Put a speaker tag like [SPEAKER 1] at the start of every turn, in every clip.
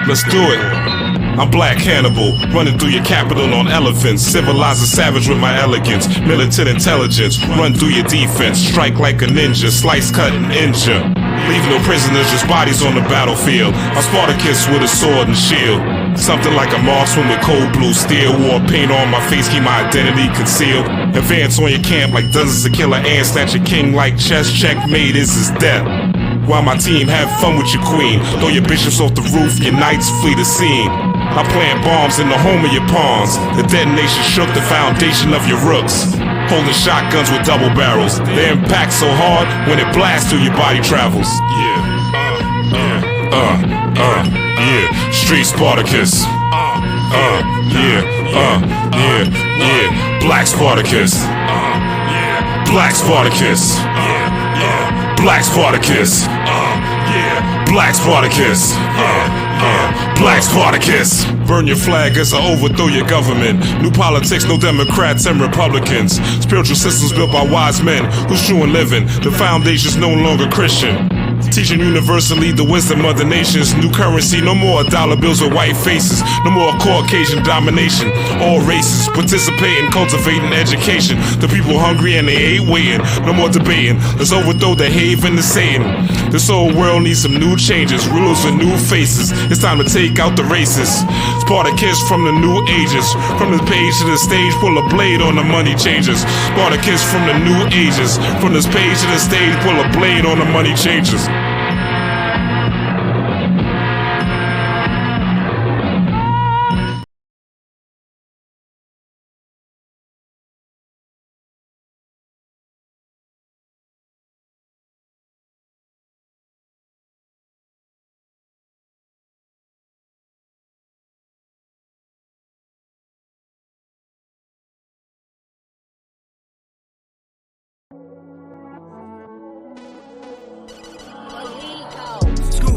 [SPEAKER 1] Let's do it. I'm Black Hannibal, running through your capital on elephants. Civilize a savage with my elegance. Militant intelligence, run through your defense. Strike like a ninja, slice, cut, and injure. Leave no prisoners, just bodies on the battlefield. I'm Spartacus with a sword and shield. Something like a marksman with cold blue steel. Wore paint on my face, keep my identity concealed. Advance on your camp like dozens of killer ants. Snatch your king like chess, checkmate, this is death. While my team have fun with your queen. Throw your bishops off the roof, your knights flee the scene. I plant bombs in the home of your pawns. The detonation shook the foundation of your rooks. Holding shotguns with double barrels. They impact so hard when it blasts through your body travels. Yeah. Street Spartacus. Black Spartacus. Black Spartacus. Black Spartacus. Black Spartacus. Black Spartacus. Burn your flag as I overthrow your government. New politics, no Democrats and Republicans. Spiritual systems built by wise men who's true in living. The foundation's no longer Christian. Teaching universally the wisdom of the nations. New currency, no more dollar bills with white faces. No more Caucasian domination. All races participate in cultivating education. The people hungry and they ain't waiting. No more debating. Let's overthrow the haven, the Satan. This whole world needs some new changes. Rulers with new faces. It's time to take out the racists. Spartacus from the new ages. From the page to the stage, pull a blade on the money changers. Spartacus from the new ages. From this page to the stage, pull a blade on the money changers.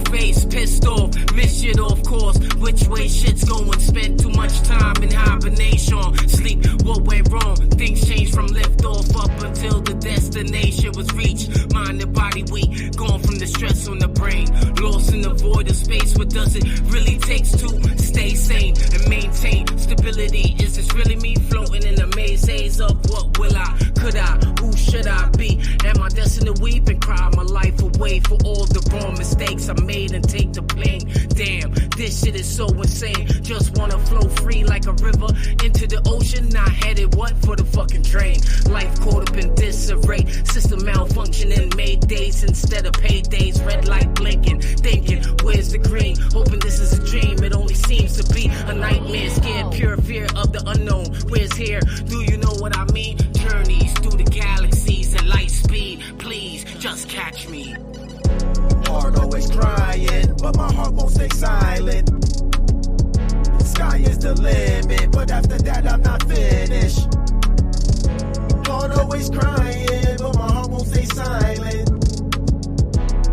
[SPEAKER 2] Face pissed off, miss shit off course. Which way shit's going? Spent too much time in hibernation. Sleep, what went wrong? Things changed from lift off up until the destination was reached. Mind and body weak, gone from the stress on the brain. Lost in the void of space. What does it really takes to stay sane and maintain stability? Is this really me floating in the maze haze of what will I? Could I? Who should I be? Am I destined to weep and cry my life away for all the wrong mistakes I made and take the pain? Damn, this shit is so insane. Just wanna flow free like a river into the ocean. Not headed what for the fucking drain. Life caught up in disarray. System malfunctioning. Made days instead of paydays. Red light blinking. Thinking, where's the green? Hoping this is a dream. It only seems to be a nightmare. Scared, pure fear of the unknown. Where's here? Do you know what I mean? Journeys through the galaxies at light speed. Please, just catch me.
[SPEAKER 3] Heart always crying, but my heart won't stay silent. The sky is the limit, but after that I'm not finished. Heart always crying, but my heart won't stay silent.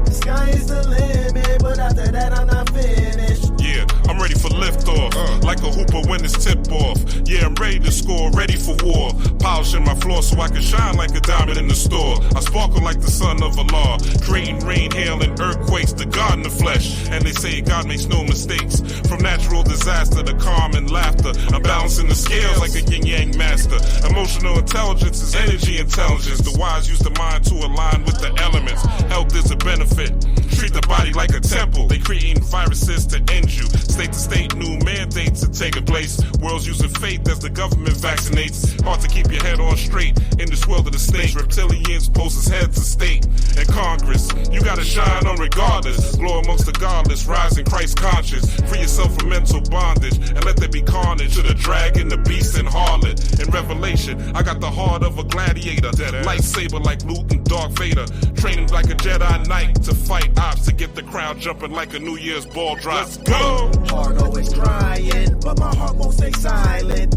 [SPEAKER 3] The sky is the limit, but after that I'm not finished.
[SPEAKER 1] Yeah, I'm ready for liftoff, like a hooper when it's tip-off. Yeah, I'm ready to score, ready for war. Polishing my floor so I can shine like a diamond in the store. I sparkle like the son of Allah, creating rain, hail, and earthquakes, the God in the flesh. And they say God makes no mistakes. From natural disaster to calm and laughter, I'm balancing the scales like a yin-yang master. Emotional intelligence is energy intelligence. The wise use the mind to align with the elements. Health is a benefit. Treat the body like a temple. They creating viruses to end you. State to state, new mandates are taking place. World's using faith as the government vaccinates. Hard to keep your head on straight in this world of the snakes. Reptilians pose as heads of state and Congress. You gotta shine on regardless. Glow amongst the godless, rise in Christ conscious. Free yourself from mental bondage and let there be carnage to the dragon, the beast, and harlot. In Revelation, I got the heart of a gladiator. Lightsaber like Luke and Darth Vader. Training like a Jedi Knight to fight ops to get the crowd jumping like a New Year's ball drop. Let's go!
[SPEAKER 3] Heart always crying, but my heart won't stay silent.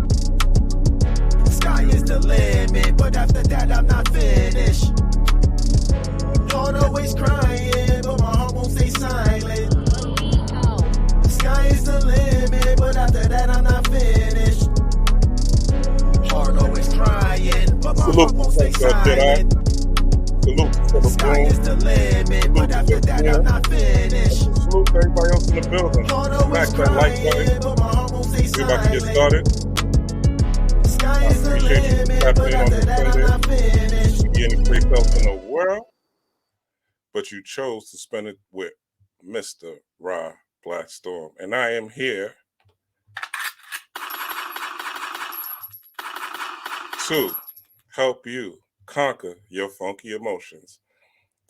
[SPEAKER 3] The sky is the limit, but after that I'm not finished. Heart always crying, but my heart won't stay silent. The sky is the limit, but after that I'm not finished. Heart always crying, but my heart won't stay silent.
[SPEAKER 1] Salute to the
[SPEAKER 3] Sky is the limit, but after that I'm not finished.
[SPEAKER 1] Salute to everybody else in the building.
[SPEAKER 3] Heart always
[SPEAKER 1] Smash that like
[SPEAKER 3] crying,
[SPEAKER 1] button.
[SPEAKER 3] but my heart won't stay
[SPEAKER 1] We're about to get
[SPEAKER 3] silent.
[SPEAKER 1] started.
[SPEAKER 3] Sky is the
[SPEAKER 1] Appreciate you
[SPEAKER 3] limit,
[SPEAKER 1] tapping
[SPEAKER 3] but
[SPEAKER 1] in on
[SPEAKER 3] after
[SPEAKER 1] this
[SPEAKER 3] that I'm
[SPEAKER 1] Sunday.
[SPEAKER 3] not finished.
[SPEAKER 1] You any place else in the world, but you chose to spend it with Mr. Ra Black Storm. And I am here to help you conquer your funky emotions.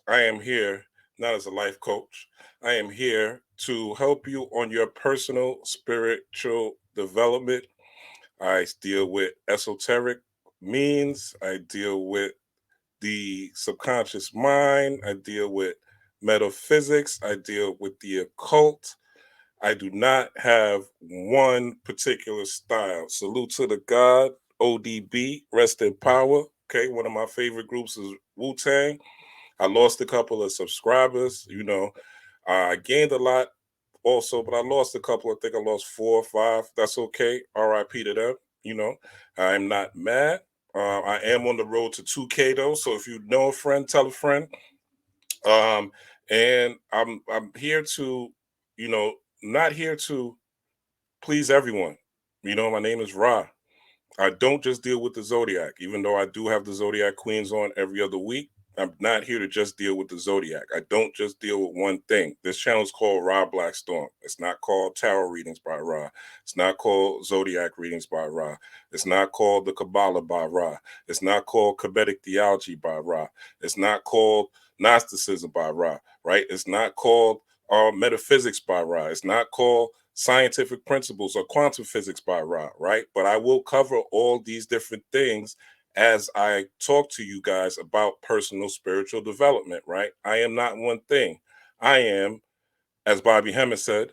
[SPEAKER 1] I am here not as a life coach. I am here to help you on your personal spiritual development. I deal with esoteric means. I deal with the subconscious mind. I deal with metaphysics. I deal with the occult. I do not have one particular style. Salute to the God, ODB, rest in power. Okay, one of my favorite groups is Wu-Tang. I lost a couple of subscribers. I gained a lot also, but I lost a couple. I think I lost 4 or 5. That's okay. RIP to them. I'm not mad. I am on the road to 2K though. So if you know a friend, tell a friend. And I'm here to, not here to please everyone. My name is Ra. I don't just deal with the Zodiac, even though I do have the Zodiac Queens on every other week. I'm not here to just deal with the Zodiac. I don't just deal with one thing. This channel is called Ra Black Storm. It's not called Tarot Readings by Ra. It's not called Zodiac Readings by Ra. It's not called the Kabbalah by Ra. It's not called Kemetic Theology by Ra. It's not called Gnosticism by Ra, right? It's not called Metaphysics by Ra. It's not called Scientific Principles or Quantum Physics by Ra, right? But I will cover all these different things as I talk to you guys about personal spiritual development, right? I am not one thing. I am, as Bobby Hemmett said,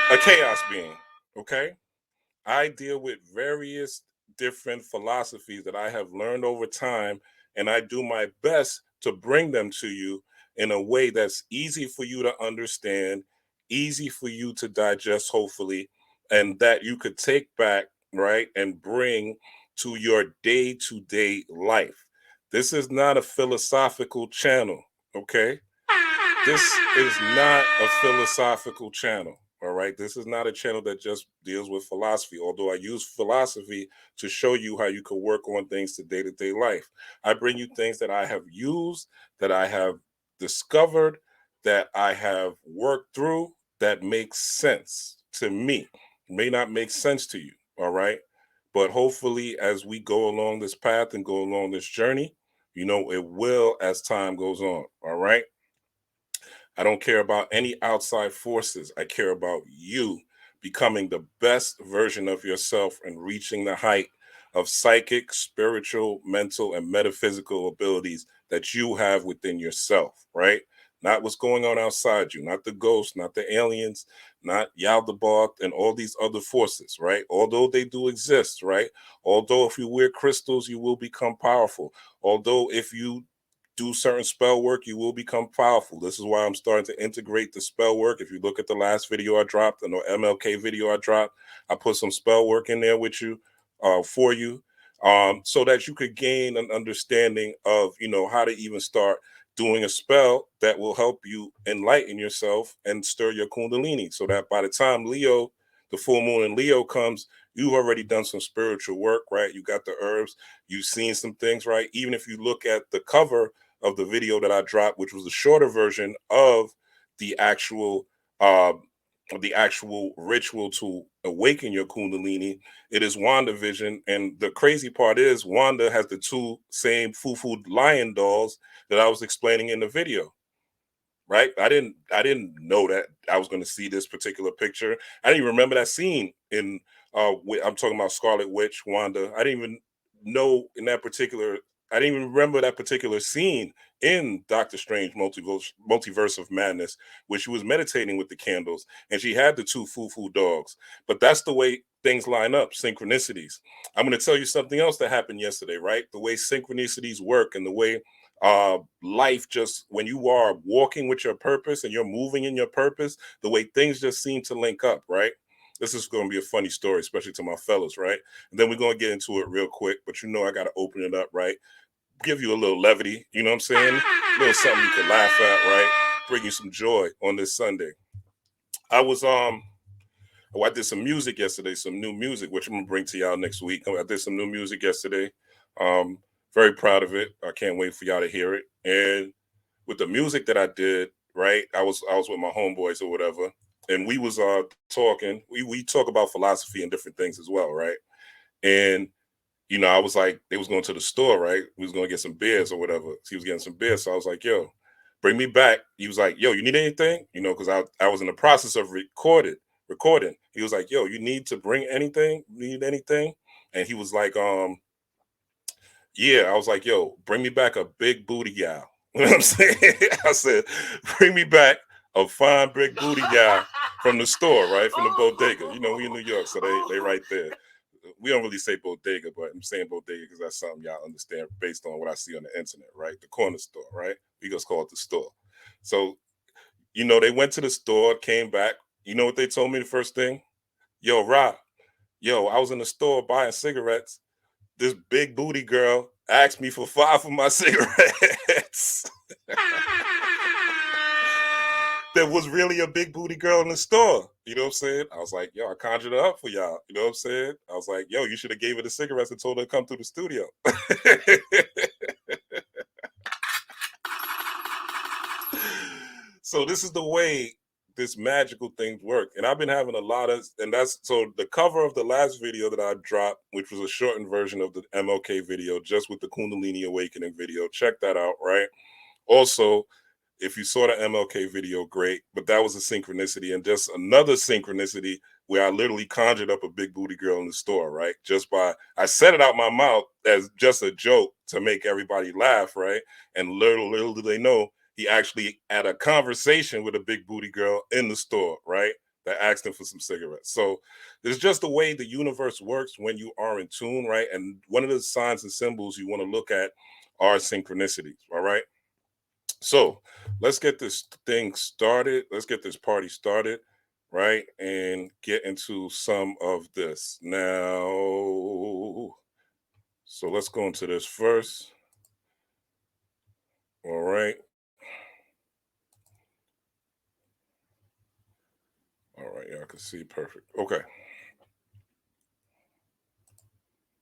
[SPEAKER 1] a chaos being, okay? I deal with various different philosophies that I have learned over time, and I do my best to bring them to you in a way that's easy for you to understand, easy for you to digest, hopefully, and that you could take back, right, and bring to your day-to-day life. This is not a philosophical channel, okay? This is not a philosophical channel. All right. This is not a channel that just deals with philosophy, although I use philosophy to show you how you can work on things to day-to-day life. I bring you things that I have used, that I have discovered, that I have worked through that makes sense to me. It may not make sense to you. All right. But hopefully, as we go along this path and go along this journey, it will as time goes on. All right. I don't care about any outside forces. I care about you becoming the best version of yourself and reaching the height of psychic, spiritual, mental, and metaphysical abilities that you have within yourself, right? Not what's going on outside you, not the ghosts, not the aliens, not Yaldabaoth and all these other forces, right? Although they do exist, right? Although if you wear crystals, you will become powerful. Although if you do certain spell work, you will become powerful. This is why I'm starting to integrate the spell work. If you look at the last video I dropped, the MLK video I dropped, I put some spell work in there with you, for you, so that you could gain an understanding of, how to even start doing a spell that will help you enlighten yourself and stir your kundalini, so that by the time the full moon in Leo comes, you've already done some spiritual work, right? You got the herbs, you've seen some things, right? Even if you look at the cover of the video that I dropped, which was a shorter version of the actual ritual to awaken your kundalini, it is WandaVision. And the crazy part is Wanda has the 2 same foo-foo lion dolls that I was explaining in the video. Right? I didn't know that I was going to see this particular picture. I didn't even remember that scene in I'm talking about Scarlet Witch, Wanda. I didn't even know I didn't even remember that particular scene in Doctor Strange Multiverse of Madness, where she was meditating with the candles and she had the 2 foo-foo dogs. But that's the way things line up, synchronicities. I'm going to tell you something else that happened yesterday, right? The way synchronicities work and the way life, just when you are walking with your purpose and you're moving in your purpose, the way things just seem to link up, right? This is going to be a funny story, especially to my fellas, right? And then we're going to get into it real quick, but I got to open it up, right? give you a little levity, you know what I'm saying? A little something you can laugh at, right? Bring you some joy on this Sunday. I did some music yesterday, some new music, which I'm gonna bring to y'all next week. I did some new music yesterday. Very proud of it. I can't wait for y'all to hear it. And with the music that I did, right? I was with my homeboys or whatever, and we was talking. We talk about philosophy and different things as well, right? And I was like, they was going to the store, right? We was going to get some beers or whatever. He was getting some beers, so I was like, yo, bring me back. He was like, yo, you need anything? Because I was in the process of recording. He was like, yo, you need to bring anything? Need anything? And he was like, yeah. I was like, yo, bring me back a big booty gal. You know what I'm saying? I said, bring me back a fine big booty gal from the store, right? From the bodega. We in New York, so they right there. We don't really say bodega, but I'm saying bodega because that's something y'all understand based on what I see on the internet, right? The corner store, right? We just call it the store. So, they went to the store, came back. You know what they told me the first thing? Yo, Rob, I was in the store buying cigarettes. This big booty girl asked me for 5 of my cigarettes. There was really a big booty girl in the store. You know what I'm saying? I was like, yo, I conjured her up for y'all. You know what I'm saying? I was like, yo, you should have gave her the cigarettes and told her to come through the studio. So this is the way this magical thing work. And I've been having a lot of, so the cover of the last video that I dropped, which was a shortened version of the MLK video, just with the Kundalini Awakening video. Check that out, right? Also, if you saw the MLK video, great. But that was a synchronicity, and just another synchronicity where I literally conjured up a big booty girl in the store, right? I said it out my mouth as just a joke to make everybody laugh, right? And little do they know, he actually had a conversation with a big booty girl in the store, right? That asked him for some cigarettes. So there's just the way the universe works when you are in tune, right? And one of the signs and symbols you want to look at are synchronicities, all right? So let's get this thing started. Let's get this party started, right? And get into some of this. Now, so let's go into this first. All right. All right, y'all can see perfect. Okay.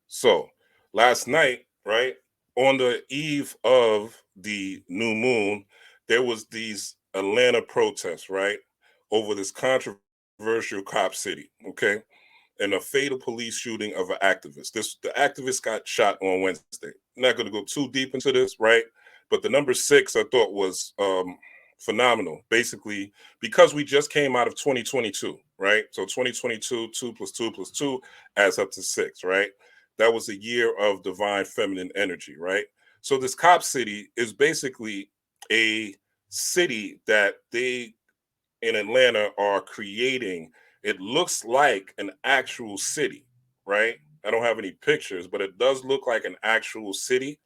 [SPEAKER 1] So last night, right, on the eve of the new moon, there was these Atlanta protests, right, over this controversial cop city, okay, and a fatal police shooting of an activist. The activist got shot on Wednesday. I'm not going to go too deep into this, right? But the number 6 I thought was phenomenal. Basically, because we just came out of 2022, right? So 2022, 2 + 2 + 2 adds up to 6, right? That was a year of divine feminine energy, right? So this cop city is basically a city that they in Atlanta are creating. It looks like an actual city, right? I don't have any pictures, but it does look like an actual city.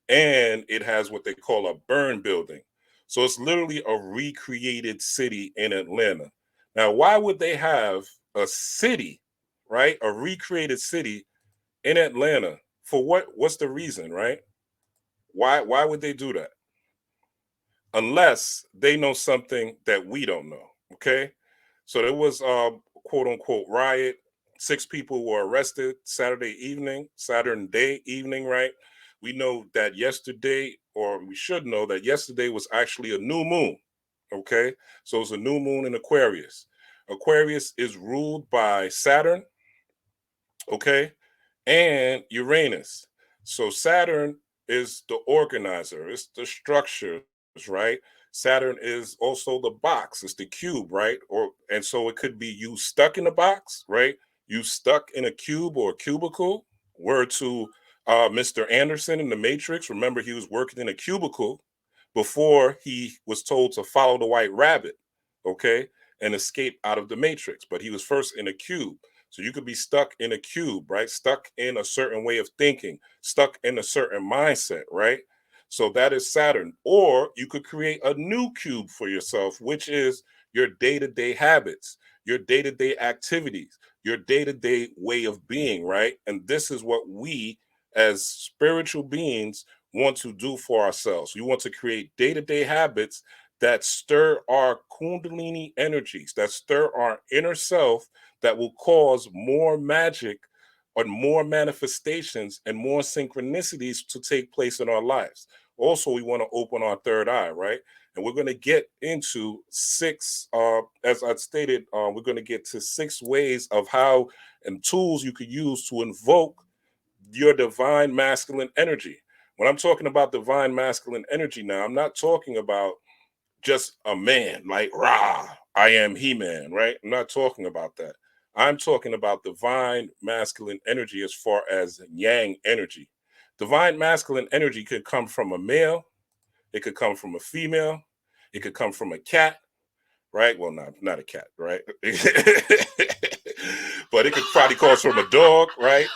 [SPEAKER 1] And it has what they call a burn building. So it's literally a recreated city in Atlanta. Now, why would they have a city, right? A recreated city in Atlanta? For what? What's the reason, right? Why would they do that? Unless they know something that we don't know. Okay. So there was a quote unquote riot. 6 people were arrested Saturday evening, Saturn day evening, right? We know that yesterday, or we should know that yesterday was actually a new moon. Okay. So it's a new moon in Aquarius. Aquarius is ruled by Saturn, okay, and Uranus. So Saturn is the organizer, it's the structures, right? Saturn is also the box, it's the cube, right? And so it could be you stuck in a box, right? You stuck in a cube or a cubicle. Word to Mr. Anderson in the Matrix. Remember, he was working in a cubicle before he was told to follow the white rabbit, okay, and escape out of the Matrix. But he was first in a cube. So you could be stuck in a cube, right? Stuck in a certain way of thinking, stuck in a certain mindset, right? So that is Saturn. Or you could create a new cube for yourself, which is your day-to-day habits, your day-to-day activities, your day-to-day way of being, right? And this is what we as spiritual beings, want to do for ourselves. We want to create day-to-day habits that stir our kundalini energies, that stir our inner self, that will cause more magic or more manifestations and more synchronicities to take place in our lives. Also, we want to open our third eye, right? And we're going to get into six, as I stated, we're going to get to 6 ways of how and tools you could use to invoke your divine masculine energy. When I'm talking about divine masculine energy now, I'm not talking about just a man like Ra, I am He-Man, right? I'm not talking about that. I'm talking about divine masculine energy as far as yang energy. Divine masculine energy could come from a male, it could come from a female, it could come from a cat, right? Well, not a cat, right? But it could probably come from a dog, right?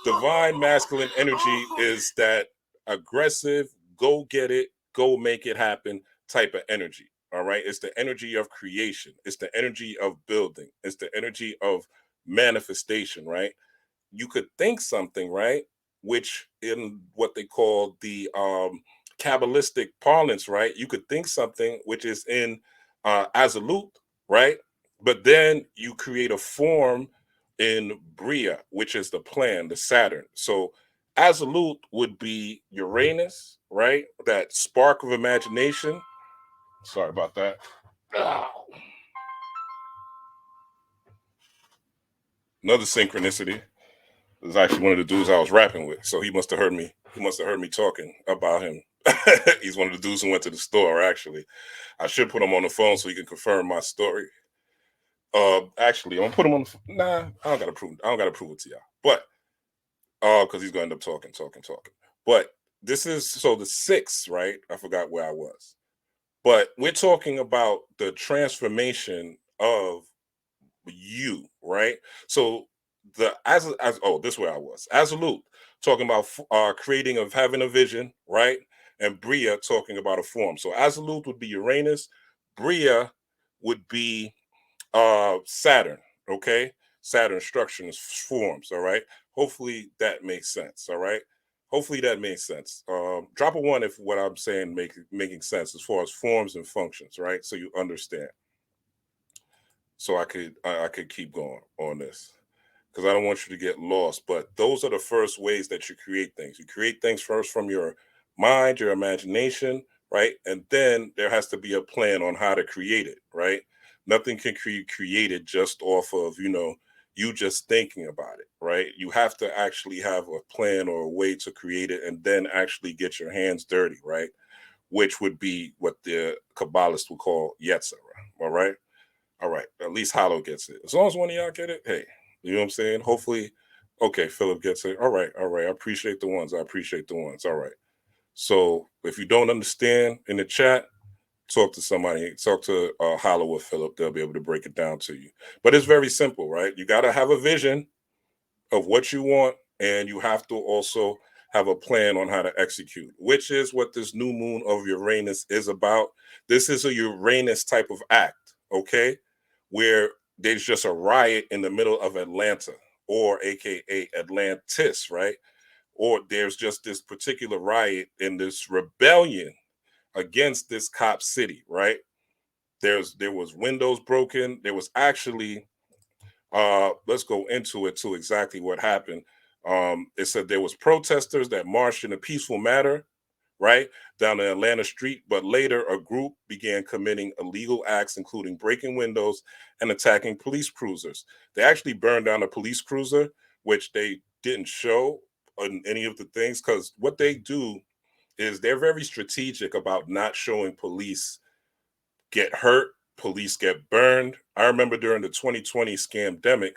[SPEAKER 1] Divine masculine energy is that aggressive, go get it, go make it happen type of energy. All right. It's the energy of creation. It's the energy of building. It's the energy of manifestation, right? You could think something, right? Which in what they call the Kabbalistic parlance, right? You could think something which is in Azalut, right? But then you create a form in Bria, which is the plan, the Saturn. So Azalut would be Uranus, right? That spark of imagination. Sorry about that. Another synchronicity. This is actually one of the dudes I was rapping with. So he must have heard me. He must have heard me talking about him. He's one of the dudes who went to the store, actually. I should put him on the phone so he can confirm my story. Actually, I'm gonna put him on the phone. Nah, I don't gotta prove it to y'all. But because he's gonna end up talking. But this is so the 6th, right? I forgot where I was. But we're talking about the transformation of you, right? So as this is where I was. Azalut talking about creating of having a vision, right? And Bria talking about a form. So Azalut would be Uranus, Bria would be Saturn, okay? Saturn structures forms, all right? Hopefully that makes sense, all right? Hopefully that makes sense. Drop a 1 if what I'm saying making sense as far as forms and functions, right? So you understand. So I could keep going on this because I don't want you to get lost. But those are the first ways that you create things. You create things first from your mind, your imagination, right? And then there has to be a plan on how to create it, right? Nothing can be created just off of, you just thinking about it, right? You have to actually have a plan or a way to create it and then actually get your hands dirty, right? Which would be what the Kabbalists would call Yetzirah, all right? All right, at least Hollow gets it. As long as one of y'all get it, hey, you know what I'm saying? Hopefully, okay, Philip gets it. All right. I appreciate the ones. All right. So if you don't understand in the chat, talk to somebody. Talk to Hollow or Philip. They'll be able to break it down to you. But it's very simple, right? You got to have a vision of what you want, and you have to also have a plan on how to execute, which is what this new moon of Uranus is about. This is a Uranus type of act, okay? Where there's just a riot in the middle of Atlanta, or AKA Atlantis, right? Or there's just this particular riot in this rebellion against this cop city, right? There was windows broken. There was actually, let's go into it to exactly what happened. It said there was protesters that marched in a peaceful manner, right, down the Atlanta street, but later a group began committing illegal acts, including breaking windows and attacking police cruisers. They actually burned down a police cruiser, which they didn't show on any of the things, because what they do is they're very strategic about not showing police get hurt, police get burned. I remember during the 2020 scamdemic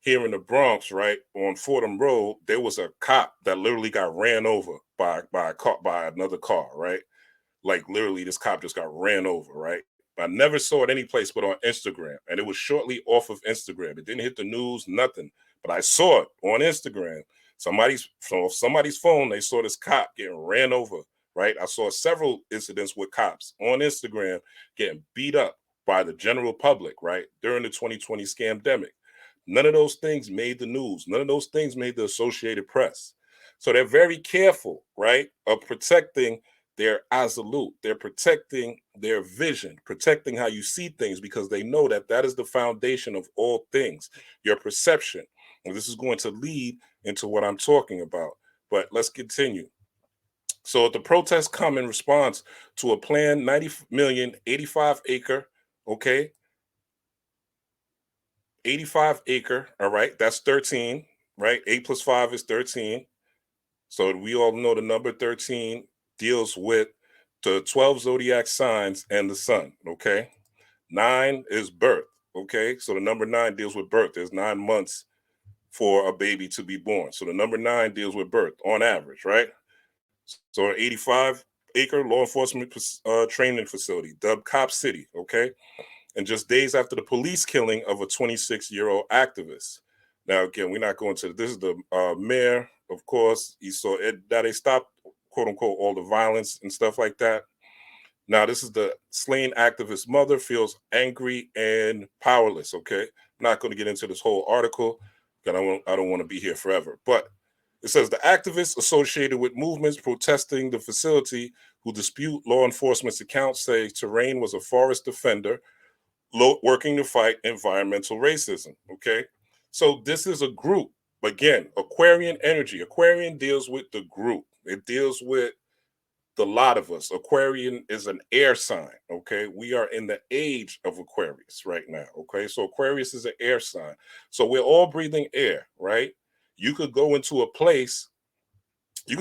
[SPEAKER 1] here in the Bronx, right, on Fordham Road, there was a cop that literally got ran over by another car, right? Like literally this cop just got ran over, right? I never saw it any place but on Instagram, and it was shortly off of Instagram. It didn't hit the news, nothing, but I saw it on Instagram. Somebody's phone, they saw this cop getting ran over, right? I saw several incidents with cops on Instagram getting beat up by the general public, right, during the 2020 scamdemic. None of those things made the news. None of those things made the Associated Press. So they're very careful, right, of protecting their absolute. They're protecting their vision, protecting how you see things, because they know that that is the foundation of all things, your perception. And this is going to lead into what I'm talking about. But let's continue. So the protests come in response to a planned 90 million, 85 acre, okay, 85 acre, all right, that's 13, right? 8 plus 5 is 13. So we all know the number 13 deals with the 12 zodiac signs and the sun, okay? 9 is birth, okay? So the number 9 deals with birth. There's 9 months for a baby to be born. So the number 9 deals with birth on average, right? So an 85 acre law enforcement training facility, dubbed Cop City, okay? And just days after the police killing of a 26-year-old activist. Now, again, we're not going to, this is the mayor, of course. He saw it, that they stopped, quote unquote, all the violence and stuff like that. Now, this is the slain activist's mother feels angry and powerless, okay? I'm not going to get into this whole article because I don't want to be here forever. But it says the activists associated with movements protesting the facility who dispute law enforcement's accounts say Terrain was a forest defender working to fight environmental racism, okay? So this is a group. Again, Aquarian energy. Aquarian deals with the group. It deals with the lot of us. Aquarian is an air sign, okay? We are in the age of Aquarius right now, okay? So Aquarius is an air sign. So we're all breathing air, right? You could go into a place, and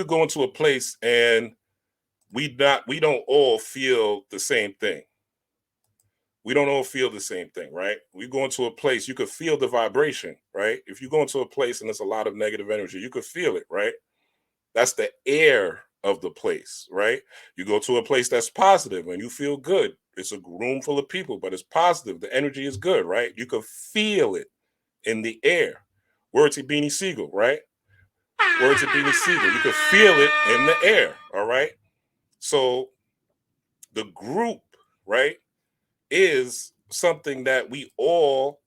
[SPEAKER 1] we don't all feel the same thing. We don't all feel the same thing, right? We go into a place, you could feel the vibration, right? If you go into a place and there's a lot of negative energy, you could feel it, right? That's the air of the place, right? You go to a place that's positive and you feel good. It's a room full of people, but it's positive. The energy is good, right? You could feel it in the air. Word to Beanie Siegel, right? Word to Beanie Siegel. You could feel it in the air, all right? So the group, right, is something that we all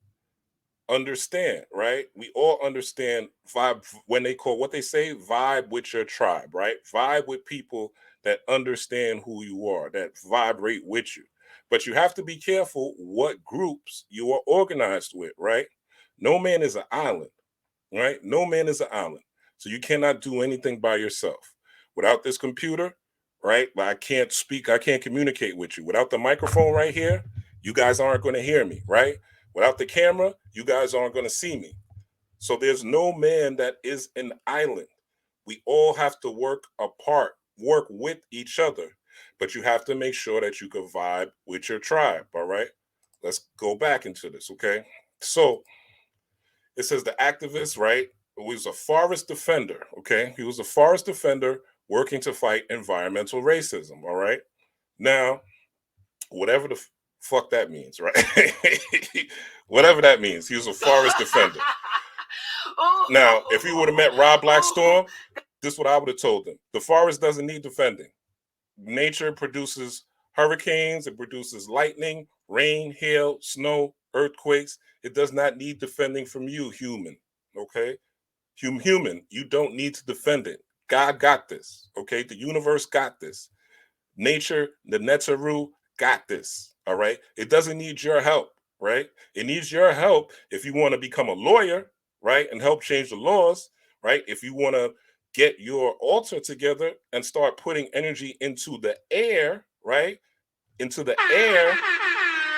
[SPEAKER 1] understand, right? We all understand vibe when they call what they say, vibe with your tribe, right? Vibe with people that understand who you are, that vibrate with you. But you have to be careful what groups you are organized with, right? No man is an island, right? No man is an island. So you cannot do anything by yourself. Without this computer, right? I can't speak, I can't communicate with you. Without the microphone right here, you guys aren't going to hear me, right? Without the camera, you guys aren't going to see me. So there's no man that is an island. We all have to work apart, work with each other, but you have to make sure that you can vibe with your tribe, all right? Let's go back into this, okay? So it says the activist, right, was a forest defender, okay? He was a forest defender working to fight environmental racism, all right? Now, whatever the fuck that means, right? Whatever that means, he was a forest defender. Now, if he would have met Rob Blackstorm, this is what I would have told him. The forest doesn't need defending. Nature produces hurricanes, it produces lightning, rain, hail, snow, earthquakes. It does not need defending from you, human, okay? Human, you don't need to defend it. God got this, okay? The universe got this. Nature, the Netzeru, got this, all right? It doesn't need your help, right? It needs your help if you want to become a lawyer, right, and help change the laws, right? If you want to get your altar together and start putting energy into the air, right? Into the air.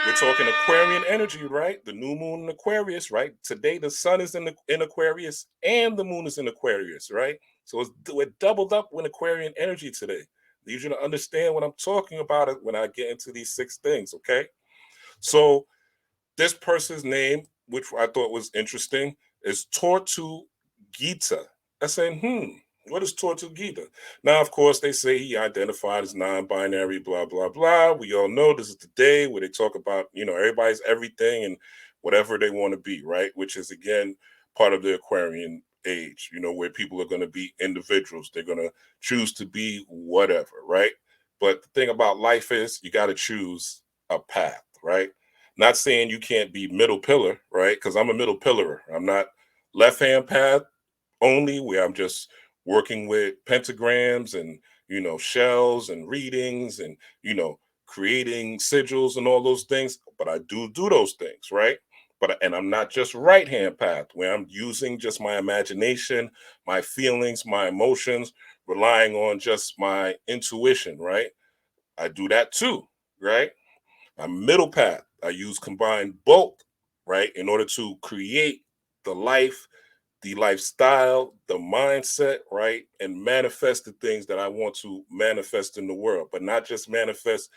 [SPEAKER 1] We're talking Aquarian energy, right? The new moon in Aquarius, right? Today, the sun is in Aquarius and the moon is in Aquarius, right? So we're doubled up with Aquarian energy today. Need you to understand what I'm talking about when I get into these 6 things, okay? So this person's name, which I thought was interesting, is Tortu Gita. I said, what is Tortu Gita? Now, of course, they say he identified as non-binary, blah, blah, blah. We all know this is the day where they talk about, everybody's everything and whatever they want to be, right? Which is, again, part of the Aquarian age, where people are going to be individuals. They're going to choose to be whatever, right? But the thing about life is you got to choose a path, right? Not saying you can't be middle pillar, right? Because I'm a middle pillarer. I'm not left-hand path only, where I'm just working with pentagrams and, shells and readings and, creating sigils and all those things. But I do those things, right? And I'm not just right hand path where I'm using just my imagination, my feelings, my emotions, relying on just my intuition, right? I do that too, right? I'm middle path. I use combined both, right, in order to create the life, the lifestyle, the mindset, right, and manifest the things that I want to manifest in the world, but not just manifest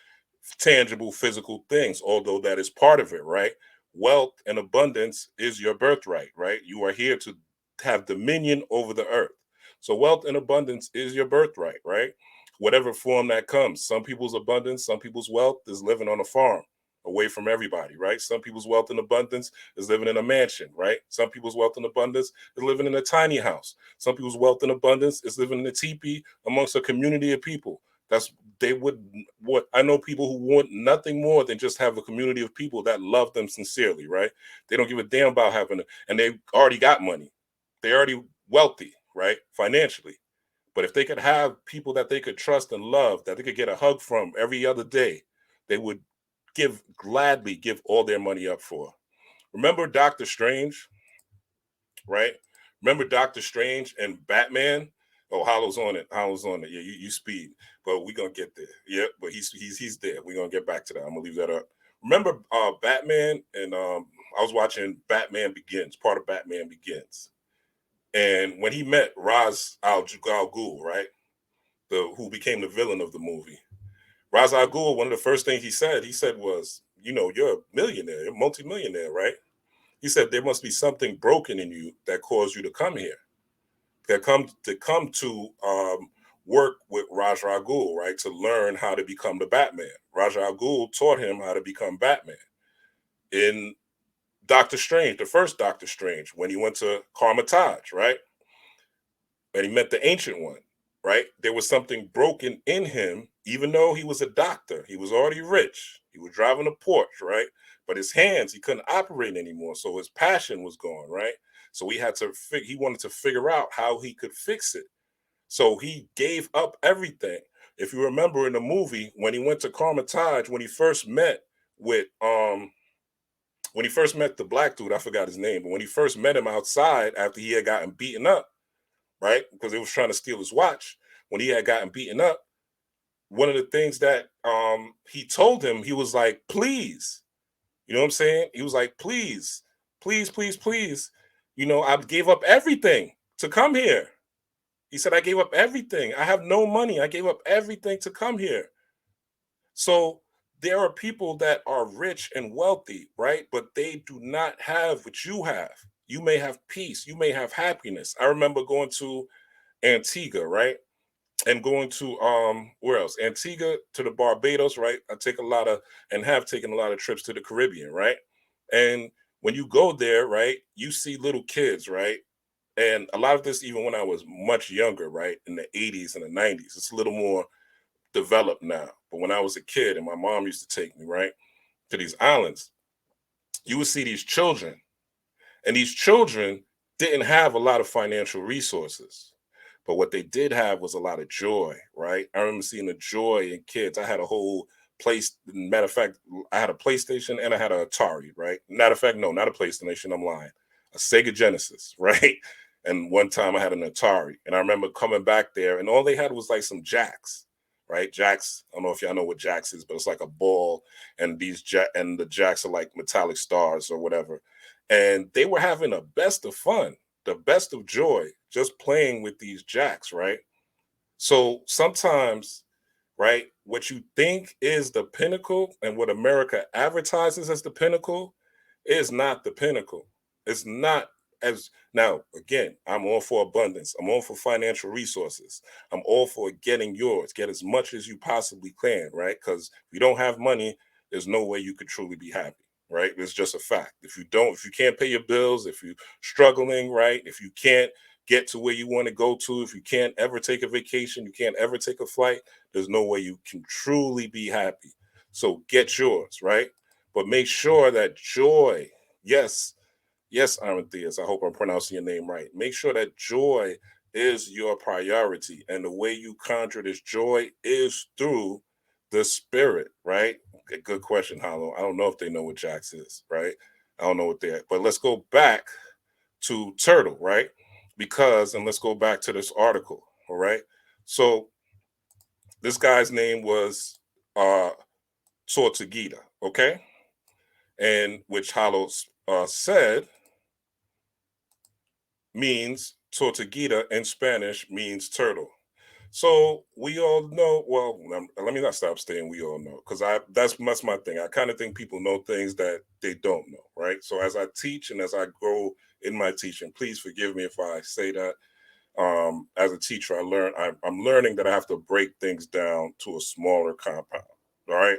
[SPEAKER 1] tangible physical things, although that is part of it, right? Wealth and abundance is your birthright, right? You are here to have dominion over the earth. So wealth and abundance is your birthright, right? Whatever form that comes. Some people's abundance, some people's wealth is living on a farm away from everybody, right? Some people's wealth and abundance is living in a mansion, right? Some people's wealth and abundance is living in a tiny house. Some people's wealth and abundance is living in a teepee amongst a community of people. That's they would what I know people who want nothing more than just have a community of people that love them sincerely, right? They don't give a damn about having it, and they already got money. They're already wealthy, right? Financially. But if they could have people that they could trust and love, that they could get a hug from every other day, they would gladly give all their money up for. Remember Doctor Strange, right? Remember Doctor Strange and Batman? Oh, Hollow's on it. Hollow's on it. Yeah, you speed, but we're gonna get there. Yeah, but he's there. We're gonna get back to that. I'm gonna leave that up. Remember Batman and I was watching Batman Begins, part of Batman Begins, and when he met Ra's al Ghul, right, the who became the villain of the movie, Ra's al Ghul, one of the first things he said was, you're a millionaire, you're a multimillionaire, right? He said there must be something broken in you that caused you to come here, that come to work with Ra's al Ghul, right? To learn how to become the Batman. Ra's al Ghul taught him how to become Batman. In Doctor Strange, the first Doctor Strange, when he went to Carmitage, right? And he met the Ancient One, right? There was something broken in him, even though he was a doctor. He was already rich. He was driving a Porsche, right? But his hands, he couldn't operate anymore. So his passion was gone, right? So he wanted to figure out how he could fix it. So he gave up everything. If you remember in the movie, when he went to Carmitage, with when he first met the black dude, I forgot his name, but when he first met him outside after he had gotten beaten up, right? Because they was trying to steal his watch. When he had gotten beaten up, one of the things that he told him, he was like, please, you know what I'm saying? He was like, please, please, please, please. I gave up everything to come here. He said, I gave up everything. I have no money. I gave up everything to come here. So there are people that are rich and wealthy, right? But they do not have what you have. You may have peace. You may have happiness. I remember going to Antigua, right? And going to where else? Antigua to the Barbados, right? I take a lot of and have taken a lot of trips to the Caribbean, right? And when you go there, right, you see little kids, right? And a lot of this, even when I was much younger, right, in the 80s and the 90s, it's a little more developed now. But when I was a kid and my mom used to take me, right, to these islands, you would see these children. And these children didn't have a lot of financial resources. But what they did have was a lot of joy, right? I remember seeing the joy in kids. I had a whole matter of fact, I had a PlayStation and I had an Atari, right? Matter of fact, no, not a PlayStation, I'm lying. A Sega Genesis, right? And one time I had an Atari. And I remember coming back there and all they had was like some jacks, right? Jacks, I don't know if y'all know what jacks is, but it's like a ball and the jacks are like metallic stars or whatever. And they were having the best of fun, the best of joy, just playing with these jacks, right? So sometimes, right, what you think is the pinnacle and what America advertises as the pinnacle is not the pinnacle. It's not as now, again, I'm all for abundance. I'm all for financial resources. I'm all for getting yours. Get as much as you possibly can, right? Because if you don't have money, there's no way you could truly be happy, right? It's just a fact. If you can't pay your bills, if you're struggling, right? If you can't get to where you want to go to, if you can't ever take a vacation, you can't ever take a flight, there's no way you can truly be happy. So get yours, right? But make sure that joy, yes, Arantheus, I hope I'm pronouncing your name right. Make sure that joy is your priority, and the way you conjure this joy is through the spirit, right? Okay, good question, Hollow. I don't know if they know what Jax is, right? I don't know what they're, but let's go back to Turtle, right? And let's go back to this article, all right? So this guy's name was Tortuguita, okay? And which Hollow said means Tortuguita in Spanish means turtle. So we all know. Well, let me not stop saying we all know, because that's my thing. I kind of think people know things that they don't know, right? So as I teach and as I grow in my teaching, please forgive me if I say that. As a teacher, I'm learning that I have to break things down to a smaller compound. All right.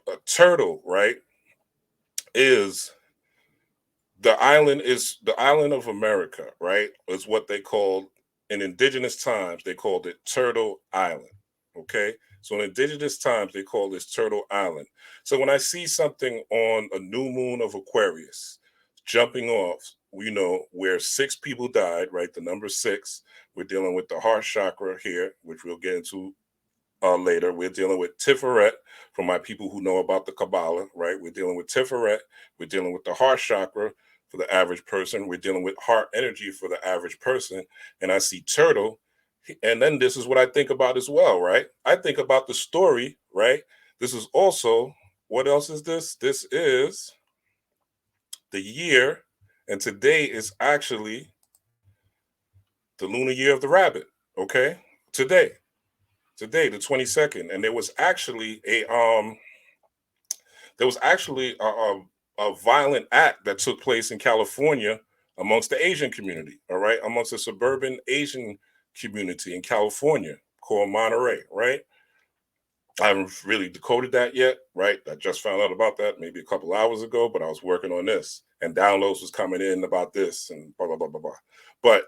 [SPEAKER 1] A turtle, right, is the island of America, right? Is what they called in indigenous times. They called it Turtle Island. Okay, so in indigenous times they call this Turtle Island. So when I see something on a new moon of Aquarius jumping off, where 6 people died, right? The number 6. We're dealing with the heart chakra here, which we'll get into later. We're dealing with Tiferet for my people who know about the Kabbalah, right? We're dealing with Tiferet. We're dealing with the heart chakra for the average person. We're dealing with heart energy for the average person. And I see turtle. And then this is what I think about as well, right? I think about the story, right? This is also, what else is this? This is the year. And today is actually the lunar year of the rabbit, okay? Today, the 22nd. And there was actually a violent act that took place in California amongst the Asian community, all right, amongst the suburban Asian community in California called Monterey, right? I haven't really decoded that yet, right? I just found out about that maybe a couple hours ago, but I was working on this and downloads was coming in about this and blah, blah, blah, blah, blah. But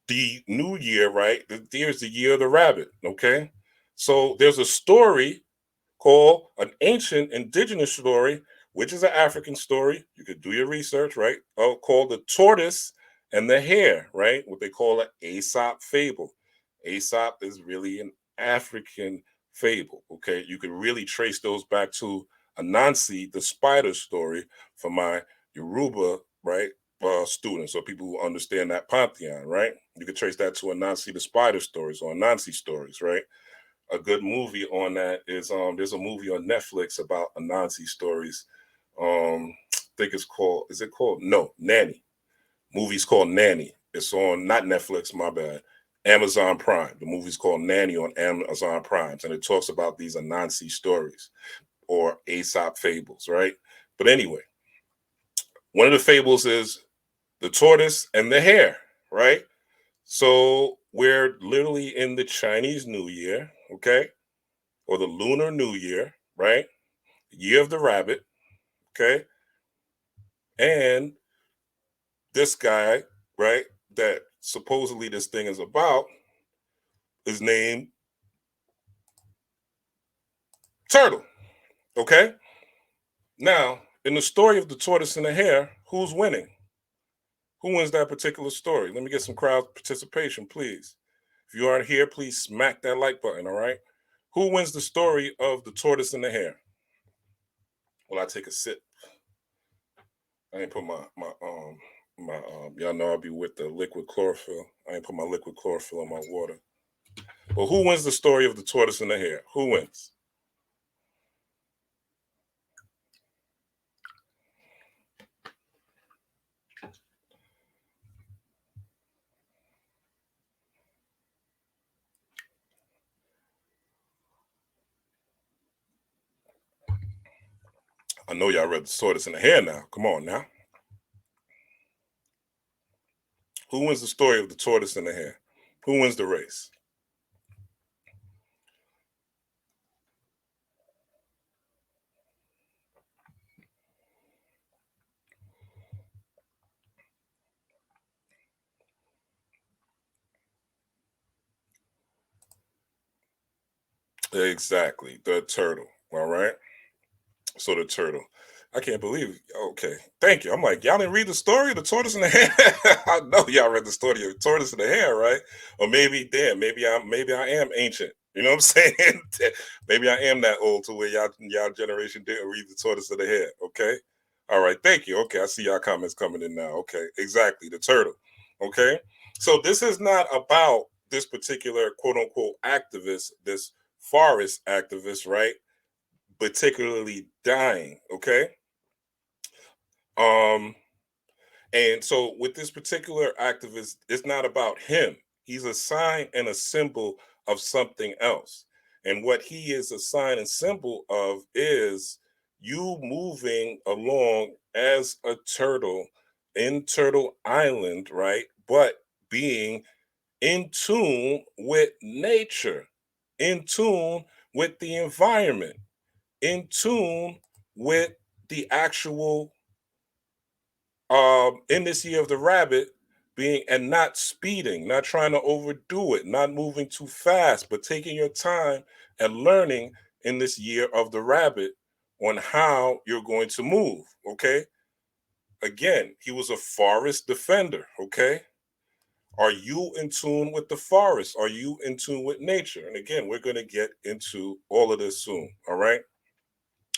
[SPEAKER 1] the new year, right? There's the year of the rabbit, okay? So there's a story called an ancient indigenous story, which is an African story. You could do your research, right? Called the tortoise and the hare, right? What they call an Aesop fable. Aesop is really an African fable, okay? You could really trace those back to Anansi, the spider story, for my Yoruba, right? Students or people who understand that pantheon, right? You could trace that to Anansi, the spider stories or Anansi stories, right? A good movie on that is there's a movie on Netflix about Anansi stories. I think it's called, is it called? No, Nanny. Movie's called Nanny. It's on, not Netflix, my bad, Amazon Prime. The movie's called Nanny on Amazon Prime. And it talks about these Anansi stories or Aesop fables, right? But anyway, one of the fables is the tortoise and the hare, right? So we're literally in the Chinese New Year, okay? Or the Lunar New Year, right? Year of the rabbit, okay? And this guy, right, that supposedly this thing is about is named Turtle, okay? Now, in the story of the tortoise and the hare, who's winning? Who wins that particular story? Let me get some crowd participation, please. If you aren't here, please smack that like button, all right? Who wins the story of the tortoise and the hare? Well, I take a sip. I ain't put my y'all know I'll be with the liquid chlorophyll. I ain't put my liquid chlorophyll in my water. Well, who wins the story of the tortoise and the hare? Who wins? I know y'all read the tortoise and the hare now. Come on now. Who wins the story of the tortoise and the hare? Who wins the race? Exactly, the turtle. All right. So the turtle. I can't believe it. Okay, thank you. I'm like, y'all didn't read the story of the tortoise and the hare? I know y'all read the story of the tortoise and the hare, right? Or maybe, damn, maybe I am ancient. You know what I'm saying? Maybe I am that old to where y'all generation didn't read the tortoise and the hare. Okay. All right, thank you. Okay, I see y'all comments coming in now. Okay, exactly, the turtle. Okay, so this is not about this particular quote unquote activist, this forest activist, right? Particularly dying. Okay. Um, and so with this particular activist, it's not about him. He's a sign and a symbol of something else. And what he is a sign and symbol of is you moving along as a turtle in Turtle Island, right? But being in tune with nature, in tune with the environment, in tune with the actual in this year of the rabbit being and not speeding, not trying to overdo it, not moving too fast, but taking your time and learning in this year of the rabbit on how you're going to move. Okay. Again, he was a forest defender. Okay. Are you in tune with the forest? Are you in tune with nature? And again, we're going to get into all of this soon. All right.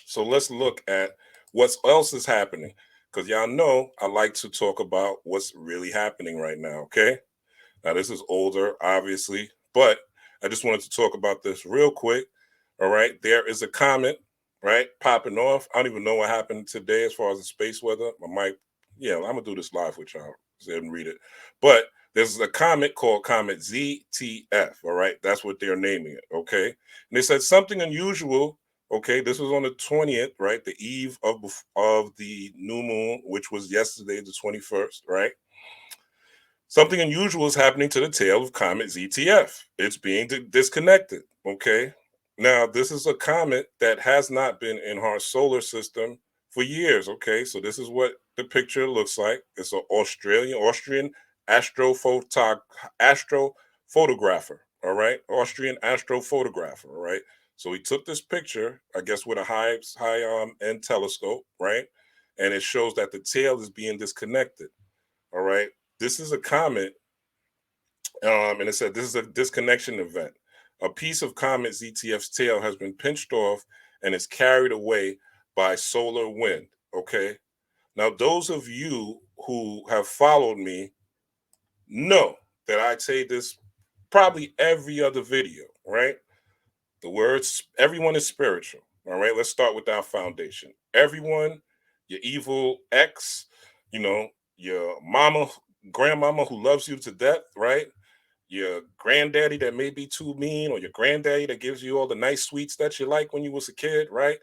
[SPEAKER 1] So let's look at what else is happening. Because y'all know I like to talk about what's really happening right now. Okay. Now, this is older, obviously, but I just wanted to talk about this real quick. All right. There is a comet, right, popping off. I don't even know what happened today as far as the space weather. I might, yeah, I'm going to do this live with y'all so and read it. But there's a comet called Comet ZTF. All right. That's what they're naming it. Okay. And they said something unusual. Okay, this was on the 20th, right? The eve of the new moon, which was yesterday, the 21st, right? Something unusual is happening to the tail of Comet ZTF. It's being disconnected, okay? Now, this is a comet that has not been in our solar system for years, okay? So this is what the picture looks like. It's an Austrian astrophotographer, all right? Austrian astrophotographer, all right? So he took this picture, I guess, with a high end telescope, right? And it shows that the tail is being disconnected. All right. This is a comet, and it said this is a disconnection event. A piece of Comet ZTF's tail has been pinched off and is carried away by solar wind. Okay. Now, those of you who have followed me know that I say this probably every other video, right? The words, everyone is spiritual. All right, let's start with our foundation. Everyone, your evil ex, you know, your mama, grandmama who loves you to death, right? Your granddaddy that may be too mean, or your granddaddy that gives you all the nice sweets that you like when you was a kid, right?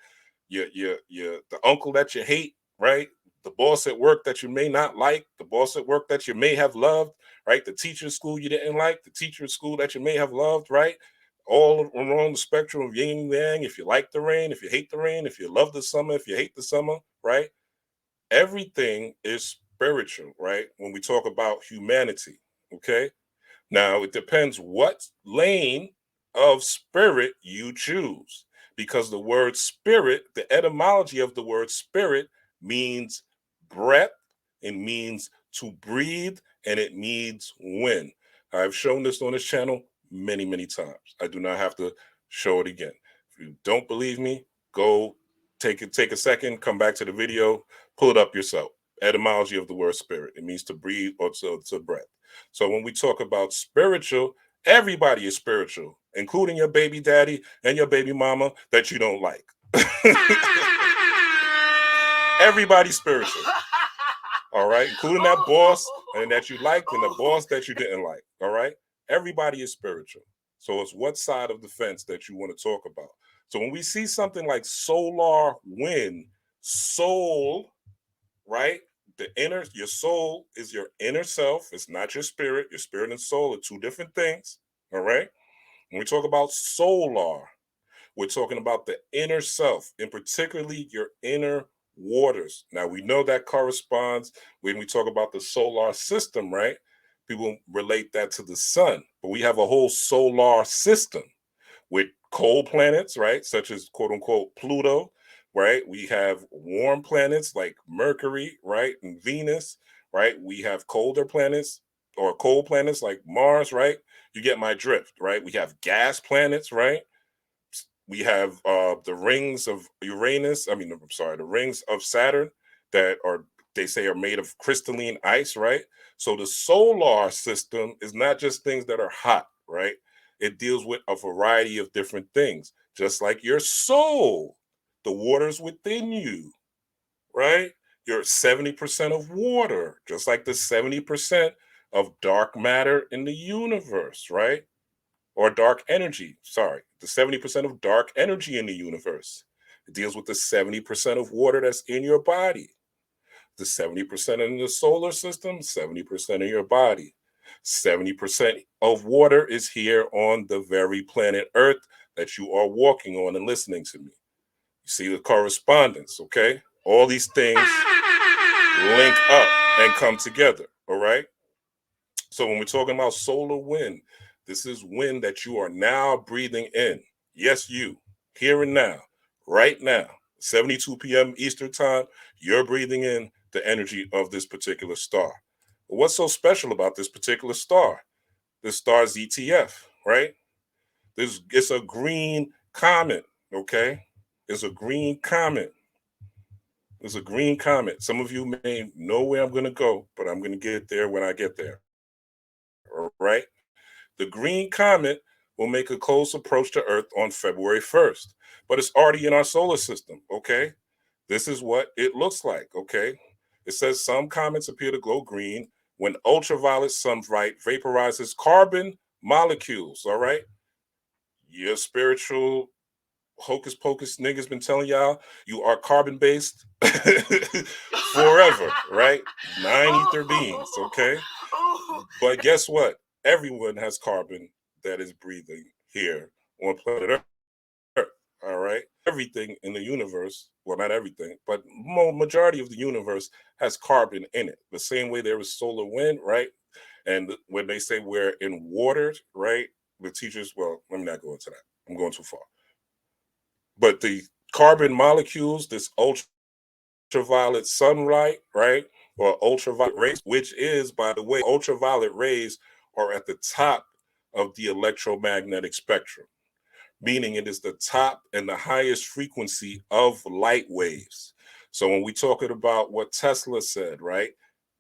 [SPEAKER 1] Your the uncle that you hate, right? The boss at work that you may not like, the boss at work that you may have loved, right? The teacher at school you didn't like, the teacher at school that you may have loved, right? All along the spectrum of yin and yang. If you like the rain, if you hate the rain, if you love the summer, if you hate the summer, right? Everything is spiritual, right? When we talk about humanity, okay? Now, it depends what lane of spirit you choose, because the word spirit, the etymology of the word spirit means breath, it means to breathe, and it means wind. I've shown this on this channel many, many times. I do not have to show it again. If you don't believe me, go take a second, come back to the video, pull it up yourself. Etymology of the word spirit. It means to breathe or to breath. So when we talk about spiritual, everybody is spiritual, including your baby daddy and your baby mama that you don't like. Everybody's spiritual. All right, including that boss and that you liked and the boss that you didn't like. All right, everybody is spiritual. So it's what side of the fence that you want to talk about. So when we see something like solar wind, soul, right? Your soul is your inner self. It's not your spirit. Your spirit and soul are two different things. All right. When we talk about solar, we're talking about the inner self, and particularly your inner waters. Now, we know that corresponds when we talk about the solar system, right? People relate that to the sun, but we have a whole solar system with cold planets, right? Such as quote unquote Pluto. right? We have warm planets like Mercury, right? And Venus, right? We have colder planets or cold planets like Mars, right? You get my drift, right? We have gas planets, right? We have the rings of Uranus. I mean, I'm sorry, the rings of Saturn that are, they say, are made of crystalline ice, right? So the solar system is not just things that are hot, right? It deals with a variety of different things, just like your soul, the waters within you, right? You're 70% of water, just like the 70% of dark matter in the universe, right? Or dark energy, sorry, the 70% of dark energy in the universe. It deals with the 70% of water that's in your body. The 70% in the solar system, 70% of your body. 70% of water is here on the very planet Earth that you are walking on and listening to me. You see the correspondence, okay? All these things link up and come together, all right? So when we're talking about solar wind, this is wind that you are now breathing in. Yes, you, here and now, right now, 72 p.m. Eastern time, you're breathing in the energy of this particular star. But what's so special about this particular star? This star ZTF, right? It's a green comet, okay? It's a green comet. It's a green comet. Some of you may know where I'm going to go, but I'm going to get there when I get there. All right. The green comet will make a close approach to Earth on February 1st, but it's already in our solar system. Okay. This is what it looks like. Okay. It says some comets appear to glow green when ultraviolet sunlight vaporizes carbon molecules. All right. Your spiritual hocus pocus niggas been telling y'all you are carbon based forever, right? 9 ether beings, okay? But guess what? Everyone has carbon that is breathing here on planet Earth, all right? Everything in the universe, well, not everything, but majority of the universe has carbon in it. The same way there is solar wind, right? And when they say we're in water, right? The teachers, well, let me not go into that. I'm going too far. But the carbon molecules, this ultraviolet sunlight, right? Or ultraviolet rays, which is, by the way, ultraviolet rays are at the top of the electromagnetic spectrum, meaning it is the top and the highest frequency of light waves. So when we're talking about what Tesla said, right?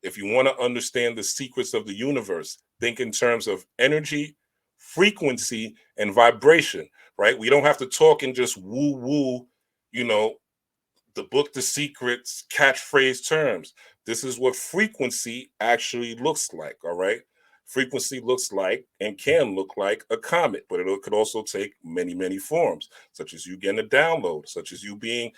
[SPEAKER 1] If you want to understand the secrets of the universe, think in terms of energy, frequency, and vibration, right? We don't have to talk in just woo-woo, you know, the book The Secrets catchphrase terms. This is what frequency actually looks like, all right? Frequency looks like and can look like a comet, but it could also take many, many forms, such as you getting a download, such as you being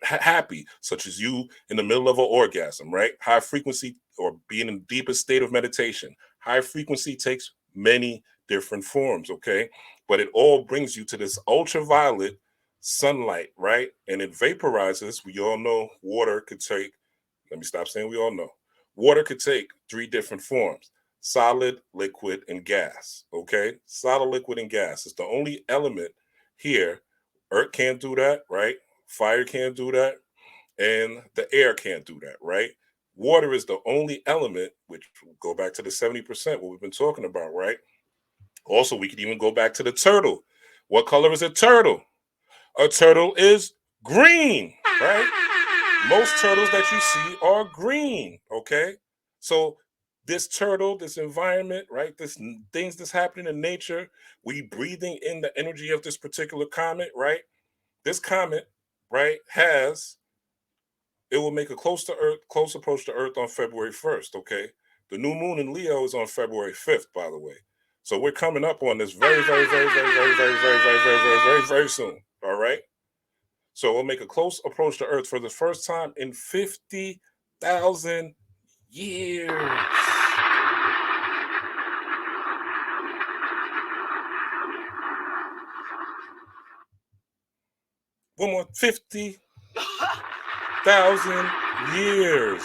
[SPEAKER 1] happy, such as you in the middle of an orgasm, right? High frequency or being in the deepest state of meditation. High frequency takes many different forms, okay? But it all brings you to this ultraviolet sunlight, right? And it vaporizes. We all know water could take, let me stop saying we all know. Water could take 3 different forms: solid, liquid, and gas, okay? Solid, liquid, and gas is the only element here. Earth can't do that, right? Fire can't do that, and the air can't do that, right? Water is the only element, which will go back to the 70%, what we've been talking about, right? Also, we could even go back to the turtle. What color is a turtle? A turtle is green, right? Most turtles that you see are green, okay? So this turtle, this environment, right? This things that's happening in nature, we breathing in the energy of this particular comet, right? This comet, right, it will make a close approach to Earth on February 1st, okay? The new moon in Leo is on February 5th, by the way. So we're coming up on this very, very, very, very, very, very, very, very, very, very, very, very soon. All right. So we'll make a close approach to Earth for the first time in 50,000 years. One more 50,000 years.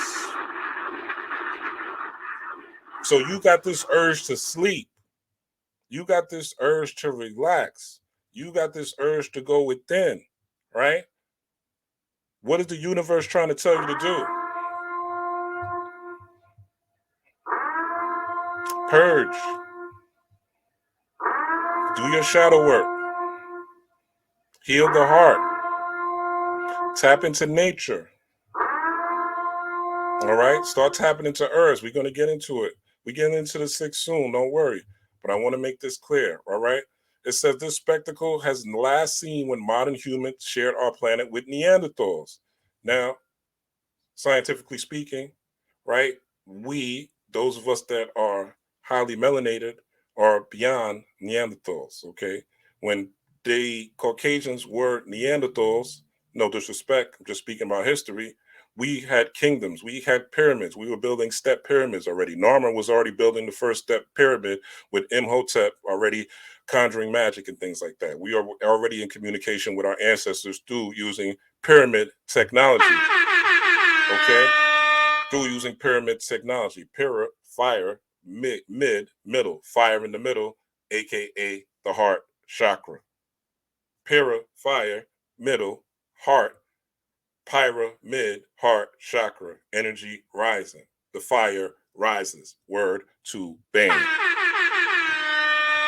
[SPEAKER 1] So you got this urge to sleep. You got this urge to relax. You got this urge to go within, right? What is the universe trying to tell you to do? Purge. Do your shadow work. Heal the heart. Tap into nature. All right? Start tapping into Earth. We're going to get into it. We're getting into the 6 soon. Don't worry. But I want to make this clear. All right? It says this spectacle has last seen when modern humans shared our planet with Neanderthals. Now, scientifically speaking, right, we, those of us that are highly melanated, are beyond Neanderthals, okay? When the Caucasians were Neanderthals, no disrespect, I'm just speaking about history, we had kingdoms, we had pyramids, we were building step pyramids already. Narmer was already building the first step pyramid with Imhotep, already conjuring magic and things like that. We are already in communication with our ancestors through using pyramid technology. Okay, through using pyramid technology. Pyra, fire, middle, fire in the middle, aka the heart chakra. Pyra, fire, middle, heart, pyra, heart chakra, energy rising. The fire rises. Word to Bane.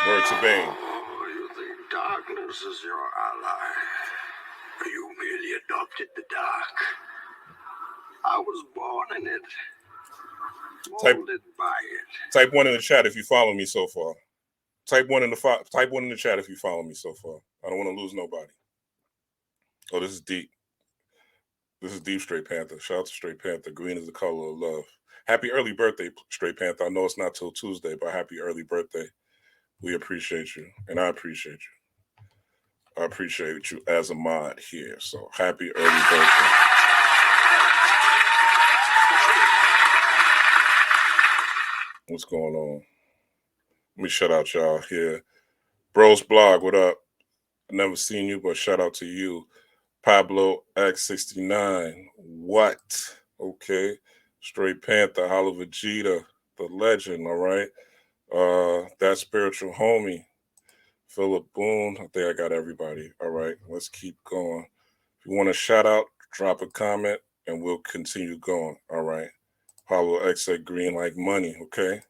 [SPEAKER 1] Word to Bane.
[SPEAKER 4] Oh, you think darkness is your ally? You merely adopted the dark. I was born in it. Molded by it.
[SPEAKER 1] Type 1 in the chat if you follow me so far. Type 1 in the chat if you follow me so far. I don't want to lose nobody. Oh, this is deep. This is deep, Straight Panther. Shout out to Straight Panther. Green is the color of love. Happy early birthday, Straight Panther. I know it's not till Tuesday, but happy early birthday. We appreciate you, and I appreciate you. I appreciate you as a mod here. So happy early birthday. What's going on? Let me shout out y'all here. Bros Blog, what up? I never seen you, but shout out to you. Pablo X69. What? Okay. Straight Panther, Holla Vegeta, the legend, all right? That spiritual homie. Philip Boone. I think I got everybody. All right. Let's keep going. If you want to shout out, drop a comment and we'll continue going. All right. Pablo X said green like money. Okay.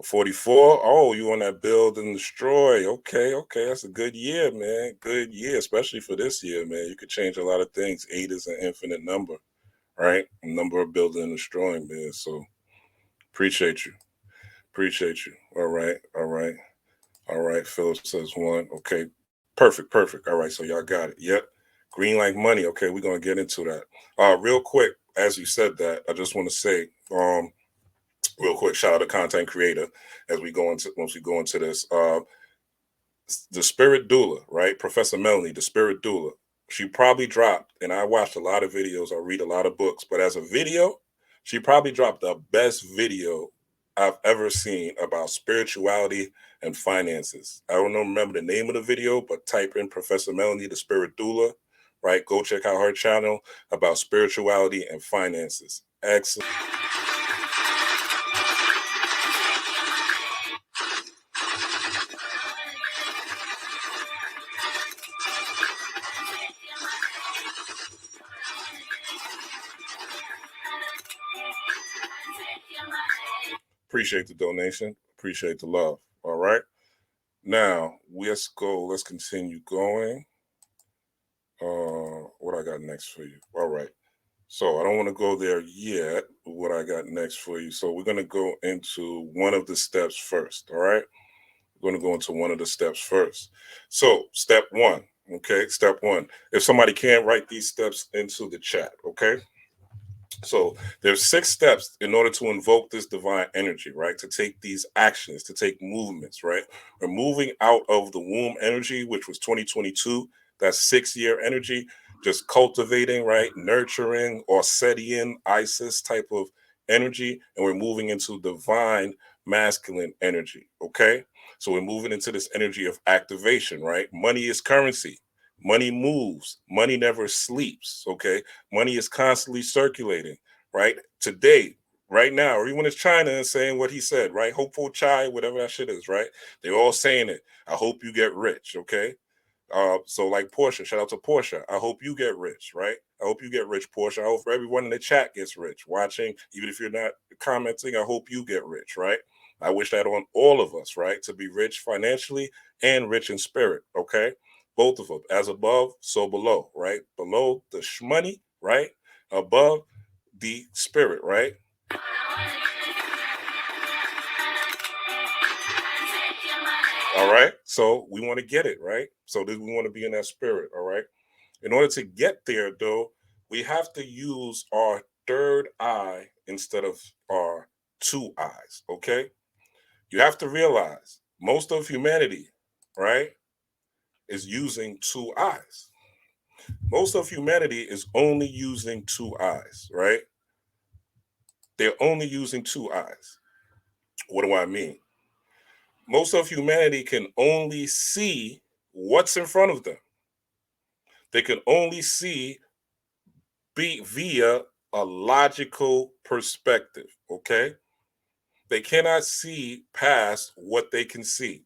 [SPEAKER 1] 44. Oh, you on that build and destroy. Okay. That's a good year, man. Good year, especially for this year, man. You could change a lot of things. 8 is an infinite number, right? A number of building and destroying, man. So appreciate you. All right. Philip says 1. Okay. Perfect. All right. So y'all got it. Yep. Green like money. Okay. We're going to get into that. Real quick, as you said that, I just want to say, real quick, shout out to content creator once we go into this. The spirit doula, right? Professor Melanie, the spirit doula. She probably dropped, and I watched a lot of videos, I read a lot of books, but as a video, she probably dropped the best video I've ever seen about spirituality and finances. I don't remember the name of the video, but type in Professor Melanie, the spirit doula, right? Go check out her channel about spirituality and finances. Excellent. Appreciate the donation. Appreciate the love. All right. Now, let's go. Let's continue going. What I got next for you? All right. So I don't want to go there yet. What I got next for you. So we're going to go into one of the steps first. All right. We're going to go into one of the steps first. So step 1. Okay. Step 1. If somebody can't write these steps into the chat. Okay. So there's 6 steps in order to invoke this divine energy, right? To take these actions, to take movements, right? We're moving out of the womb energy, which was 2022. That's 6-year energy, just cultivating, right? Nurturing, Orsetian, Isis type of energy. And we're moving into divine masculine energy, okay? So we're moving into this energy of activation, right? Money is currency. Money moves. Money never sleeps, okay? Money is constantly circulating, right? Today, right now, everyone is China and saying what he said, right? Hopeful chai, whatever that shit is, right? They're all saying it. I hope you get rich, okay? So like Portia, shout out to Portia. I hope you get rich, right? I hope you get rich, Portia. I hope everyone in the chat gets rich. Watching, even if you're not commenting, I hope you get rich, right? I wish that on all of us, right? To be rich financially and rich in spirit, okay? Both of them. As above, so below, right? Below the shmoney, right? Above the spirit, right? All right. So we want to get it, right? So we want to be in that spirit, all right? In order to get there, though, we have to use our third eye instead of our two eyes, okay? You have to realize most of humanity, right, is using two eyes. Most of humanity is only using two eyes, right? They're only using two eyes. What do I mean? Most of humanity can only see what's in front of them. They can only see via a logical perspective, okay? They cannot see past what they can see.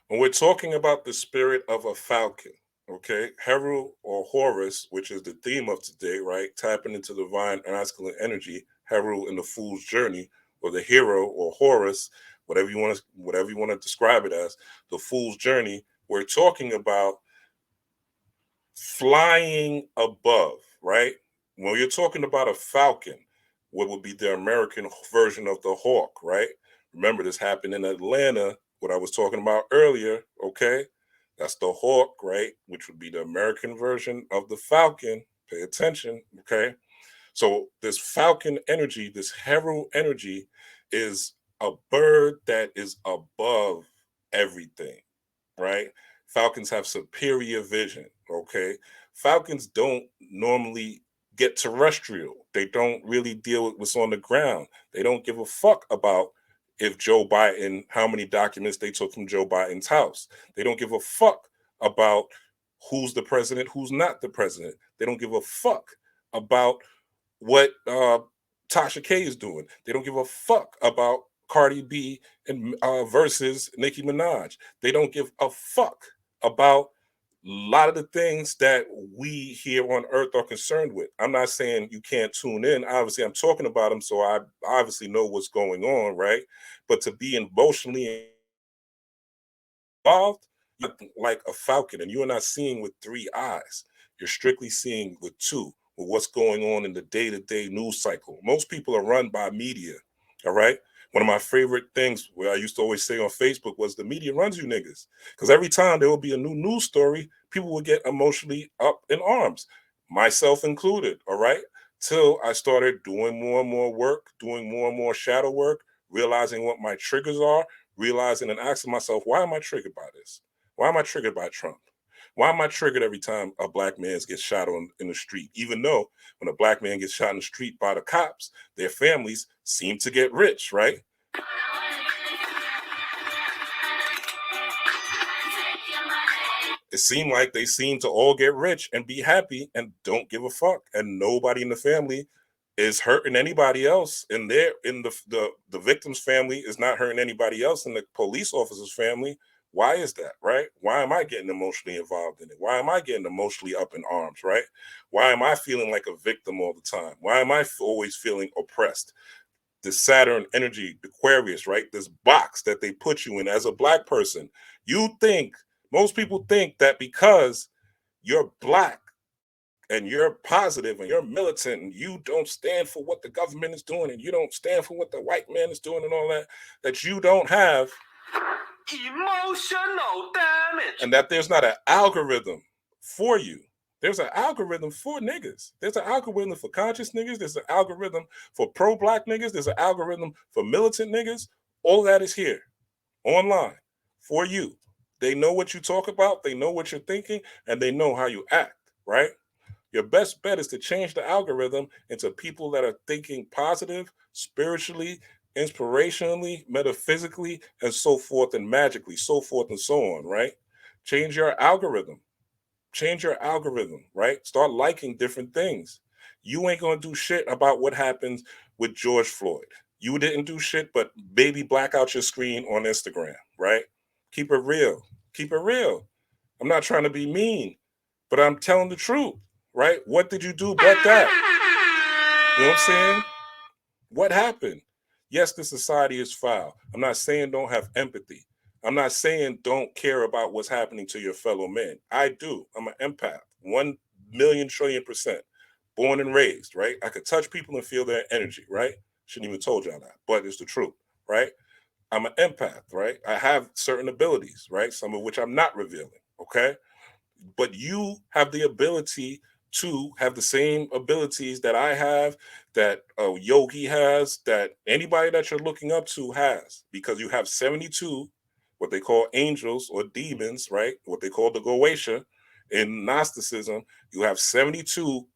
[SPEAKER 1] When we're talking about the spirit of a falcon, okay, Heru or Horus, which is the theme of today, right? Tapping into divine masculine energy, Heru in the fool's journey, or the hero or Horus, whatever you want to describe it as, the fool's journey. We're talking about flying above, right? When you're talking about a falcon, what would be the American version of the hawk, right? Remember, this happened in Atlanta, what I was talking about earlier, okay? That's the hawk, right? Which would be the American version of the falcon. Pay attention, okay? So this falcon energy, this Heru energy is a bird that is above everything, right? Falcons have superior vision, okay? Falcons don't normally get terrestrial. They don't really deal with what's on the ground. They don't give a fuck about if Joe Biden, how many documents they took from Joe Biden's house. They don't give a fuck about who's the president, who's not the president. They don't give a fuck about what Tasha K is doing. They don't give a fuck about Cardi B and versus Nicki Minaj. They don't give a fuck about a lot of the things that we here on Earth are concerned with. I'm not saying you can't tune in. Obviously, I'm talking about them, so I obviously know what's going on, right? But to be emotionally involved, you're like a falcon, and you are not seeing with three eyes. You're strictly seeing with two, with what's going on in the day-to-day news cycle. Most people are run by media, all right? One of my favorite things where I used to always say on Facebook was the media runs you niggas. Because every time there will be a new news story, people will get emotionally up in arms, myself included, all right? Till I started doing more and more work, doing more and more shadow work, realizing what my triggers are, realizing and asking myself, why am I triggered by this? Why am I triggered by Trump? Why am I triggered every time a black man gets shot in the street? Even though when a black man gets shot in the street by the cops, their families seem to get rich, right? It seemed like they seem to all get rich and be happy and don't give a fuck. And nobody in the family is hurting anybody else. And the victim's family is not hurting anybody else in the police officer's family. Why is that, right? Why am I getting emotionally involved in it? Why am I getting emotionally up in arms, right? Why am I feeling like a victim all the time? Why am I always feeling oppressed? The Saturn energy, the Aquarius, right? This box that they put you in as a black person. Most people think that because you're black and you're positive and you're militant and you don't stand for what the government is doing and you don't stand for what the white man is doing and all that, that you don't have emotional damage, and that there's not an algorithm for you. There's an algorithm for niggas. There's an algorithm for conscious niggas. There's an algorithm for pro-black niggas. There's an algorithm for militant niggas. All that is here online for you. They know what you talk about. They know what you're thinking, and they know how you act, right? Your best bet is to change the algorithm into people that are thinking positive, spiritually, inspirationally, metaphysically, and so forth and magically, so forth and so on, right? Change your algorithm. Change your algorithm, right? Start liking different things. You ain't gonna do shit about what happens with George Floyd. You didn't do shit but baby black out your screen on Instagram, right? Keep it real. Keep it real. I'm not trying to be mean, but I'm telling the truth, right? What did you do but that? You know what I'm saying? What happened? Yes, the society is foul. I'm not saying don't have empathy. I'm not saying don't care about what's happening to your fellow men. I do. I'm an empath, 1,000,000,000,000,000%. Born and raised, right? I could touch people and feel their energy, right? Shouldn't even told y'all that, but it's the truth, right? I'm an empath, right? I have certain abilities, right? Some of which I'm not revealing, okay? But you have the ability to have the same abilities that I have, that a yogi has, that anybody that you're looking up to has, because you have 72, what they call angels or demons, right? What they call the Goetia in Gnosticism. You have 72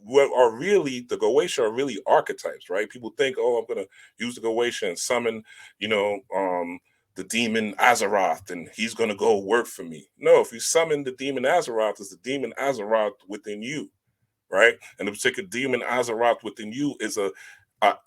[SPEAKER 1] what are really the Goetia are really archetypes, right? People think, oh, I'm gonna use the Goetia and summon, you know, the demon Azeroth, and he's gonna go work for me. No, if you summon the demon Azeroth, it's the demon Azeroth within you, right? And the particular demon Azeroth within you is a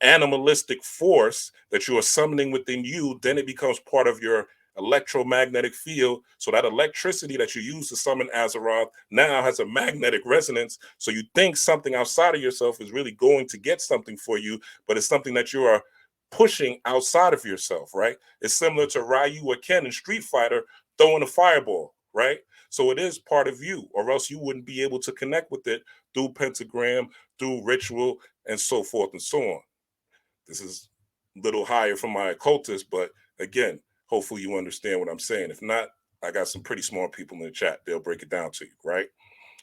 [SPEAKER 1] animalistic force that you are summoning within you. Then it becomes part of your electromagnetic field. So that electricity that you use to summon Azeroth now has a magnetic resonance. So you think something outside of yourself is really going to get something for you, but it's something that you are pushing outside of yourself, right? It's similar to Ryu or Ken in Street Fighter throwing a fireball, right? So it is part of you, or else you wouldn't be able to connect with it through pentagram, through ritual, and so forth and so on. This is a little higher from my occultist, but again, hopefully you understand what I'm saying. If not, I got some pretty smart people in the chat. They'll break it down to you, right?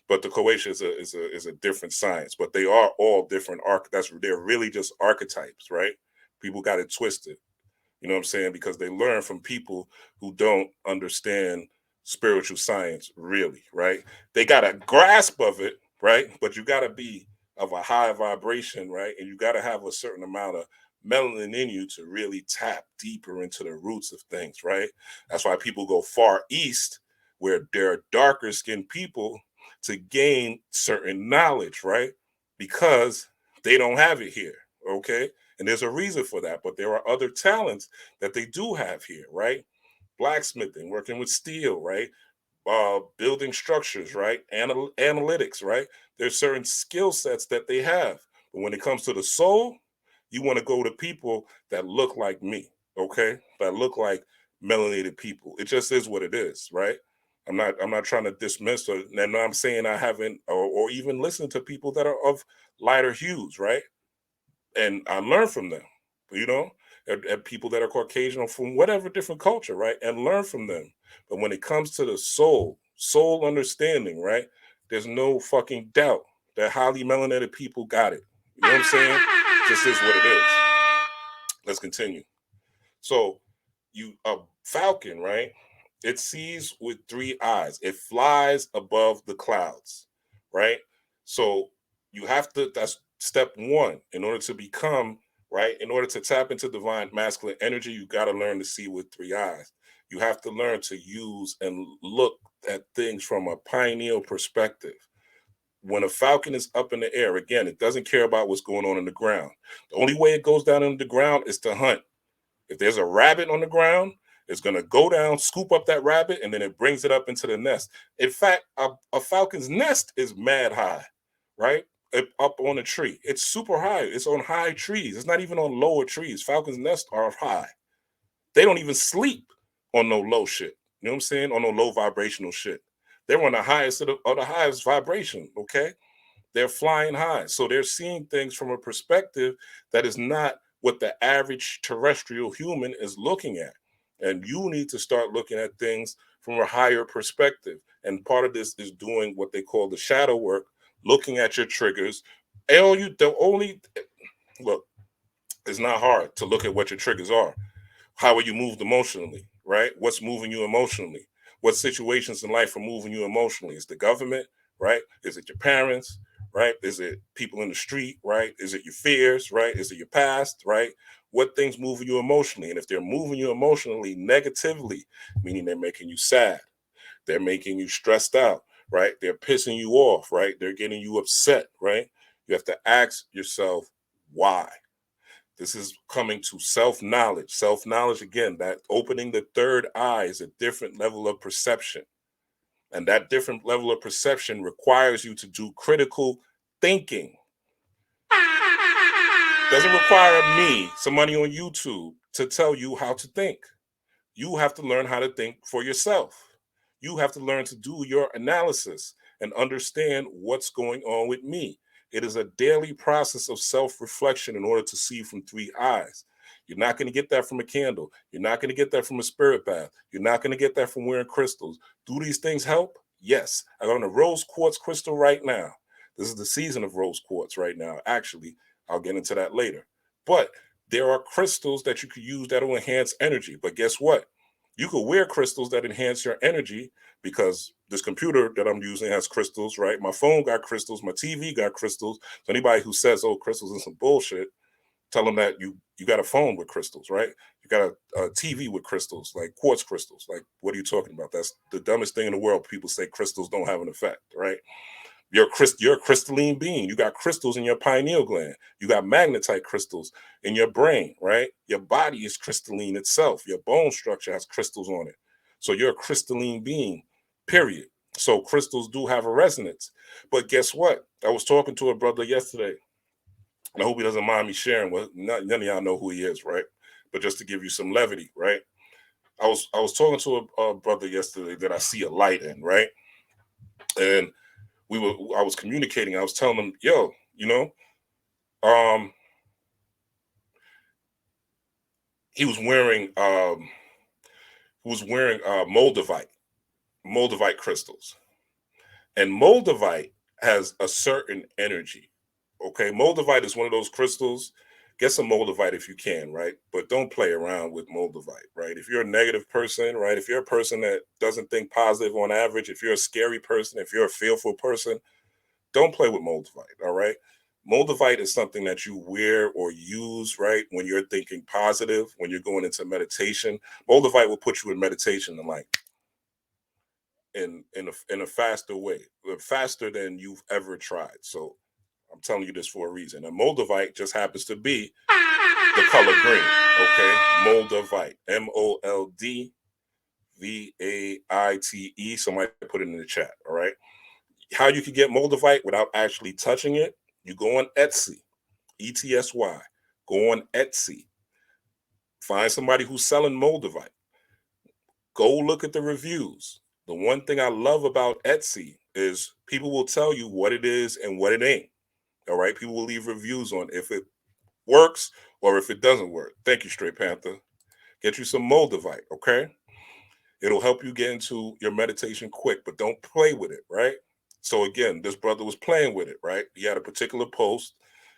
[SPEAKER 1] But the Goetia is a different science, but they are all different they're really just archetypes, right? People got it twisted. You know what I'm saying? Because they learn from people who don't understand spiritual science really, right? They got a grasp of it, right? But you got to be of a high vibration, right? And you got to have a certain amount of melanin in you to really tap deeper into the roots of things, right? That's why people go far east where there are darker skinned people to gain certain knowledge, right? Because they don't have it here, okay? And there's a reason for that, but there are other talents that they do have here, right? Blacksmithing, working with steel, right? Building structures, right? Analytics, right? There's certain skill sets that they have. But when it comes to the soul, you want to go to people that look like me, okay? That look like melanated people. It just is what it is, right? I'm not trying to dismiss or and I'm saying I haven't or even listened to people that are of lighter hues, right? And I learn from them, you know, and people that are Caucasian or from whatever different culture, right? And learn from them. But when it comes to the soul understanding, right? There's no fucking doubt that highly melanated people got it. You know what I'm saying? Just is what it is. Let's continue. So you a falcon, right? It sees with 3 eyes. It flies above the clouds, right? So you have to, that's step 1 in order to become, right? In order to tap into divine masculine energy, you got to learn to see with 3 eyes. You have to learn to use and look at things from a pineal perspective. When a falcon is up in the air, again, it doesn't care about what's going on in the ground. The only way it goes down in the ground is to hunt. If there's a rabbit on the ground, it's going to go down, scoop up that rabbit, and then it brings it up into the nest. In fact, a falcon's nest is mad high, right? Up on a tree. It's super high. It's on high trees. It's not even on lower trees. Falcons' nests are high. They don't even sleep on no low shit. You know what I'm saying? On no low vibrational shit. They're on the highest of the highest vibration, okay? They're flying high. So they're seeing things from a perspective that is not what the average terrestrial human is looking at. And you need to start looking at things from a higher perspective. And part of this is doing what they call the shadow work, looking at your triggers. Look, it's not hard to look at what your triggers are. How are you moved emotionally, right? What's moving you emotionally? What situations in life are moving you emotionally? Is the government, right? Is it your parents, right? Is it people in the street, right? Is it your fears, right? Is it your past, right? What things moving you emotionally? And if they're moving you emotionally negatively, meaning they're making you sad, they're making you stressed out, right? They're pissing you off, right? They're getting you upset, right? You have to ask yourself why. This is coming to self-knowledge. Self-knowledge, again, that opening the third eye is a different level of perception. And that different level of perception requires you to do critical thinking. Doesn't require me, somebody on YouTube, to tell you how to think. You have to learn how to think for yourself. You have to learn to do your analysis and understand what's going on with me. It is a daily process of self-reflection in order to see from 3 eyes. You're not going to get that from a candle. You're not going to get that from a spirit bath. You're not going to get that from wearing crystals. Do these things help? Yes. I got on a rose quartz crystal right now. This is the season of rose quartz right now. Actually, I'll get into that later. But there are crystals that you could use that will enhance energy. But guess what? You could wear crystals that enhance your energy, because this computer that I'm using has crystals, right? My phone got crystals. My TV got crystals. So anybody who says, oh, crystals is some bullshit, tell them that you got a phone with crystals, right? You got a TV with crystals, like quartz crystals. Like, what are you talking about? That's the dumbest thing in the world. People say crystals don't have an effect, right? You're a crystalline being. You got crystals in your pineal gland. You got magnetite crystals in your brain, right? Your body is crystalline itself. Your bone structure has crystals on it. So you're a crystalline being, period. So crystals do have a resonance. But guess what? I was talking to a brother yesterday, and I hope he doesn't mind me sharing. Well, none of y'all know who he is, right? But just to give you some levity, right? I was talking to a brother yesterday that I see a light in, right? And I was communicating. I was telling him, yo, he was wearing moldavite crystals, and moldavite has a certain energy. Okay, moldavite is one of those crystals. Get some moldavite if you can, right? But don't play around with moldavite, right? If you're a negative person, right? If you're a person that doesn't think positive on average, if you're a scary person, if you're a fearful person, don't play with moldavite, all right? Moldavite is something that you wear or use, right, when you're thinking positive, when you're going into meditation. Moldavite will put you in meditation in a faster way, faster than you've ever tried. So I'm telling you this for a reason. And moldavite just happens to be the color green, okay? Moldavite, Moldvaite. Somebody put it in the chat, all right? How you can get moldavite without actually touching it, you go on Etsy, ETSY, go on Etsy, find somebody who's selling moldavite, go look at the reviews. The one thing I love about Etsy is people will tell you what it is and what it ain't, all right? People will leave reviews on if it works or if it doesn't work. Thank you, Straight Panther. Get you some moldavite, okay? It'll help you get into your meditation quick, but don't play with it, right? So again, this brother was playing with it, right? He had a particular post.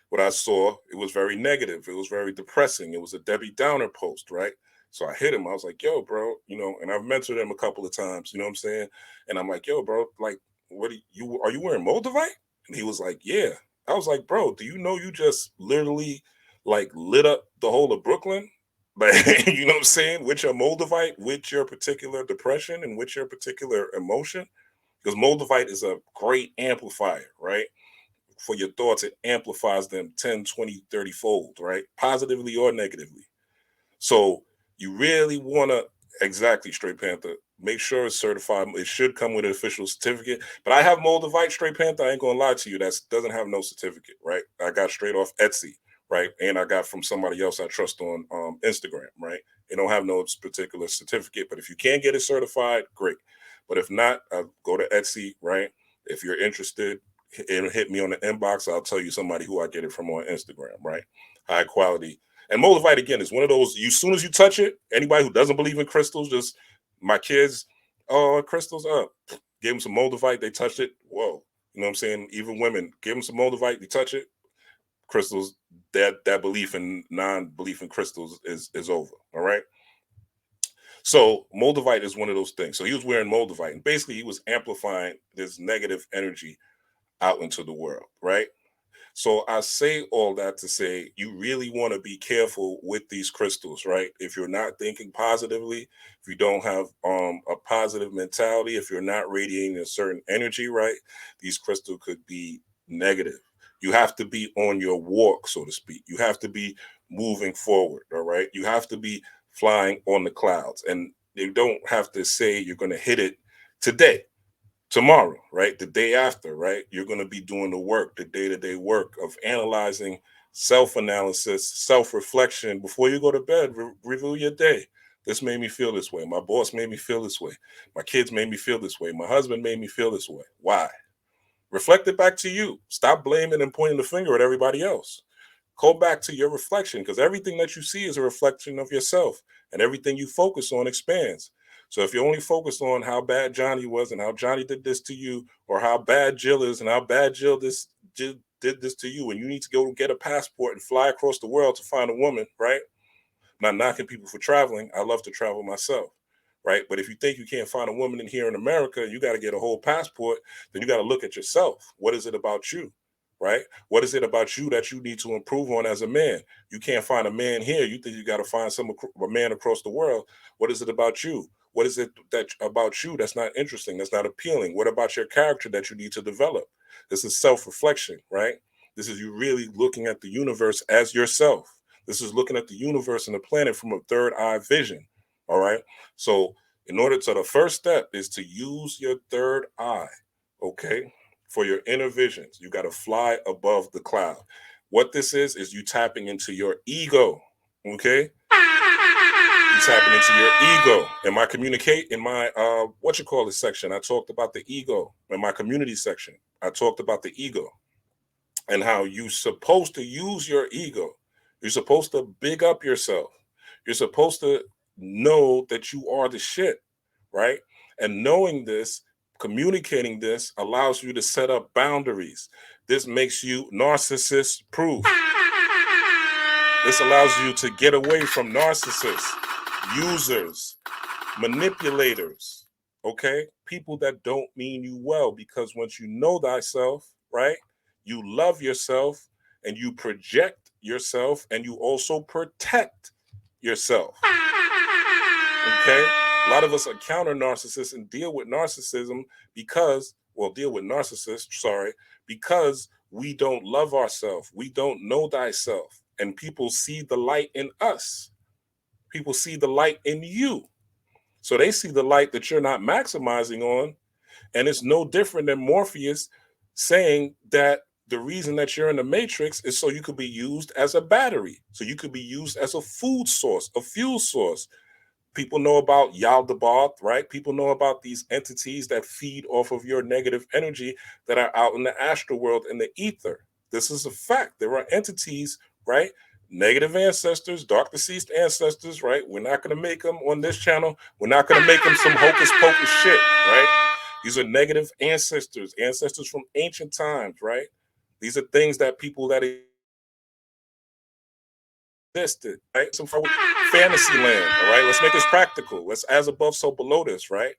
[SPEAKER 1] What I saw, it was very negative. It was very depressing. It was a Debbie Downer post, right? So I hit him. I was like, yo, bro, and I've mentored him a couple of times, you know what I'm saying? And I'm like, yo, bro, like, are you wearing moldavite? And he was like, yeah. I was like, bro, do you know you just literally like lit up the whole of Brooklyn? Like, you know what I'm saying? With your moldavite, with your particular depression and with your particular emotion. Because moldavite is a great amplifier, right? For your thoughts, it amplifies them 10, 20, 30 fold, right? Positively or negatively. So you really want to, exactly, Straight Panther, make sure it's certified. It should come with an official certificate. But I have moldavite, Straight Panther. I ain't going to lie to you. That doesn't have no certificate, right? I got straight off Etsy, right? And I got from somebody else I trust on Instagram, right? They don't have no particular certificate. But if you can get it certified, great. But if not, go to Etsy, right? If you're interested, hit me on the inbox. I'll tell you somebody who I get it from on Instagram, right? High quality. And moldavite, again, is one of those, as soon as you touch it, anybody who doesn't believe in crystals, just my kids, crystals up. Give them some moldavite, they touched it. Whoa. You know what I'm saying? Even women, give them some moldavite, you touch it. Crystals, that belief in non-belief in crystals is over, all right? So moldavite is one of those things. So he was wearing moldavite, and basically he was amplifying this negative energy out into the world, right? So I say all that to say you really want to be careful with these crystals, right? If you're not thinking positively, if you don't have a positive mentality, if you're not radiating a certain energy, right, these crystals could be negative. You have to be on your walk, so to speak. You have to be moving forward, all right? You have to be flying on the clouds. And you don't have to say you're going to hit it today. tomorrow, right? The day after, right? You're going to be doing the work, the day-to-day work of analyzing, self-analysis, self-reflection. Before you go to bed, review your day. This made me feel this way. My boss made me feel this way. My kids made me feel this way. My husband made me feel this way. Why? Reflect it back to you. Stop blaming and pointing the finger at everybody else. Go back to your reflection, because everything that you see is a reflection of yourself, and everything you focus on expands. So if you only focus on how bad Johnny was and how Johnny did this to you, or how bad Jill is and how bad Jill did this to you, and you need to go get a passport and fly across the world to find a woman, right? I'm not knocking people for traveling. I love to travel myself, right? But if you think you can't find a woman in here in America, you got to get a whole passport, then you got to look at yourself. What is it about you? Right? What is it about you that you need to improve on as a man? You can't find a man here. You think you got to find a man across the world. What is it about you? What is it that about you that's not interesting, that's not appealing? What about your character that you need to develop? This is self-reflection, right? This is you really looking at the universe as yourself. This is looking at the universe and the planet from a third eye vision. All right. So the first step is to use your third eye. Okay. For your inner visions, you got to fly above the cloud. What this is you tapping into your ego. Okay. You tapping into your ego. In my section, I talked about the ego. In my community section, I talked about the ego and how you're supposed to use your ego. You're supposed to big up yourself. You're supposed to know that you are the shit, right? And knowing this, communicating this allows you to set up boundaries. This makes you narcissist proof. This allows you to get away from narcissists, users, manipulators, okay? People that don't mean you well, because once you know thyself, right? You love yourself and you project yourself and you also protect yourself. Okay? A lot of us encounter narcissists and deal with narcissism because we don't love ourselves. We don't know thyself. And people see the light in us. People see the light in you. So they see the light that you're not maximizing on. And it's no different than Morpheus saying that the reason that you're in the matrix is so you could be used as a battery. So you could be used as a food source, a fuel source. People know about Yaldabaoth, right? People know about these entities that feed off of your negative energy that are out in the astral world, in the ether. This is a fact. There are entities, right? Negative ancestors, dark deceased ancestors, right? We're not going to make them on this channel. We're not going to make them some hocus pocus shit, right? These are negative ancestors from ancient times, right? These are things that people that existed, right? Some fantasy land, all right? Let's make this practical. Let's as above, so below this, right?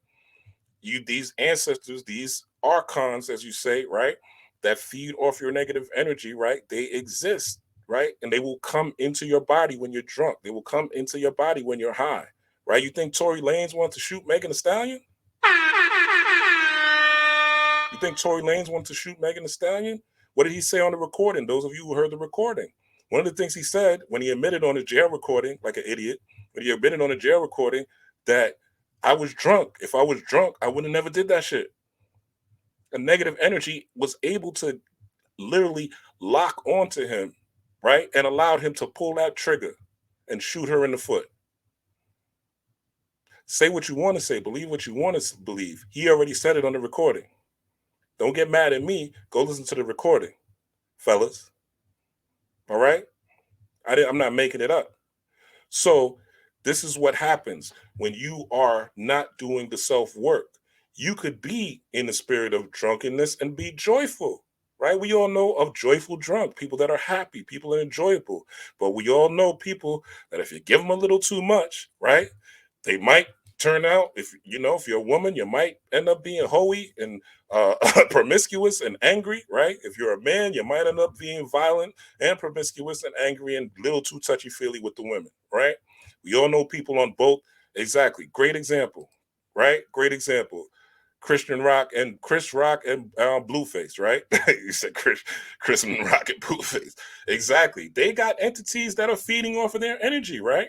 [SPEAKER 1] These ancestors, these archons, as you say, right? That feed off your negative energy, right? They exist, right? And they will come into your body when you're drunk. They will come into your body when you're high, right? You think Tory Lanez wants to shoot Megan Thee Stallion? You think Tory Lanez wants to shoot Megan Thee Stallion? What did he say on the recording? Those of you who heard the recording. One of the things he said when he admitted on his jail recording, like an idiot, when he admitted on a jail recording that I was drunk. If I was drunk, I would have never did that shit. A negative energy was able to literally lock onto him, right? And allowed him to pull that trigger and shoot her in the foot. Say what you want to say. Believe what you want to believe. He already said it on the recording. Don't get mad at me. Go listen to the recording, fellas. All right? I'm not making it up. So this is what happens when you are not doing the self-work. You could be in the spirit of drunkenness and be joyful, right? We all know of joyful drunk, people that are happy, people that are enjoyable. But we all know people that if you give them a little too much, right, they might turn out, if you're a woman, you might end up being hoey and promiscuous and angry, right? If you're a man, you might end up being violent and promiscuous and angry and a little too touchy-feely with the women, right? We all know people on both. Exactly. Great example, right? Great example. Chris Rock and Blueface, right? You said Chris Rock and Blueface. Exactly. They got entities that are feeding off of their energy, right?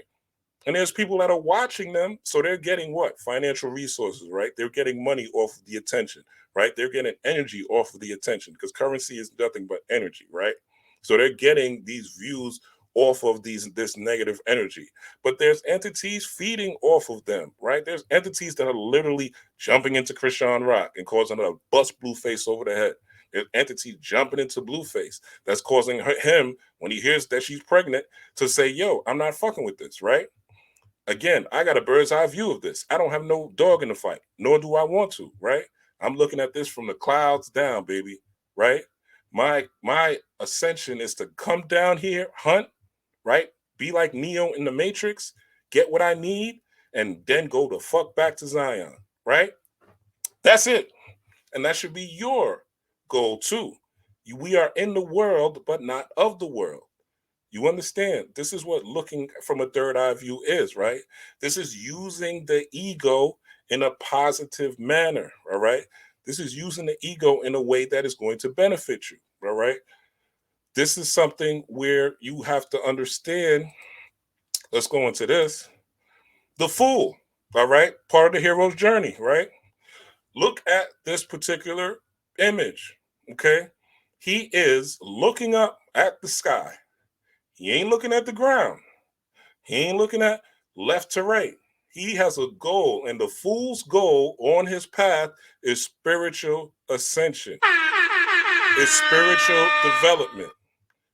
[SPEAKER 5] And there's people that are watching them, so they're getting what? Financial resources, right? They're getting money off of the attention, right? They're getting energy off of the attention because currency is nothing but energy, right? So they're getting these views off of this negative energy. But there's entities feeding off of them, right? There's entities that are literally jumping into Krishan Rock and causing a bust Blueface over the head. There's entities jumping into Blueface that's causing him, when he hears that she's pregnant, to say, yo, I'm not fucking with this, right? Again, I got a bird's eye view of this. I don't have no dog in the fight, nor do I want to, right? I'm looking at this from the clouds down, baby, right? My ascension is to come down here, hunt, right? Be like Neo in the Matrix, get what I need, and then go the fuck back to Zion, right? That's it. And that should be your goal too. We are in the world, but not of the world. You understand? This is what looking from a third eye view is, right? This is using the ego in a positive manner, all right? This is using the ego in a way that is going to benefit you, all right? This is something where you have to understand. Let's go into this. The fool, all right? Part of the hero's journey, right? Look at this particular image, okay? He is looking up at the sky. He ain't looking at the ground. He ain't looking at left to right. He has a goal, and the fool's goal on his path is spiritual ascension. It's spiritual development.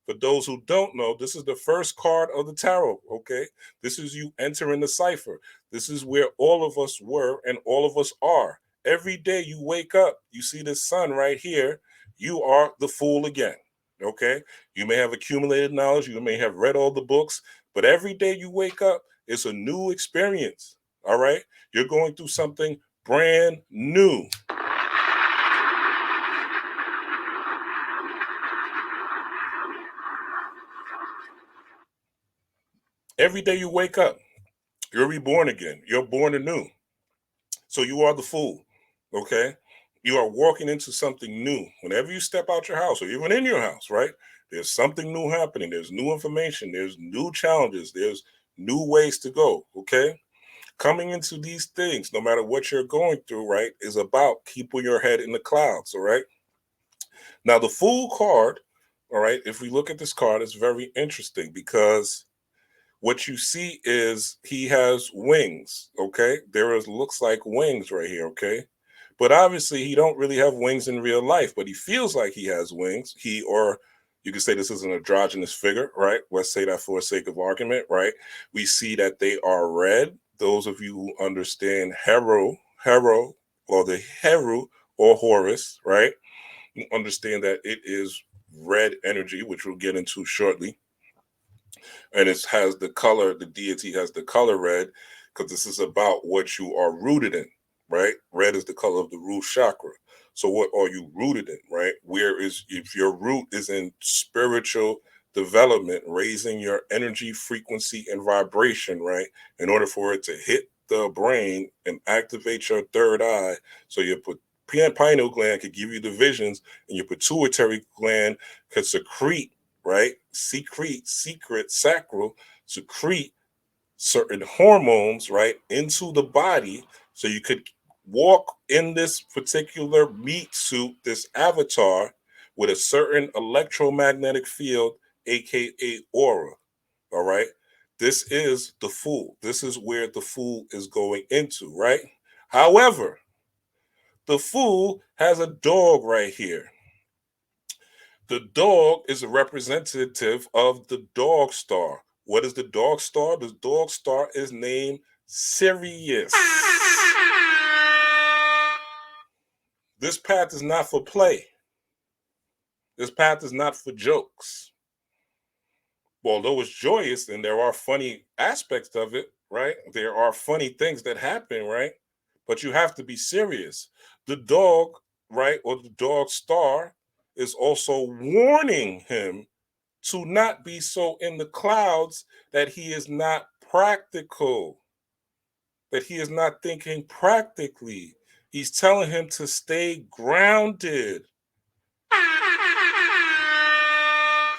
[SPEAKER 5] For those who don't know, this is the first card of the tarot, okay? This is you entering the cipher. This is where all of us were and all of us are. Every day you wake up, you see the sun right here, you are the fool again, okay? You may have accumulated knowledge, you may have read all the books, but every day you wake up, it's a new experience, all right? You're going through something brand new. Every day you wake up, you're reborn again. You're born anew. So you are the fool, okay? You are walking into something new. Whenever you step out your house or even in your house, right? There's something new happening. There's new information. There's new challenges. There's new ways to go, okay? Coming into these things, no matter what you're going through, right, is about keeping your head in the clouds, all right? Now, the Fool card, all right, if we look at this card, it's very interesting because what you see is he has wings, okay? There is looks like wings right here, okay? But obviously he don't really have wings in real life, but he feels like he has wings. He, or you could say this is an androgynous figure, right? Let's say that for the sake of argument, right? We see that they are red. Those of you who understand Heru, or the Heru or Horus, right? You understand that it is red energy, which we'll get into shortly. And it has the color, the deity has the color red, because this is about what you are rooted in, right? Red is the color of the root chakra. So what are you rooted in, right? Where is, if your root is in spiritual development, raising your energy, frequency, and vibration, right? In order for it to hit the brain and activate your third eye, so your pineal gland could give you the visions, and your pituitary gland could secrete, right? Secret, sacral, secrete certain hormones, right, into the body, so you could walk in this particular meat suit, this avatar, with a certain electromagnetic field, aka aura. All right. This is the Fool. This is where the Fool is going into, right? However, the Fool has a dog right here. The dog is a representative of the dog star. What is the dog star? The dog star is named Sirius. This path is not for play. This path is not for jokes. Although it's joyous and there are funny aspects of it, right? There are funny things that happen, right? But you have to be serious. The dog, right, or the dog star is also warning him to not be so in the clouds, that he is not practical, that he is not thinking practically. He's telling him to stay grounded.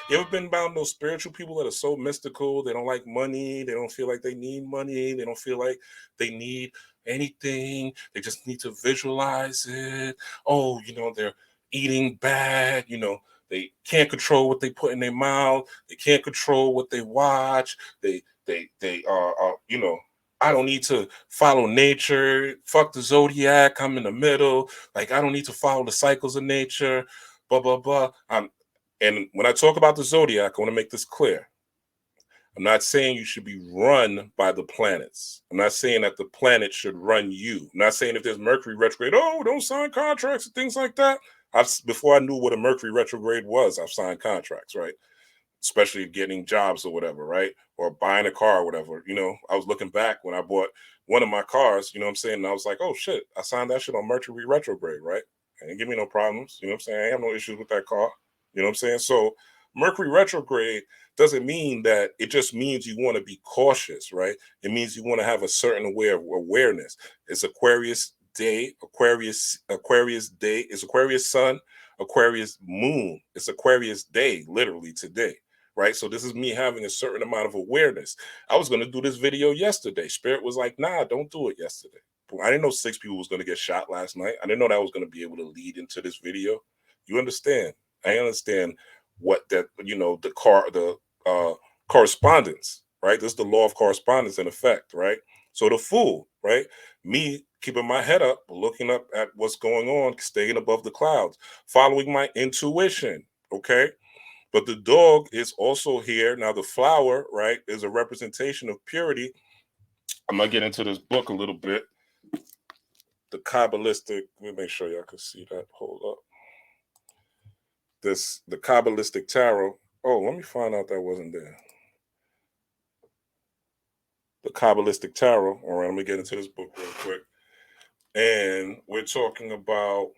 [SPEAKER 5] You ever been around those spiritual people that are so mystical? They don't like money. They don't feel like they need money. They don't feel like they need anything. They just need to visualize it. Oh, they're eating bad. They can't control what they put in their mouth. They can't control what they watch. They I don't need to follow nature. Fuck the zodiac. I'm in the middle. Like, I don't need to follow the cycles of nature. Blah blah blah. And when I talk about the zodiac, I want to make this clear. I'm not saying you should be run by the planets. I'm not saying that the planet should run you. I'm not saying if there's Mercury retrograde, oh, don't sign contracts and things like that. Before I knew what a Mercury retrograde was, I've signed contracts, right? Especially getting jobs or whatever, right? Or buying a car or whatever. I was looking back when I bought one of my cars, you know what I'm saying? And I was like, oh shit, I signed that shit on Mercury retrograde, right? And it didn't give me no problems, you know what I'm saying? I have no issues with that car, you know what I'm saying? So Mercury retrograde doesn't mean that, it just means you want to be cautious, right? It means you want to have a certain awareness. It's Aquarius day, Aquarius day, it's Aquarius sun, Aquarius moon. It's Aquarius day, literally today, right? So this is me having a certain amount of awareness. I was going to do this video yesterday. Spirit was like, nah, don't do it yesterday. I didn't know 6 people was going to get shot last night. I didn't know that was going to be able to lead into this video. You understand? I understand what that, the correspondence, right? This is the law of correspondence in effect, right? So the fool, right? Me keeping my head up, looking up at what's going on, staying above the clouds, following my intuition, okay? But the dog is also here. Now the flower, right, is a representation of purity. I'm going to get into this book a little bit. The Kabbalistic, let me make sure y'all can see that. Hold up. The Kabbalistic Tarot. Oh, let me find out that wasn't there. The Kabbalistic Tarot. All right, let me get into this book real quick. And we're talking about,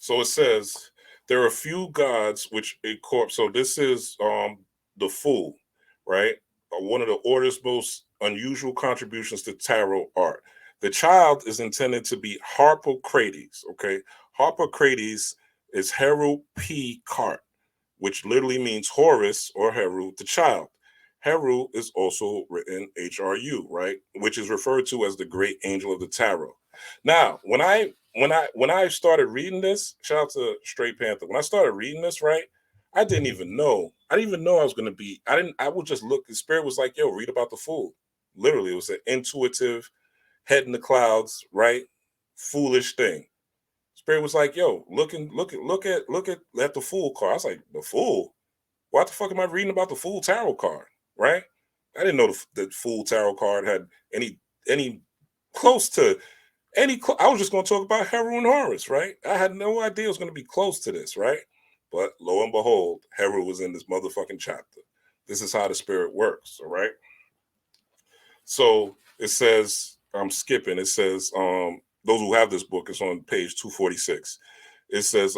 [SPEAKER 5] so it says, there are few gods which incorporate, so this is the Fool, right? One of the order's most unusual contributions to tarot art. The child is intended to be Harpocrates, okay? Harpocrates is Heru P. Cart, which literally means Horus or Heru, the child. Heru is also written HRU, right? Which is referred to as the great angel of the tarot. Now, when I started reading this, shout out to Straight Panther. When I started reading this, right, I didn't even know I was going to be, I would just look, the spirit was like, yo, read about the fool. Literally, it was an intuitive, head in the clouds, right? Foolish thing. Spirit was like, yo, look at the Fool card. I was like, the Fool? Why the fuck am I reading about the Fool tarot card, right? I didn't know the Fool tarot card had any close to any. I was just going to talk about Heru and Horus, right? I had no idea it was going to be close to this, right? But lo and behold, Heru was in this motherfucking chapter. This is how the spirit works, all right? So it says, I'm skipping. It says, those who have this book, it's on page 246. It says,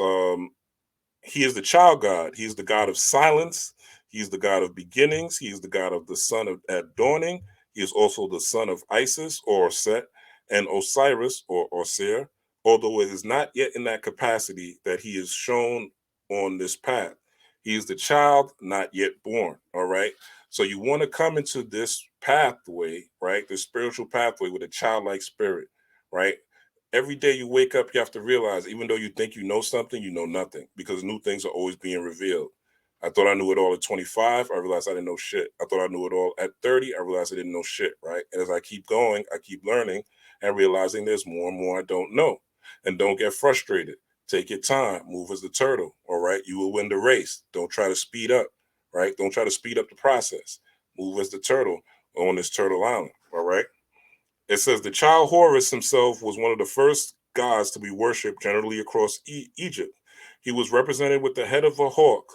[SPEAKER 5] he is the child god. He is the god of silence. He is the god of beginnings. He is the god of the sun at dawning. He is also the son of Isis or Set and Osiris or Osir, although it is not yet in that capacity that he is shown on this path. He is the child not yet born, all right? So you want to come into this pathway, right? The spiritual pathway with a childlike spirit, right? Every day you wake up, you have to realize, even though you think you know something, you know nothing, because new things are always being revealed. I thought I knew it all at 25. I realized I didn't know shit. I thought I knew it all at 30. I realized I didn't know shit, right? And as I keep going, I keep learning and realizing there's more and more I don't know. And don't get frustrated. Take your time. Move as the turtle, all right? You will win the race. Don't try to speed up, right? Don't try to speed up the process. Move as the turtle on this turtle island, all right? It says the child Horus himself was one of the first gods to be worshipped generally across Egypt. He was represented with the head of a hawk,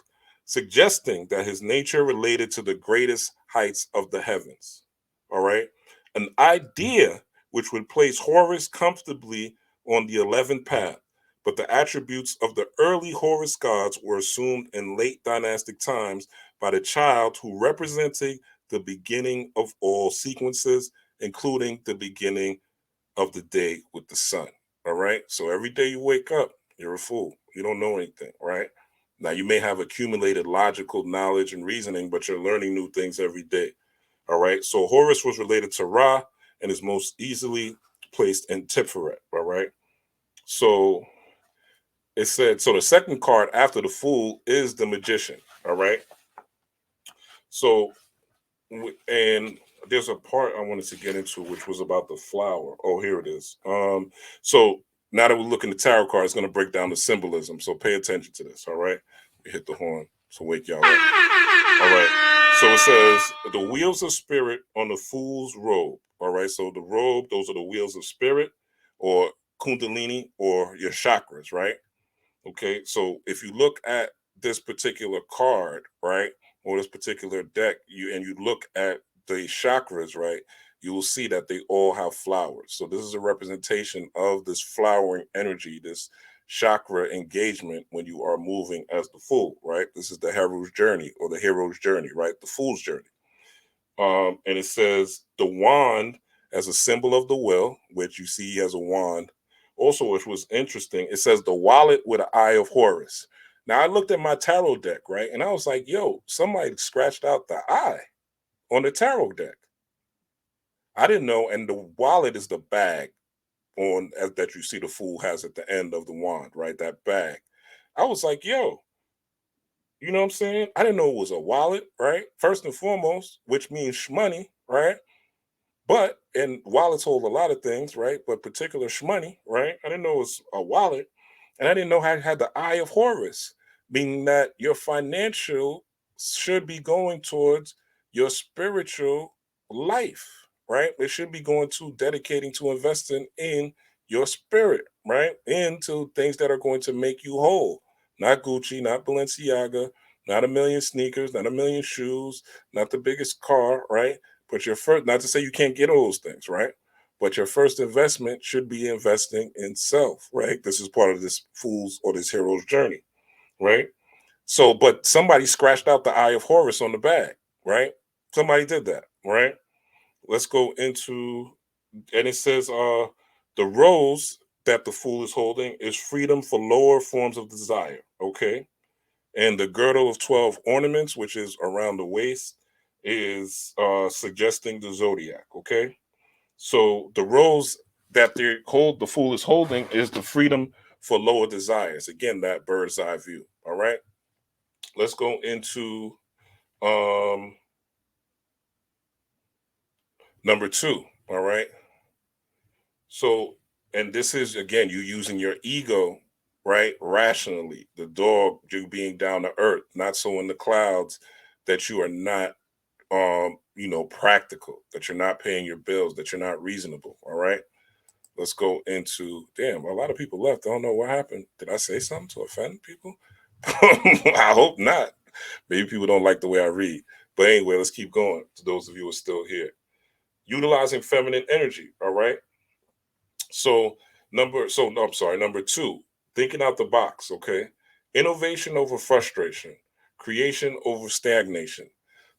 [SPEAKER 5] suggesting that his nature related to the greatest heights of the heavens. All right? An idea which would place Horus comfortably on the 11th path, but the attributes of the early Horus gods were assumed in late dynastic times by the child who represented the beginning of all sequences, including the beginning of the day with the sun. All right. So every day you wake up, you're a fool. You don't know anything. Right. Now, you may have accumulated logical knowledge and reasoning, but you're learning new things every day. All right. So Horus was related to Ra and is most easily placed in Tiferet. All right. So it said, so the second card after the Fool is the Magician. All right. So, and there's a part I wanted to get into, which was about the flower. Oh, here it is. So now that we're looking at the tarot card, it's going to break down the symbolism. So pay attention to this. All right. We hit the horn. So wake y'all up. All right. So it says the wheels of spirit on the fool's robe. All right. So the robe, those are the wheels of spirit or Kundalini or your chakras, right? Okay. So if you look at this particular card, right, or this particular deck, you look at the chakras, right, you will see that they all have flowers. So this is a representation of this flowering energy, this chakra engagement when you are moving as the fool, right? This is the hero's journey or the hero's journey, right? The fool's journey. And it says the wand as a symbol of the will, which you see as a wand. Also, which was interesting, it says the wallet with an eye of Horus. Now, I looked at my tarot deck, right? And I was like, yo, somebody scratched out the eye on the tarot deck. I didn't know. And the wallet is the bag that you see the fool has at the end of the wand, right? That bag. I was like, yo, you know what I'm saying? I didn't know it was a wallet, right? First and foremost, which means money, right? But, and wallets hold a lot of things, right? But particular shmoney, right? I didn't know it was a wallet. And I didn't know how it had the eye of Horus, meaning that your financial should be going towards your spiritual life, right? It should be going to dedicating to investing in your spirit, right? Into things that are going to make you whole. Not Gucci, not Balenciaga, not a million sneakers, not a million shoes, not the biggest car, right? But your first, not to say you can't get all those things, right? But your first investment should be investing in self, right? This is part of this fool's or this hero's journey, right? So, but somebody scratched out the eye of Horus on the bag, right? Somebody did that, right? Let's go into, and it says the rose that the fool is holding is freedom for lower forms of desire, okay? And the girdle of 12 ornaments, which is around the waist, is suggesting the zodiac, okay? So the rose that the fool is holding is the freedom for lower desires. Again, that bird's eye view. All right. Let's go into number 2. All right. So, and this is again you using your ego, right? Rationally. The dog, you being down to earth, not so in the clouds that you are not practical, that you're not paying your bills, that you're not reasonable. All right. Let's go into, damn, a lot of people left. I don't know what happened. Did I say something to offend people? I hope not. Maybe people don't like the way I read. But anyway, let's keep going to those of you who are still here. Utilizing feminine energy. All right. So number 2, thinking out the box. Okay. Innovation over frustration, creation over stagnation.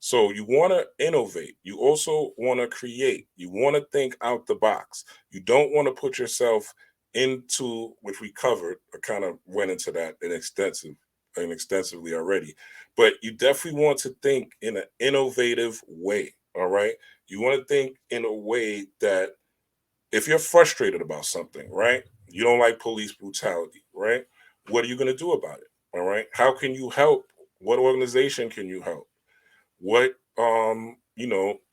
[SPEAKER 5] So you want to innovate. You also want to create. You want to think out the box. You don't want to put yourself into, which we covered, I kind of went into that extensively already. But you definitely want to think in an innovative way. All right. You want to think in a way that if you're frustrated about something, right? You don't like police brutality, right? What are you going to do about it? All right. How can you help? What organization can you help? What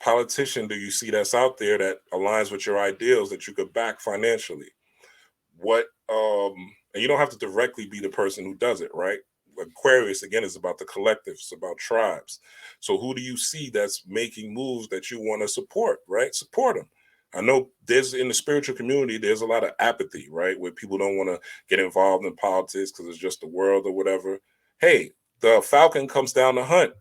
[SPEAKER 5] politician do you see that's out there that aligns with your ideals that you could back financially? And you don't have to directly be the person who does it, right? Aquarius again is about the collective, it's about tribes. So who do you see that's making moves that you want to support, right? Support them. I know there's in the spiritual community, there's a lot of apathy, right? Where people don't want to get involved in politics because it's just the world or whatever. Hey, the falcon comes down to hunt,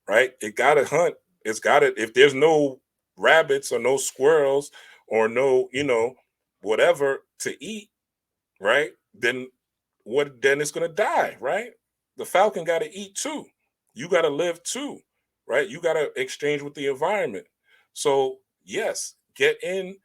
[SPEAKER 5] right? It got to hunt. It's got to, if there's no rabbits or no squirrels or no, whatever to eat, right? Then it's going to die, right? The falcon got to eat too. You got to live too, right? You got to exchange with the environment. So yes, get in,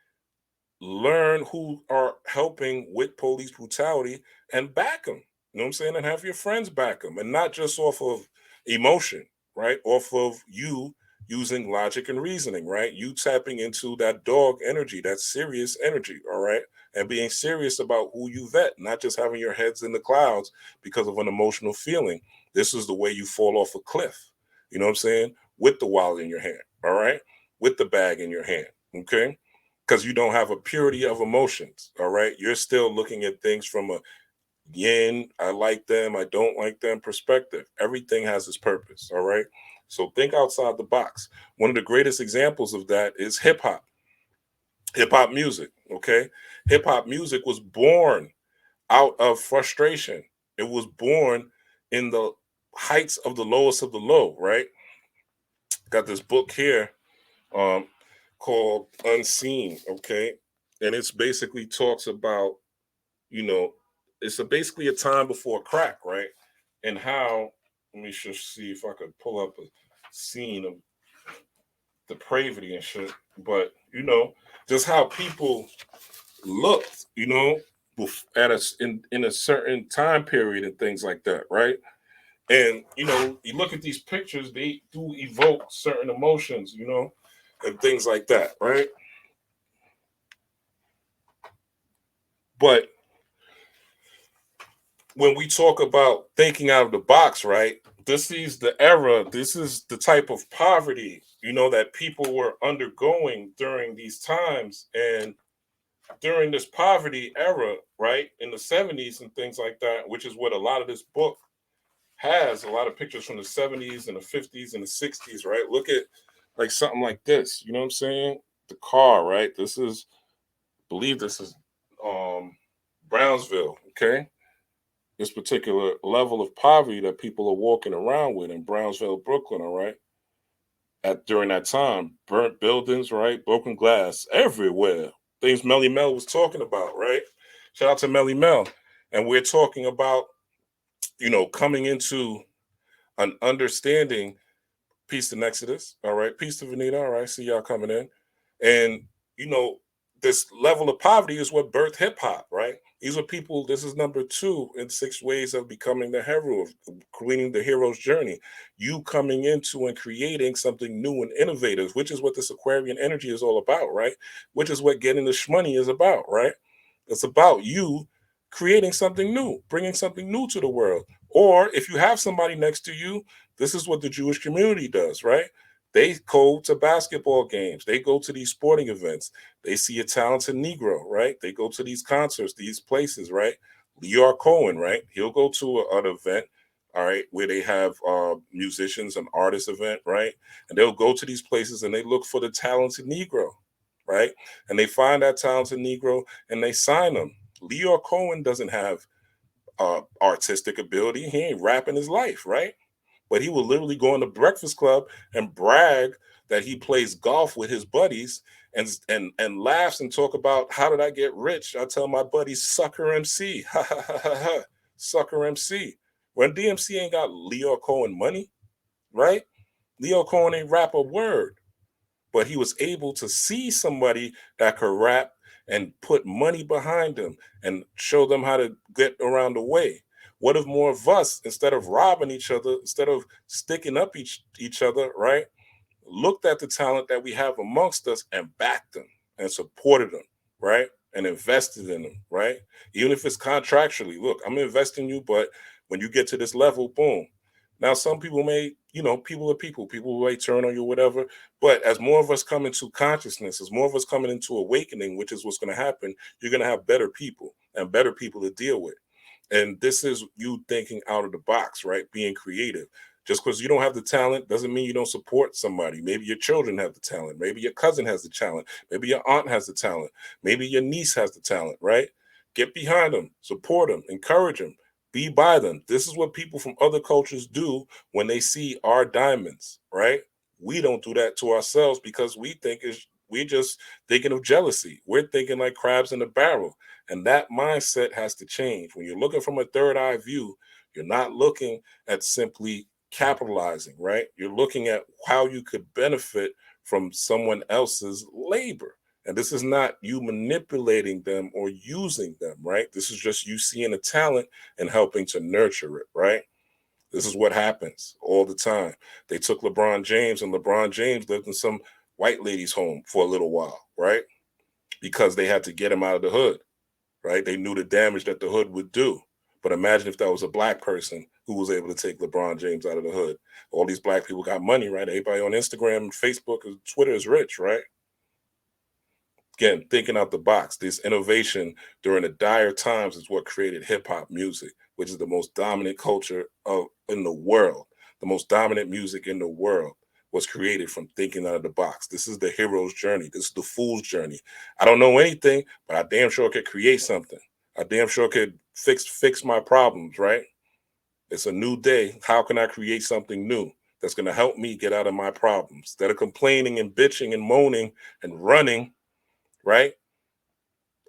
[SPEAKER 5] learn who are helping with police brutality and back them. You know what I'm saying? And have your friends back them, and not just off of emotion, right? Off of you using logic and reasoning, right? You tapping into that dog energy, that serious energy, all right? And being serious about who you vet, not just having your heads in the clouds because of an emotional feeling. This is the way you fall off a cliff. You know what I'm saying? With the wallet in your hand, all right? With the bag in your hand, okay? Because you don't have a purity of emotions, all right? You're still looking at things from a yin, I like them, I don't like them perspective. Everything has its purpose, all right? So think outside the box. One of the greatest examples of that is hip hop music, okay? Hip hop music was born out of frustration. It was born in the heights of the lowest of the low, right? Got this book here um, called Unseen, okay? And it's basically talks about, you know, it's basically a time before crack, right? And how, let me just see if I could pull up a scene of depravity and shit. But, you know, just how people looked, you know, at us in a certain time period and things like that, right? And, you know, you look at these pictures, they do evoke certain emotions, you know, and things like that, right? But when we talk about thinking out of the box, right? This is the era, this is the type of poverty, you know, that people were undergoing during these times. And during this poverty era, right, in the 70s and things like that, which is what a lot of this book has, a lot of pictures from the 70s and the 50s and the 60s, right? Look at like something like this, you know what I'm saying? The car, right? This is, I believe this is Brownsville, okay? This particular level of poverty that people are walking around with in Brownsville, Brooklyn, all right? At during that time, burnt buildings, right? Broken glass everywhere. Things Melly Mel was talking about, right? Shout out to Melly Mel. And we're talking about, you know, coming into an understanding. Peace to Nexus, all right? Peace to Vanita, all right? See y'all coming in. And, you know, this level of poverty is what birthed hip hop, right? These are people, this is number 2 in 6 ways of becoming the hero, of creating the hero's journey. You coming into and creating something new and innovative, which is what this Aquarian energy is all about, right? Which is what getting the shmoney is about, right? It's about you creating something new, bringing something new to the world. Or if you have somebody next to you, this is what the Jewish community does, right? They go to basketball games. They go to these sporting events. They see a talented Negro, right? They go to these concerts, these places, right? Leor Cohen, right? He'll go to an event, all right, where they have musicians, an artist event, right? And they'll go to these places and they look for the talented Negro, right? And they find that talented Negro and they sign them. Leor Cohen doesn't have artistic ability. He ain't rapping his life, right? But he will literally go in the Breakfast Club and brag that he plays golf with his buddies and laughs and talk about how did I get rich? I tell my buddies sucker MC, ha ha ha ha ha, sucker MC. When DMC ain't got Leor Cohen money, right? Leor Cohen ain't rap a word, but he was able to see somebody that could rap and put money behind them and show them how to get around the way. What if more of us, instead of robbing each other, instead of sticking up each other, right, looked at the talent that we have amongst us and backed them and supported them, right, and invested in them, right? Even if it's contractually, look, I'm investing in you, but when you get to this level, boom. Now, some people may, you know, people are people. People may turn on you, whatever. But as more of us come into consciousness, as more of us coming into awakening, which is what's going to happen, you're going to have better people and better people to deal with. And this is you thinking out of the box, right? Being creative. Just because you don't have the talent doesn't mean you don't support somebody. Maybe your children have the talent. Maybe your cousin has the talent. Maybe your aunt has the talent. Maybe your niece has the talent, right? Get behind them, support them, encourage them, be by them. This is what people from other cultures do when they see our diamonds, right? We don't do that to ourselves because we just thinking of jealousy. We're thinking like crabs in a barrel. And that mindset has to change. When you're looking from a third eye view, you're not looking at simply capitalizing, right? You're looking at how you could benefit from someone else's labor. And this is not you manipulating them or using them, right? This is just you seeing a talent and helping to nurture it, right? This is what happens all the time. They took LeBron James, and LeBron James lived in some white lady's home for a little while, right? Because they had to get him out of the hood, right? They knew the damage that the hood would do. But imagine if that was a black person who was able to take LeBron James out of the hood. All these black people got money, right? Everybody on Instagram, Facebook, and Twitter is rich, right? Again, thinking out the box. This innovation during the dire times is what created hip hop music, which is the most dominant culture in the world. The most dominant music in the world was created from thinking out of the box. This is the hero's journey. This is the fool's journey. I don't know anything, but I damn sure could create something. I damn sure could fix my problems, right? It's a new day. How can I create something new that's going to help me get out of my problems? Instead of complaining and bitching and moaning and running, right,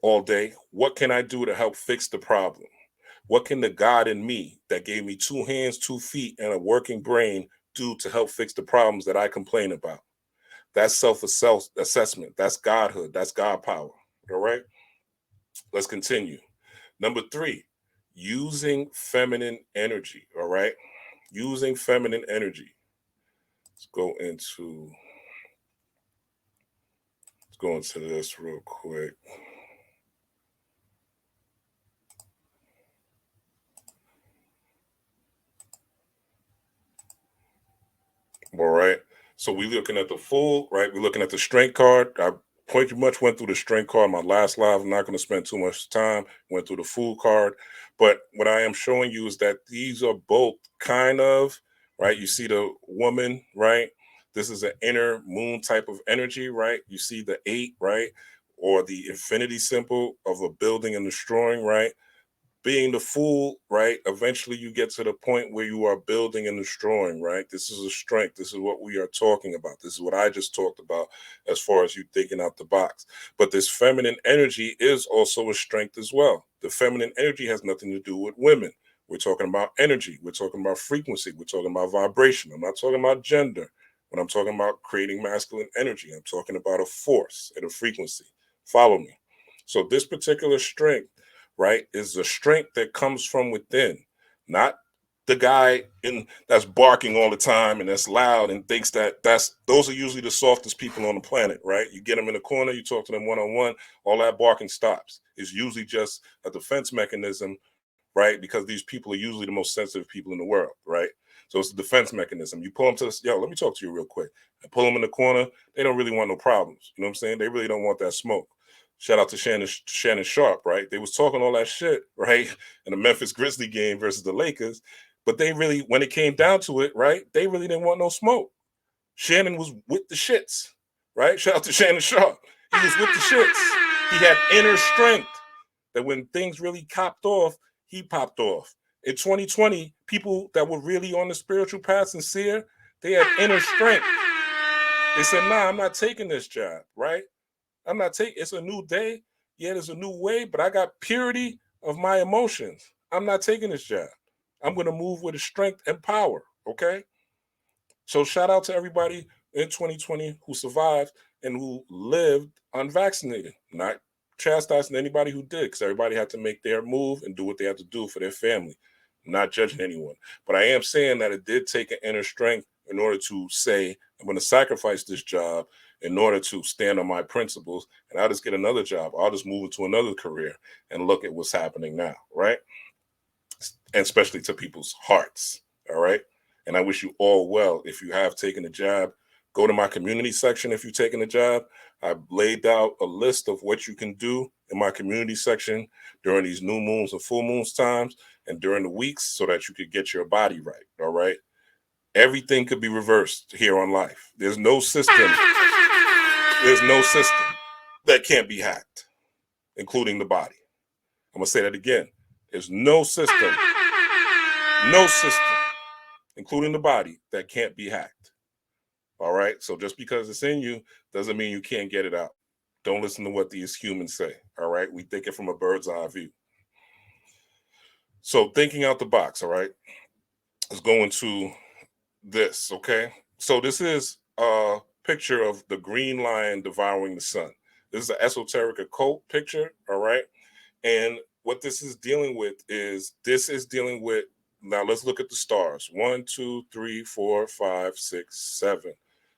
[SPEAKER 5] all day, what can I do to help fix the problem? What can the God in me that gave me 2 hands, 2 feet, and a working brain do to help fix the problems that I complain about? That's self-assessment. That's Godhood. That's God power. All right? Let's continue. Number 3, using feminine energy. All right? Using feminine energy. Let's go into this real quick. All right. So we're looking at the full, right? We're looking at the strength card. I pretty much went through the strength card in my last live. I'm not going to spend too much time. Went through the full card. But what I am showing you is that these are both kind of, right? You see the woman, right? This is an inner moon type of energy, right? You see the 8, right? Or the infinity symbol of a building and destroying, right? Being the fool, right? Eventually you get to the point where you are building and destroying, right? This is a strength. This is what we are talking about. This is what I just talked about as far as you thinking out the box. But this feminine energy is also a strength as well. The feminine energy has nothing to do with women. We're talking about energy. We're talking about frequency. We're talking about vibration. I'm not talking about gender. When I'm talking about creating masculine energy, I'm talking about a force and a frequency. Follow me. So this particular strength, right, is the strength that comes from within, not the guy that's barking all the time and that's loud and thinks those are usually the softest people on the planet, right? You get them in the corner, you talk to them one-on-one, all that barking stops. It's usually just a defense mechanism, right? Because these people are usually the most sensitive people in the world, right? So it's a defense mechanism. You pull them to this, yo, let me talk to you real quick. And pull them in the corner, they don't really want no problems. You know what I'm saying? They really don't want that smoke. Shout out to Shannon Sharp, right? They was talking all that shit, right? In the Memphis Grizzly game versus the Lakers. But they really, when it came down to it, right, they really didn't want no smoke. Shannon was with the shits, right? Shout out to Shannon Sharp. He was with the shits. He had inner strength that when things really copped off, he popped off. In 2020, people that were really on the spiritual path, sincere, they had inner strength. They said, nah, I'm not taking this job, right? It's a new day. Yeah, there's a new way, but I got purity of my emotions. I'm not taking this job. I'm going to move with strength and power, okay? So shout out to everybody in 2020 who survived and who lived unvaccinated. Not chastising anybody who did, because everybody had to make their move and do what they had to do for their family. I'm not judging anyone. But I am saying that it did take an inner strength in order to say, I'm going to sacrifice this job in order to stand on my principles, and I'll just get another job. I'll just move into another career and look at what's happening now, right? And especially to people's hearts, all right? And I wish you all well. If you have taken a job, go to my community section if you've taken a job. I've laid out a list of what you can do in my community section during these new moons and full moons times and during the weeks so that you could get your body right, all right? Everything could be reversed here on life. There's no system that can't be hacked, including the body. I'm going to say that again. There's no system, including the body, that can't be hacked. All right? So just because it's in you doesn't mean you can't get it out. Don't listen to what these humans say. All right? We think it from a bird's eye view. So thinking out the box, all right, is going to this, okay? So this is a picture of the green lion devouring the sun. This is an esoteric occult picture, all right? And what this is dealing with is now let's look at the stars. 1, 2, 3, 4, 5, 6, 7.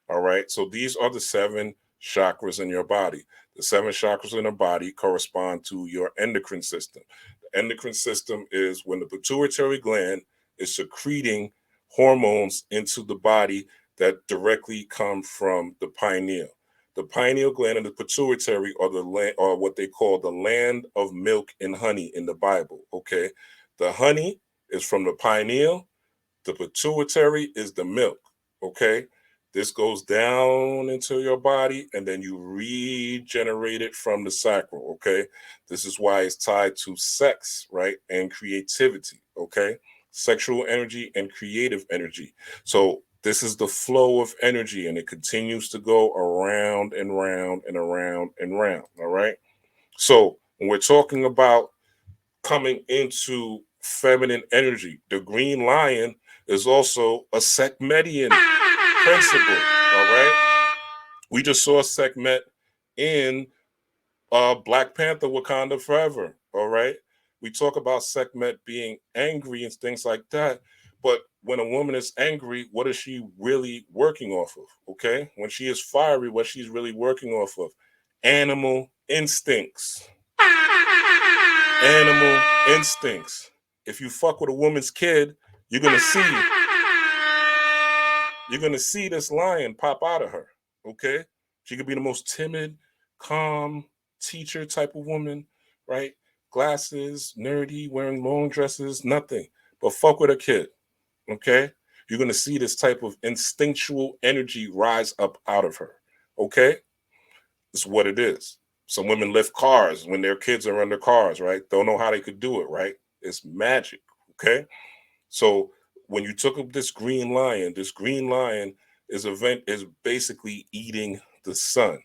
[SPEAKER 5] All right. So these are the 7 chakras in your body. The 7 chakras in the body correspond to your endocrine system. The endocrine system is when the pituitary gland is secreting hormones into the body that directly come from the pineal. The pineal gland and the pituitary are the land, or what they call the land of milk and honey in the Bible. Okay, the honey is from the pineal. The pituitary is the milk. Okay, this goes down into your body, and then you regenerate it from the sacral. Okay, this is why it's tied to sex, right, and creativity. Okay, sexual energy and creative energy. So this is the flow of energy, and it continues to go around and round and around and round. All right. So when we're talking about coming into feminine energy, the green lion is also a Sekhmetian principle. All right. We just saw Sekhmet in Black Panther Wakanda Forever. All right. We talk about Sekhmet being angry and things like that. But when a woman is angry, what is she really working off of? Okay. When she is fiery, what she's really working off of? Animal instincts. Animal instincts. If you fuck with a woman's kid, you're gonna see this lion pop out of her. Okay. She could be the most timid, calm teacher type of woman, right? Glasses, nerdy, wearing long dresses, nothing. But fuck with a kid. Okay, you're going to see this type of instinctual energy rise up out of her. Okay, it's what it is. Some women lift cars when their kids are under cars, right? Don't know how they could do it, right? It's magic. Okay, so when you took up this green lion is basically eating the sun.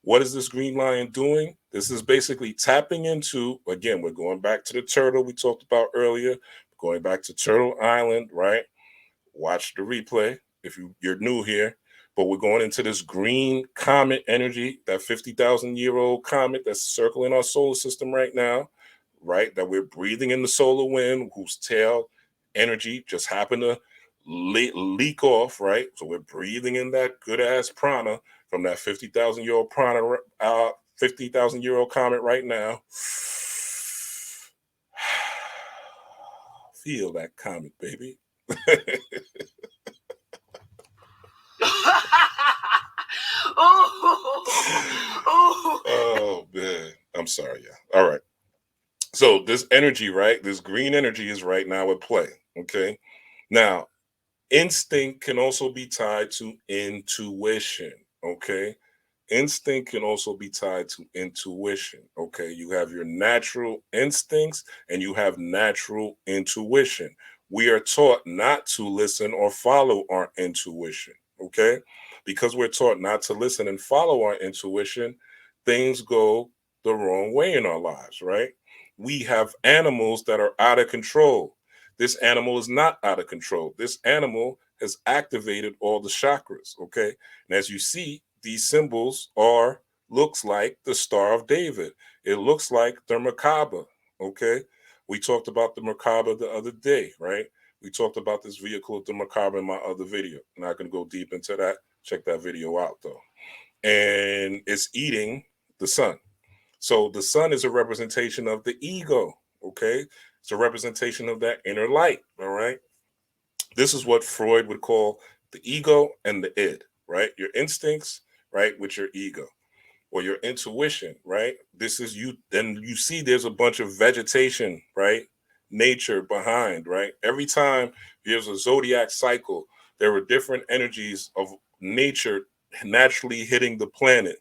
[SPEAKER 5] What is this green lion doing? This is basically tapping into, again, we're going back to the turtle we talked about earlier, going back to Turtle Island, right? Watch the replay if you're new here. But we're going into this green comet energy, that 50,000-year-old comet that's circling our solar system right now, right? That we're breathing in the solar wind, whose tail energy just happened to leak off, right? So we're breathing in that good-ass prana from that 50,000-year-old prana, 50,000-year-old comet right now. Feel that comet, baby. Oh man, I'm sorry. Yeah. All right. So this energy, right? This green energy is right now at play. Okay. Now, instinct can also be tied to intuition. Okay. Instinct can also be tied to intuition. Okay. You have your natural instincts and you have natural intuition. We are taught not to listen or follow our intuition. Okay. Because we're taught not to listen and follow our intuition, things go the wrong way in our lives, right? We have animals that are out of control. This animal is not out of control. This animal has activated all the chakras, okay? And as you see, these symbols looks like the Star of David. It looks like the Merkaba, okay? We talked about the Merkaba the other day, right? We talked about this vehicle, the Merkaba, in my other video. I'm not going to go deep into that. Check that video out, though. And it's eating the sun. So the sun is a representation of the ego, okay? It's a representation of that inner light, all right? This is what Freud would call the ego and the id, right? Your instincts, right, with your ego, or your intuition, right? This is you. Then you see there's a bunch of vegetation, right? Nature behind, right? Every time there's a zodiac cycle, there are different energies of nature naturally hitting the planet.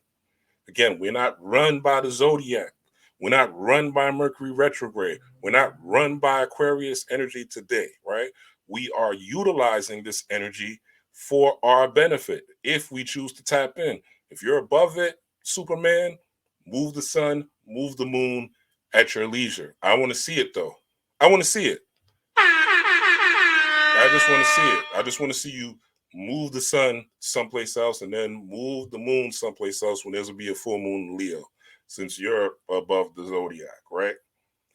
[SPEAKER 5] Again, we're not run by the zodiac. We're not run by Mercury retrograde. We're not run by Aquarius energy today, right? We are utilizing this energy for our benefit if we choose to tap in. If you're above it, Superman, move the sun, move the moon at your leisure. I want to see it, though. I want to see it. I just want to see it. I just want to see you move the sun someplace else, and then move the moon someplace else when there's going to be a full moon in Leo, since you're above the zodiac, right?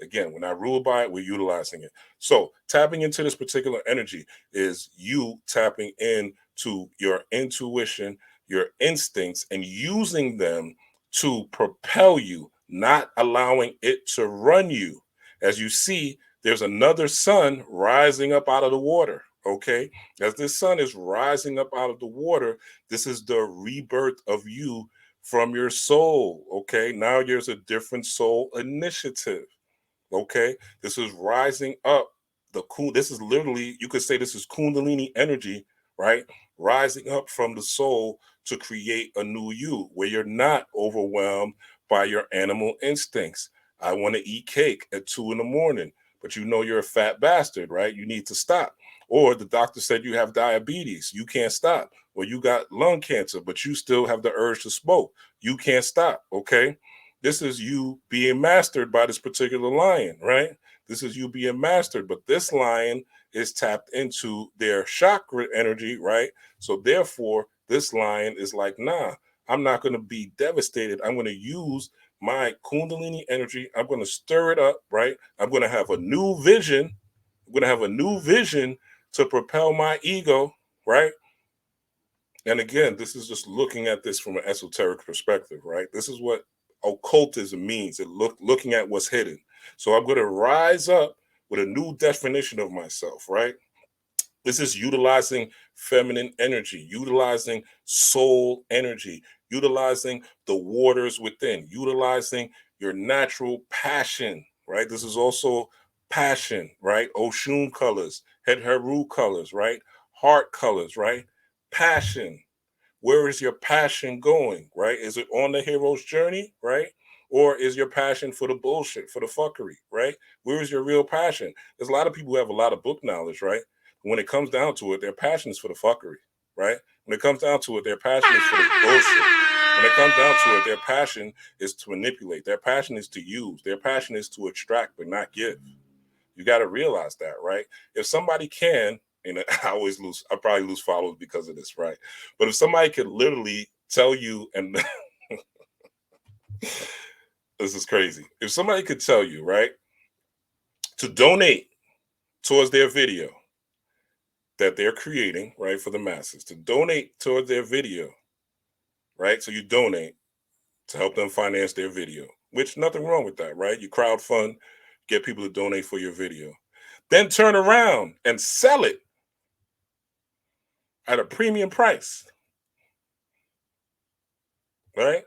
[SPEAKER 5] Again, we're not ruled by it, we're utilizing it. So tapping into this particular energy is you tapping into your intuition, your instincts, and using them to propel you, not allowing it to run you. As you see, there's another sun rising up out of the water. Okay, as this sun is rising up out of the water, this is the rebirth of you from your soul. Okay, now there's a different soul initiative. Okay, this is rising up this is literally, you could say this is kundalini energy, right? Rising up from the soul to create a new you where you're not overwhelmed by your animal instincts. I want to eat cake at 2 a.m, but you know you're a fat bastard, right? You need to stop. Or the doctor said you have diabetes, you can't stop. Or you got lung cancer, but you still have the urge to smoke, you can't stop. Okay, this is you being mastered by this particular lion, right? This is you being mastered, but this lion is tapped into their chakra energy, right? So therefore, this lion is like, nah, I'm not going to be devastated. I'm going to use my kundalini energy. I'm going to stir it up, right? I'm going to have a new vision. I'm going to have a new vision to propel my ego, right? And again, this is just looking at this from an esoteric perspective, right? This is what occultism means. Looking at what's hidden. So I'm going to rise up with a new definition of myself, right? This is utilizing feminine energy, utilizing soul energy, utilizing the waters within, utilizing your natural passion, right? This is also passion, right? Oshun colors, Heru colors, right? Heart colors, right? Passion. Where is your passion going, right? Is it on the hero's journey, right? Or is your passion for the bullshit, for the fuckery, right? Where is your real passion? There's a lot of people who have a lot of book knowledge, right? When it comes down to it, their passion is for the fuckery, right? When it comes down to it, their passion is for the bullshit. When it comes down to it, their passion is to manipulate. Their passion is to use. Their passion is to extract but not give. You got to realize that, right? If somebody can, and I probably lose followers because of this, right? But if somebody could literally tell you, and this is crazy. If somebody could tell you, right, to donate towards their video that they're creating, right, for the masses, to donate towards their video, right? So you donate to help them finance their video, which nothing wrong with that, right? You crowdfund, get people to donate for your video. Then turn around and sell it at a premium price, right?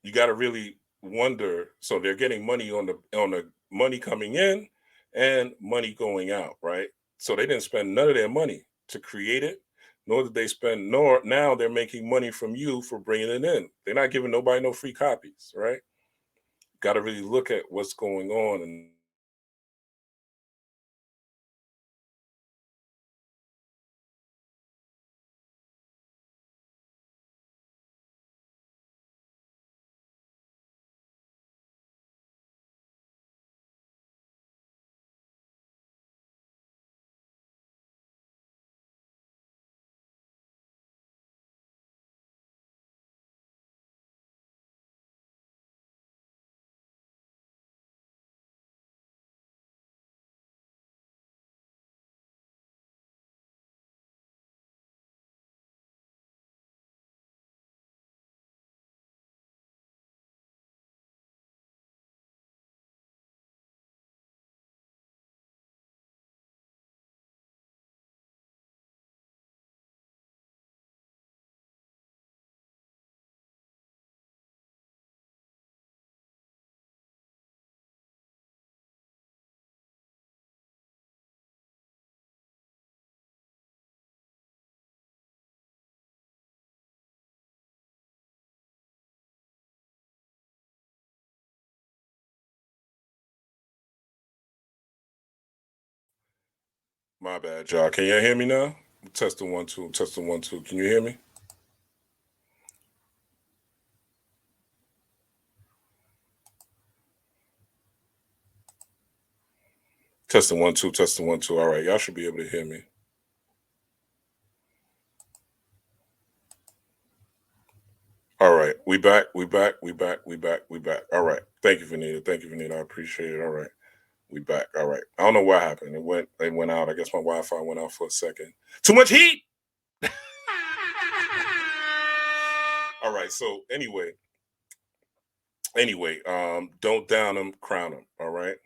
[SPEAKER 5] You got to really wonder. So they're getting money on the money coming in and money going out, right? So they didn't spend none of their money to create it, nor did they spend, nor now they're making money from you for bringing it in. They're not giving nobody no free copies, right? Got to really look at what's going on. And my bad, y'all. Can you hear me now? Testing 1 2. Testing 1 2. Can you hear me? Testing 1 2. Testing 1 2. All right, y'all should be able to hear me. All right, we back. All right, thank you, Vanita. Thank you, Vanita. I appreciate it. All right, we back. All right, I don't know what happened. It went out. I guess my Wi-Fi went out for a second. Too much heat. All right. So anyway, don't down them, crown them. All right.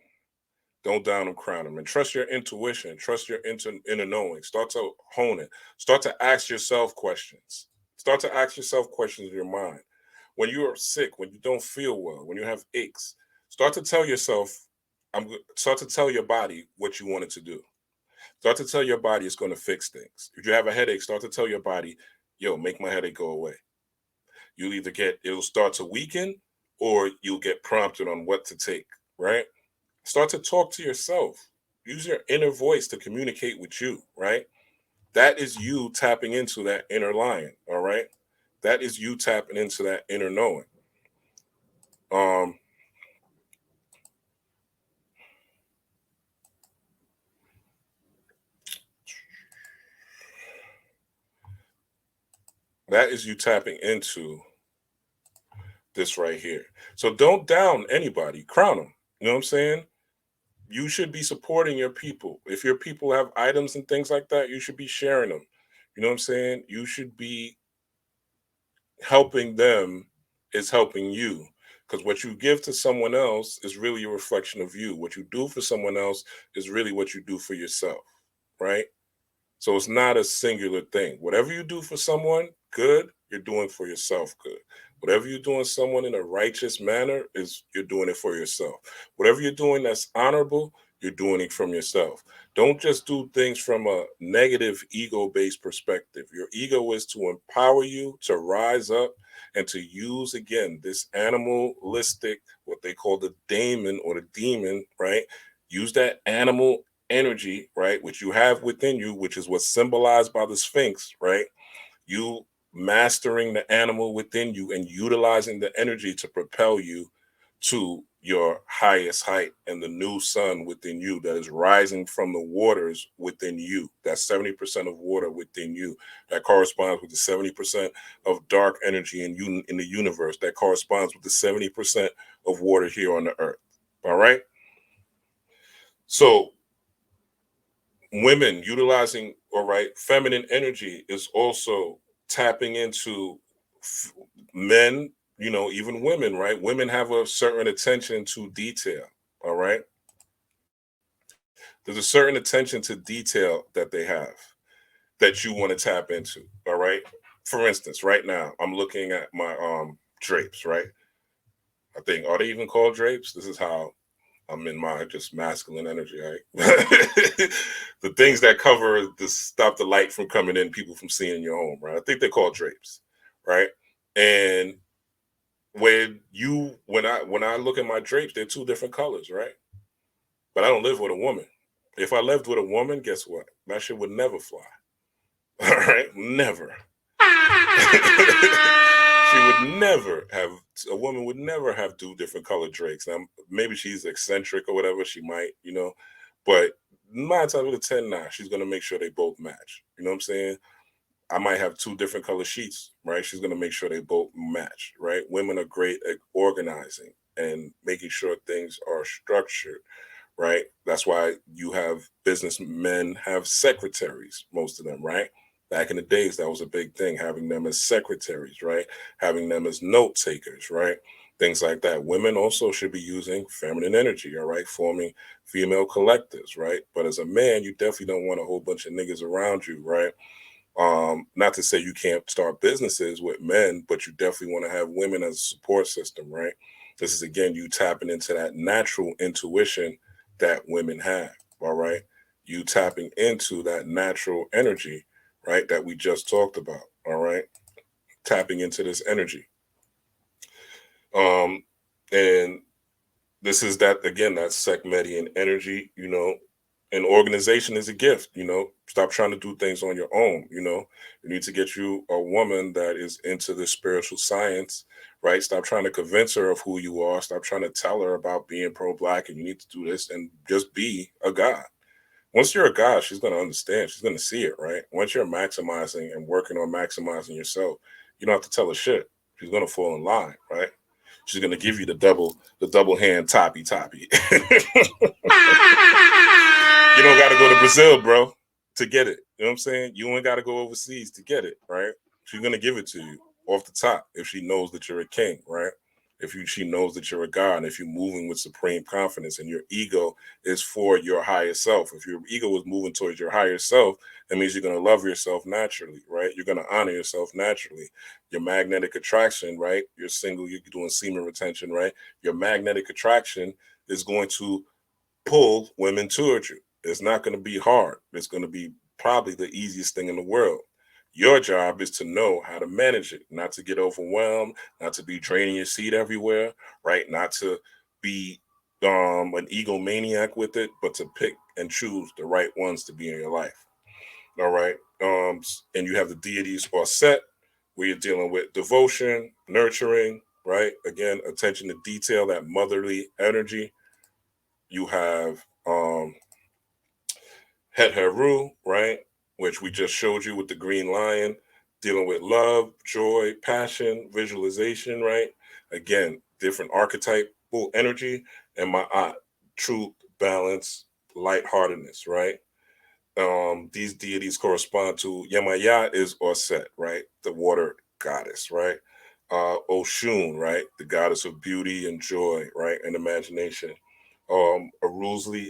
[SPEAKER 5] Don't down them, crown them, and trust your intuition. Trust your inner knowing. Start to hone it. Start to ask yourself questions. Start to ask yourself questions in your mind. When you are sick, when you don't feel well, when you have aches, start to tell yourself, start to tell your body what you want it to do. Start to tell your body it's going to fix things. If you have a headache, start to tell your body, yo, make my headache go away. You'll either it'll start to weaken or you'll get prompted on what to take, right? Start to talk to yourself. Use your inner voice to communicate with you, right? That is you tapping into that inner lion, all right? That is you tapping into that inner knowing. That is you tapping into this right here. So don't down anybody, crown them. You know what I'm saying? You should be supporting your people. If your people have items and things like that, you should be sharing them. You know what I'm saying? You should be helping them is helping you. Because what you give to someone else is really a reflection of you. What you do for someone else is really what you do for yourself, right? So it's not a singular thing. Whatever you do for someone good, you're doing for yourself good. Whatever you're doing someone in a righteous manner is you're doing it for yourself. Whatever you're doing that's honorable, you're doing it from yourself. Don't just do things from a negative ego-based perspective. Your ego is to empower you to rise up and to use, again, this animalistic, what they call the daemon or the demon, right? Use that animal energy, right, which you have within you, which is what's symbolized by the Sphinx, right? You mastering the animal within you and utilizing the energy to propel you to your highest height and the new sun within you that is rising from the waters within you. That's 70% of water within you. That corresponds with the 70% of dark energy in the universe. That corresponds with the 70% of water here on the earth. All right? So women utilizing, all right, feminine energy is also tapping into men, you know, even women, right? Women have a certain attention to detail, all right? There's a certain attention to detail that they have that you want to tap into, all right? For instance, right now, I'm looking at my drapes, right? I think, are they even called drapes? This is how I'm in my just masculine energy, right? The things that cover stop the light from coming in, people from seeing your home, right? I think they're called drapes, right? And when I look at my drapes, they're two different colors, right? But I don't live with a woman. If I lived with a woman, guess what? That shit would never fly. All right, never. A woman would never have two different colored drapes. Now, maybe she's eccentric or whatever, she might, you know, but 9 times out of 10, nah, she's going to make sure they both match. You know what I'm saying? I might have two different color sheets, right? She's going to make sure they both match, right? Women are great at organizing and making sure things are structured, right? That's why you have businessmen have secretaries, most of them, right? Back in the days, that was a big thing, having them as secretaries, right? Having them as note takers, right? Things like that. Women also should be using feminine energy, all right? Forming female collectives, right? But as a man, you definitely don't want a whole bunch of niggas around you, right? Not to say you can't start businesses with men, but you definitely want to have women as a support system, right? This is, again, you tapping into that natural intuition that women have, all right? You tapping into that natural energy, right, that we just talked about, all right? Tapping into this energy. And this is that, again, that Sekhmetian energy, you know, and organization is a gift, you know. Stop trying to do things on your own, you know. You need to get you a woman that is into the spiritual science, right? Stop trying to convince her of who you are. Stop trying to tell her about being pro-Black and you need to do this, and just be a god. Once you're a god, she's going to understand. She's going to see it, right? Once you're maximizing and working on maximizing yourself, you don't have to tell her shit. She's gonna fall in line, right? She's gonna give you the double hand toppy. You don't gotta go to Brazil, bro, to get it. You know what I'm saying? You ain't gotta go overseas to get it, right? She's gonna give it to you off the top if she knows that you're a king, right? If she knows that you're a god, and if you're moving with supreme confidence and your ego is for your higher self. If your ego is moving towards your higher self, that means you're going to love yourself naturally, right? You're going to honor yourself naturally. Your magnetic attraction, right? You're single, you're doing semen retention, right? Your magnetic attraction is going to pull women towards you. It's not going to be hard. It's going to be probably the easiest thing in the world. Your job is to know how to manage it, not to get overwhelmed, not to be draining your seed everywhere, right? Not to be an egomaniac with it, but to pick and choose the right ones to be in your life. All right. And you have the deities or set where you're dealing with devotion, nurturing, right? Again, attention to detail, that motherly energy. You have Heru, right? Which we just showed you with the green lion, dealing with love, joy, passion, visualization, right? Again, different archetype, full energy, and my truth, balance, lightheartedness, right? These deities correspond to Yemaya is Orset, right? The water goddess, right? Oshun, right? The goddess of beauty and joy, right? And imagination. Erzuli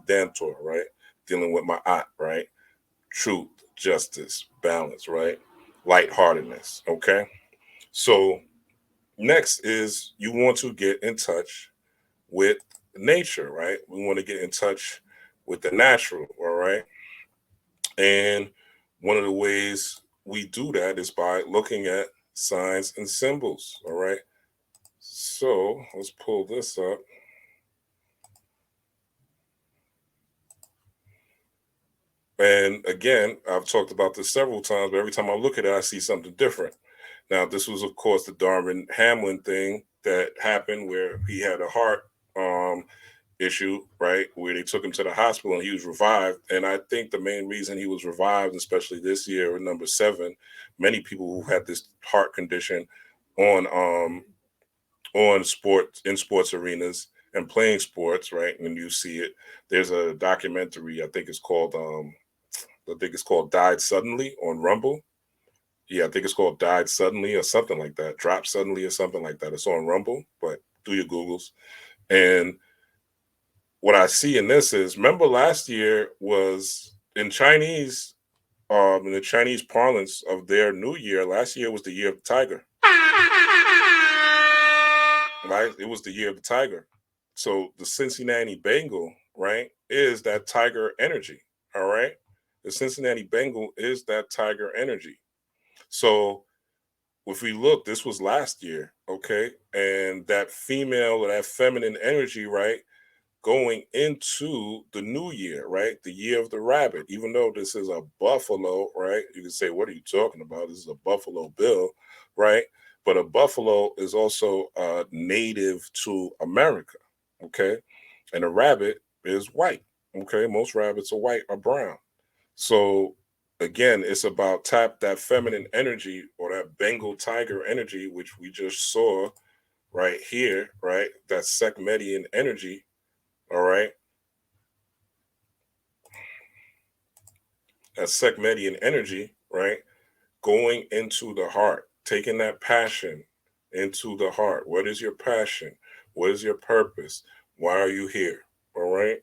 [SPEAKER 5] Dantor, right? Dealing with my aunt, right? Truth, justice, balance, right? Lightheartedness, okay? So next is you want to get in touch with nature, right? We want to get in touch with the natural, all right? And one of the ways we do that is by looking at signs and symbols, all right? So let's pull this up. And again, I've talked about this several times, but every time I look at it, I see something different. Now, this was, of course, the Darwin Hamlin thing that happened where he had a heart issue, right? Where they took him to the hospital and he was revived. And I think the main reason he was revived, especially this year with number 7, many people who had this heart condition on sports, in sports arenas and playing sports, right? And you see it. There's a documentary, I think it's called Died Suddenly on Rumble. Yeah, I think it's called Died Suddenly or something like that. Dropped Suddenly or something like that. It's on Rumble, but do your Googles. And what I see in this is, remember last year was in Chinese, in the Chinese parlance of their New Year, last year was the year of the tiger. Right? It was the year of the tiger. So the Cincinnati Bengal, right, is that tiger energy. All right. The Cincinnati Bengal is that tiger energy. So if we look, this was last year, okay? And that female or that feminine energy, right, going into the new year, right? The year of the rabbit, even though this is a buffalo, right? You can say, what are you talking about? This is a Buffalo Bill, right? But a buffalo is also native to America, okay? And a rabbit is white, okay? Most rabbits are white or brown. So again, it's about tap that feminine energy or that Bengal tiger energy, which we just saw right here, right? That Sekhmetian energy, all right? That Sekhmetian energy, right? Going into the heart, taking that passion into the heart. What is your passion? What is your purpose? Why are you here? All right?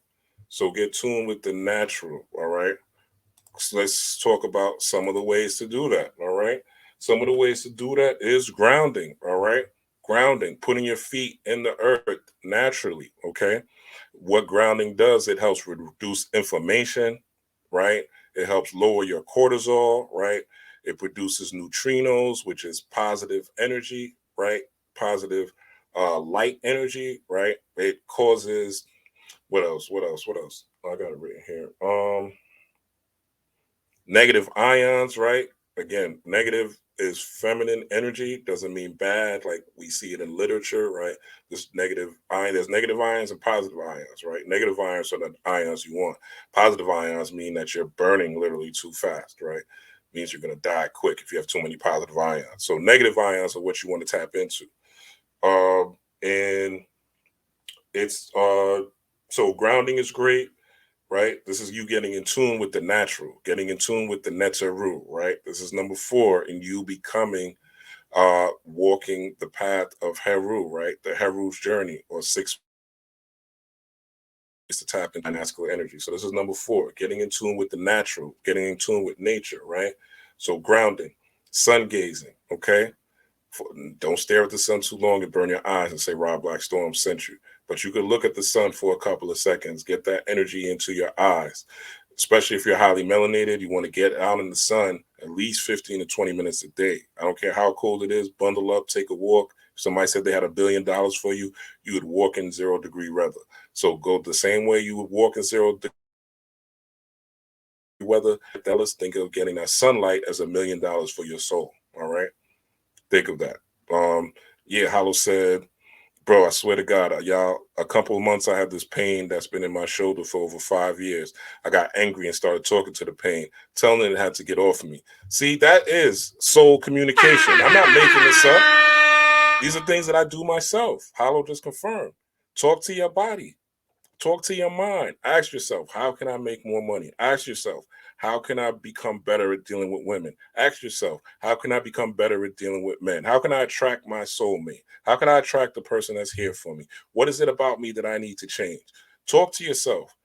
[SPEAKER 5] So get tuned with the natural, all right? So let's talk about some of the ways to do that, all right? Some of the ways to do that is grounding, all right? Grounding, putting your feet in the earth naturally, okay? What grounding does, it helps reduce inflammation, right? It helps lower your cortisol, right? It produces neutrinos, which is positive energy, right? Positive light energy, right? It causes, what else? I got it written here. Negative ions, right? Again, negative is feminine energy, doesn't mean bad, like we see it in literature, right? There's negative ions and positive ions, right? Negative ions are the ions you want. Positive ions mean that you're burning literally too fast, right? means you're going to die quick if you have too many positive ions. So negative ions are what you want to tap into. And it's so grounding is great, right? This is you getting in tune with the natural, getting in tune with the Netzeru, right? This is number 4, and you becoming walking the path of Heru, right? The Heru's journey, or 6 is to tap into masculine energy. So this is number 4, getting in tune with the natural, getting in tune with nature, right? So grounding, sun gazing, okay? Don't stare at the sun too long and burn your eyes and say Rob Black Storm sent you. But you could look at the sun for a couple of seconds, get that energy into your eyes. Especially if you're highly melanated, you want to get out in the sun at least 15 to 20 minutes a day. I don't care how cold it is, bundle up, take a walk. If somebody said they had $1 billion for you, you would walk in 0 degree weather. So go the same way you would walk in 0 degree weather. Let's think of getting that sunlight as $1 million for your soul. All right. Think of that. Yeah, Hollow said, bro, I swear to God, y'all, a couple of months I had this pain that's been in my shoulder for over 5 years. I got angry and started talking to the pain, telling it had to get off of me. See, that is soul communication. I'm not making this up. These are things that I do myself. Hollow just confirmed. Talk to your body. Talk to your mind. Ask yourself, how can I make more money? Ask yourself, how can I become better at dealing with women? Ask yourself, how can I become better at dealing with men? How can I attract my soulmate? How can I attract the person that's here for me? What is it about me that I need to change? Talk to yourself.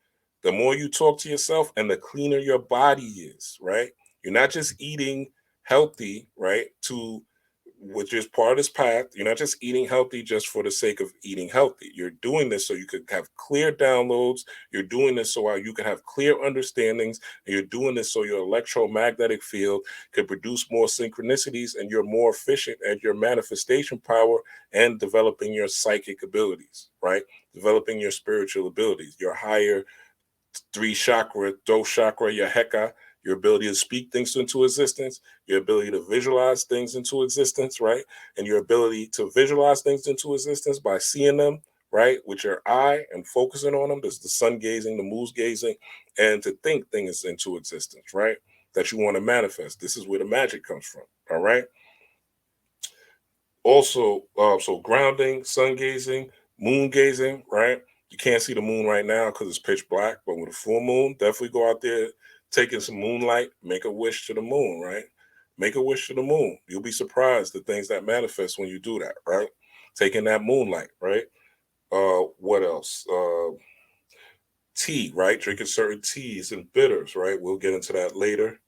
[SPEAKER 5] The more you talk to yourself and the cleaner your body is, right? You're not just eating healthy, right, which is part of this path. You're not just eating healthy just for the sake of eating healthy. You're doing this so you could have clear downloads. You're doing this so you can have clear understandings. And you're doing this so your electromagnetic field could produce more synchronicities, and you're more efficient at your manifestation power and developing your psychic abilities, right? Developing your spiritual abilities, your higher 3 chakra, throat chakra, your Heka, your ability to speak things into existence, your ability to visualize things into existence, right? And your ability to visualize things into existence by seeing them, right, with your eye and focusing on them. There's the sun gazing, the moose gazing, and to think things into existence, right, that you want to manifest. This is where the magic comes from, all right? Also, so grounding, sun gazing, moon gazing, right? You can't see the moon right now because it's pitch black, but with a full moon, definitely go out there, taking some moonlight, make a wish to the moon, right? Make a wish to the moon. You'll be surprised the things that manifest when you do that, right? Taking that moonlight, right? What else? Tea, right? Drinking certain teas and bitters, right? We'll get into that later,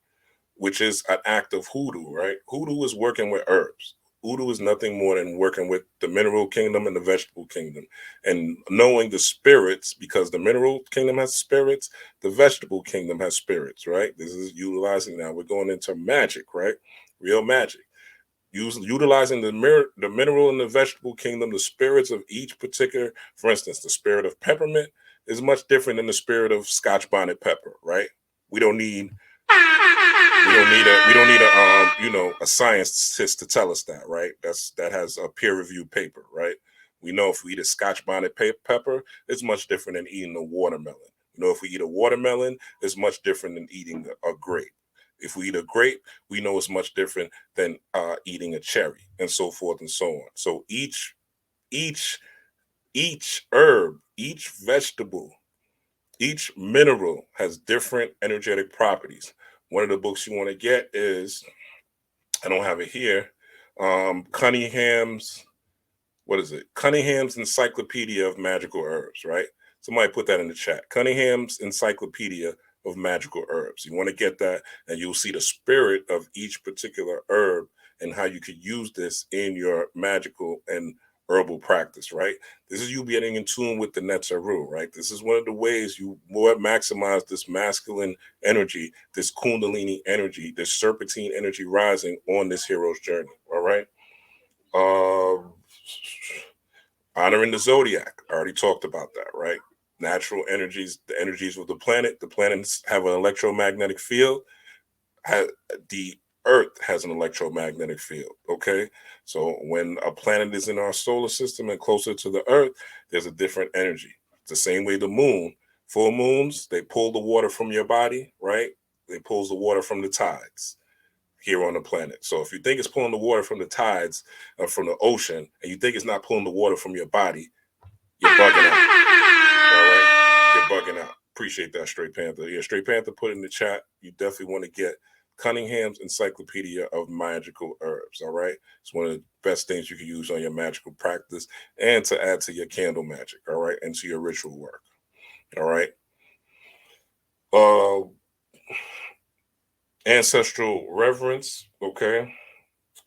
[SPEAKER 5] which is an act of hoodoo, right? Hoodoo is working with herbs. Hoodoo is nothing more than working with the mineral kingdom and the vegetable kingdom, and knowing the spirits, because the mineral kingdom has spirits, the vegetable kingdom has spirits, right? This is utilizing, now we're going into magic, right? Real magic. Utilizing the mineral and the vegetable kingdom, the spirits of each particular, for instance, the spirit of peppermint is much different than the spirit of Scotch bonnet pepper, right? We don't need a scientist to tell us that, right? That has a peer-reviewed paper, right? We know if we eat a Scotch bonnet pepper, it's much different than eating a watermelon. You know, if we eat a watermelon, it's much different than eating a grape. If we eat a grape, we know it's much different than eating a cherry, and so forth and so on. So each herb, each vegetable, each mineral has different energetic properties. One of the books you want to get is, I don't have it here, Cunningham's Encyclopedia of Magical Herbs, right? Somebody put that in the chat. Cunningham's Encyclopedia of Magical Herbs. You want to get that, and you'll see the spirit of each particular herb and how you could use this in your magical and herbal practice, right? This is you getting in tune with the Netzeru, right? This is one of the ways you more maximize this masculine energy, this Kundalini energy, this serpentine energy rising on this hero's journey, all right? Honoring the zodiac. I already talked about that, right? Natural energies, the energies of the planet. The planets have an electromagnetic field. The Earth has an electromagnetic field, okay? So when a planet is in our solar system and closer to the Earth, there's a different energy. It's the same way the moon. Full moons, they pull the water from your body, right? They pull the water from the tides. here on the planet. So if you think it's pulling the water from the tides, from the ocean, and you think it's not pulling the water from your body, you're bugging out. All right? You're bugging out. Appreciate that, Straight Panther. Yeah, Straight Panther put in the chat. You definitely want to get Cunningham's Encyclopedia of Magical Herbs. All right? It's one of the best things you can use on your magical practice and to add to your candle magic. All right? And to your ritual work. All right? Ancestral reverence. Okay?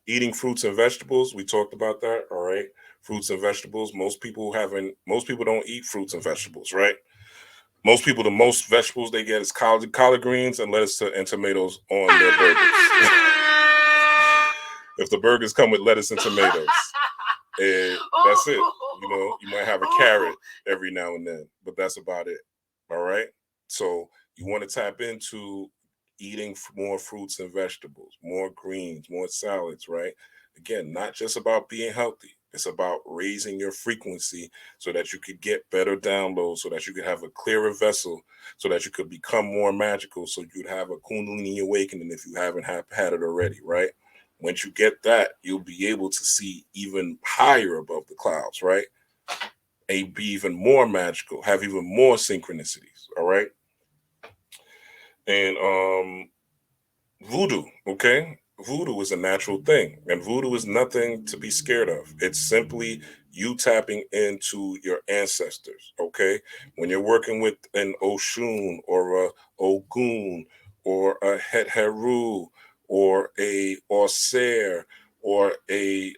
[SPEAKER 5] Eating fruits and vegetables. We talked about that. All right? Fruits and vegetables. Most people don't eat fruits and vegetables, right? Most people, the most vegetables they get is collard greens and lettuce and tomatoes on their burgers. If the burgers come with lettuce and tomatoes, that's it. You know, you might have a carrot every now and then, but that's about it. All right? So you want to tap into eating more fruits and vegetables, more greens, more salads, right? Again, not just about being healthy. It's about raising your frequency so that you could get better downloads, so that you could have a clearer vessel, so that you could become more magical, so you'd have a Kundalini awakening if you haven't had it already, right? Once you get that, you'll be able to see even higher above the clouds, right? And be even more magical, have even more synchronicities, all right? And voodoo, okay? Voodoo is a natural thing, and voodoo is nothing to be scared of. It's simply you tapping into your ancestors, okay? When you're working with an Oshun or a Ogun or a Heru or a Orser or a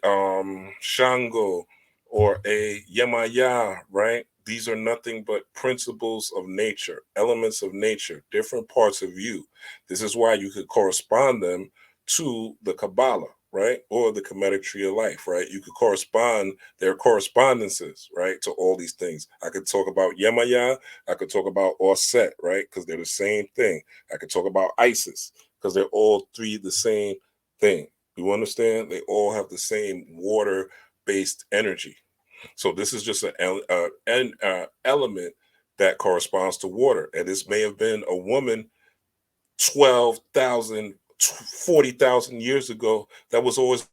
[SPEAKER 5] Shango or a Yemaya, right? These are nothing but principles of nature, elements of nature, different parts of you. This is why you could correspond them to the Kabbalah, right? Or the Kemetic Tree of Life, right? You could correspond their correspondences, right? To all these things. I could talk about Yemaya. I could talk about Orset, right? Because they're the same thing. I could talk about Isis because they're all three the same thing. You understand? They all have the same water-based energy. So this is just an element that corresponds to water. And this may have been a woman 12,000, 40,000 years ago that was always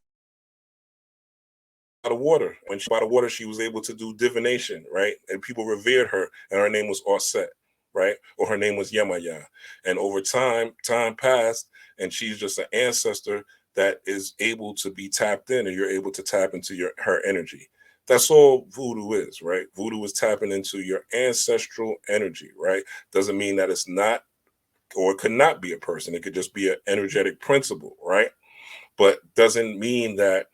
[SPEAKER 5] out of water. When she was out of water, she was able to do divination, right? And people revered her, and her name was Orset, right? Or her name was Yemaya. And over time passed, and she's just an ancestor that is able to be tapped in, and you're able to tap into her energy. That's all voodoo is, right? Voodoo is tapping into your ancestral energy, right? Doesn't mean that it's not, or it could not be a person. It could just be an energetic principle, right? But doesn't mean that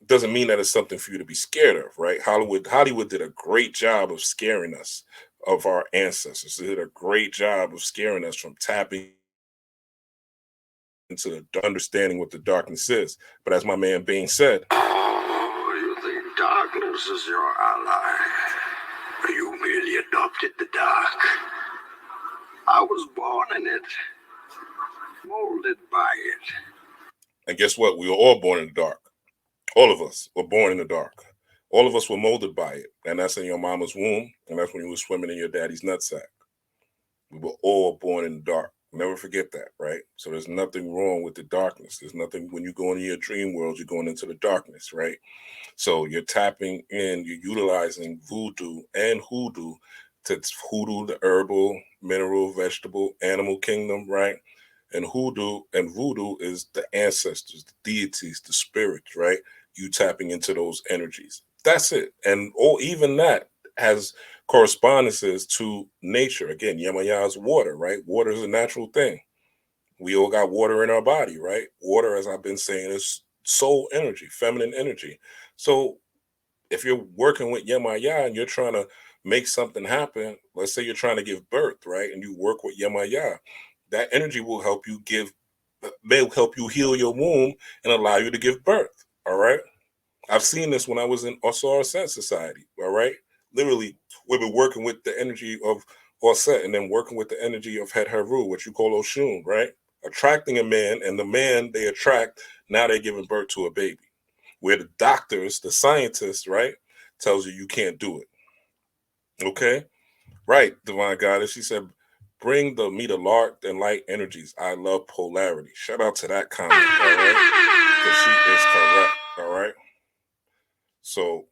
[SPEAKER 5] it's something for you to be scared of, right? Hollywood did a great job of scaring us of our ancestors. They did a great job of scaring us from tapping into the understanding what the darkness is. But as my man Bain said,
[SPEAKER 4] you think darkness is your ally? You merely adopted the dark. I was born in it, molded by it.
[SPEAKER 5] And guess what? We were all born in the dark. All of us were born in the dark. All of us were molded by it. And that's in your mama's womb. And that's when you were swimming in your daddy's nutsack. We were all born in the dark. Never forget that, right? So there's nothing wrong with the darkness. There's nothing, when you go into your dream world, you're going into the darkness, right? So you're tapping in, you're utilizing voodoo and hoodoo to hoodoo, the herbal, mineral, vegetable, animal kingdom, right? And hoodoo and voodoo is the ancestors, the deities, the spirits, right? You tapping into those energies. That's it. And even that has correspondences to nature. Again, Yemaya is water, right? Water is a natural thing. We all got water in our body, right? Water, as I've been saying, is soul energy, feminine energy. So if you're working with Yemaya and you're trying to make something happen, let's say you're trying to give birth, right? And you work with Yemaya, that energy will help you heal your womb and allow you to give birth, all right? I've seen this when I was in Osar Society, all right? Literally, we've been working with the energy of Orset and then working with the energy of Heru, what you call Oshun, right? Attracting a man, and the man they attract, now they're giving birth to a baby. Where the doctors, the scientists, right, tells you can't do it. Okay? Right, Divine Goddess. She said, bring me the lark and light energies. I love polarity. Shout out to that comment, all right? Because she is correct, all right? So,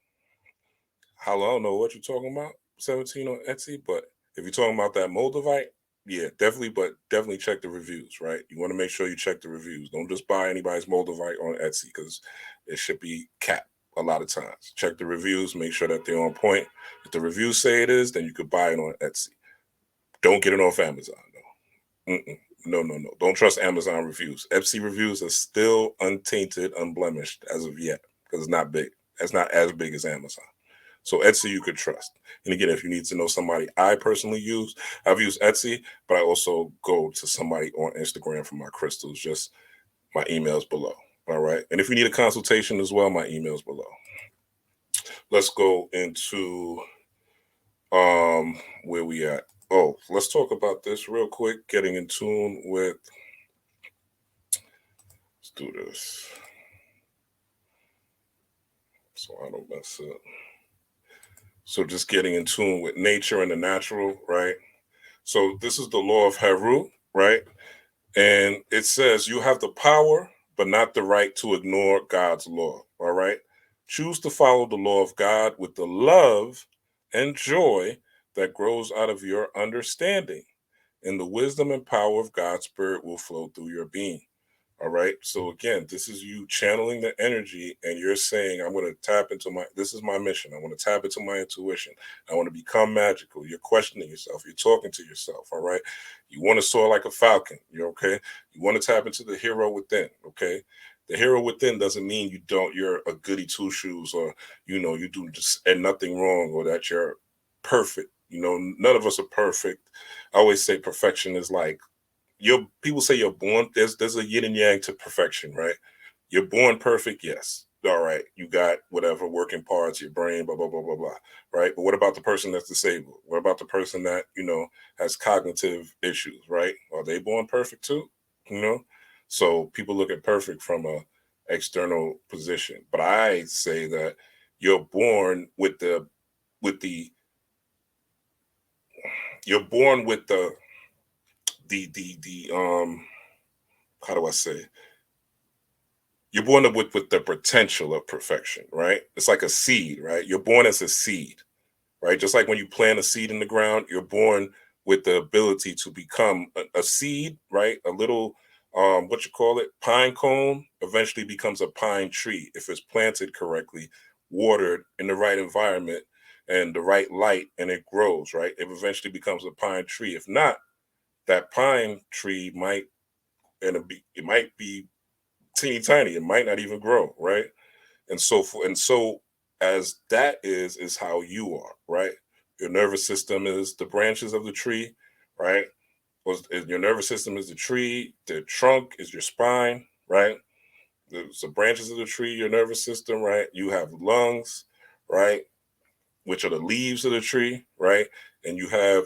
[SPEAKER 5] I don't know what you're talking about, 17 on Etsy, but if you're talking about that Moldavite, yeah, definitely check the reviews, right? You want to make sure you check the reviews. Don't just buy anybody's Moldavite on Etsy because it should be capped a lot of times. Check the reviews, make sure that they're on point. If the reviews say it is, then you could buy it on Etsy. Don't get it off Amazon, though. No. Don't trust Amazon reviews. Etsy reviews are still untainted, unblemished as of yet because it's not big. It's not as big as Amazon. So Etsy you could trust. And again, if you need to know somebody I personally use, I've used Etsy, but I also go to somebody on Instagram for my crystals. Just my email's below. All right. And if you need a consultation as well, my email's below. Let's go into where we at. Oh, let's talk about this real quick. Getting in tune with. Let's do this. So I don't mess up. So just getting in tune with nature and the natural, right? So this is the law of Heru, right? And it says you have the power, but not the right to ignore God's law, all right? Choose to follow the law of God with the love and joy that grows out of your understanding, and the wisdom and power of God's Spirit will flow through your being. All right. So again, this is you channeling the energy and you're saying, I'm going to tap into this is my mission. I want to tap into my intuition. I want to become magical. You're questioning yourself. You're talking to yourself. All right. You want to soar like a falcon. You're okay. You want to tap into the hero within. Okay. The hero within doesn't mean you're a goody two shoes or, you do just and nothing wrong or that you're perfect. None of us are perfect. I always say perfection is like, people say you're born, there's a yin and yang to perfection, right? You're born perfect, yes. All right, you got whatever working parts, your brain, blah, blah, blah, blah, blah, right? But what about the person that's disabled? What about the person that, has cognitive issues, right? Are they born perfect too? So people look at perfect from a external position. But I say that you're born with the how do I say? You're born with the potential of perfection, right? It's like a seed, right? You're born as a seed, right? Just like when you plant a seed in the ground, you're born with the ability to become a seed, right? A little, pine cone eventually becomes a pine tree if it's planted correctly, watered in the right environment and the right light, and it grows, right? It eventually becomes a pine tree. If not, that pine tree might be teeny tiny. It might not even grow, right? And so as that is how you are, right? Your nervous system is the branches of the tree, right? Your nervous system is the tree. The trunk is your spine, right? The branches of the tree, your nervous system, right? You have lungs, right? Which are the leaves of the tree, right? And you have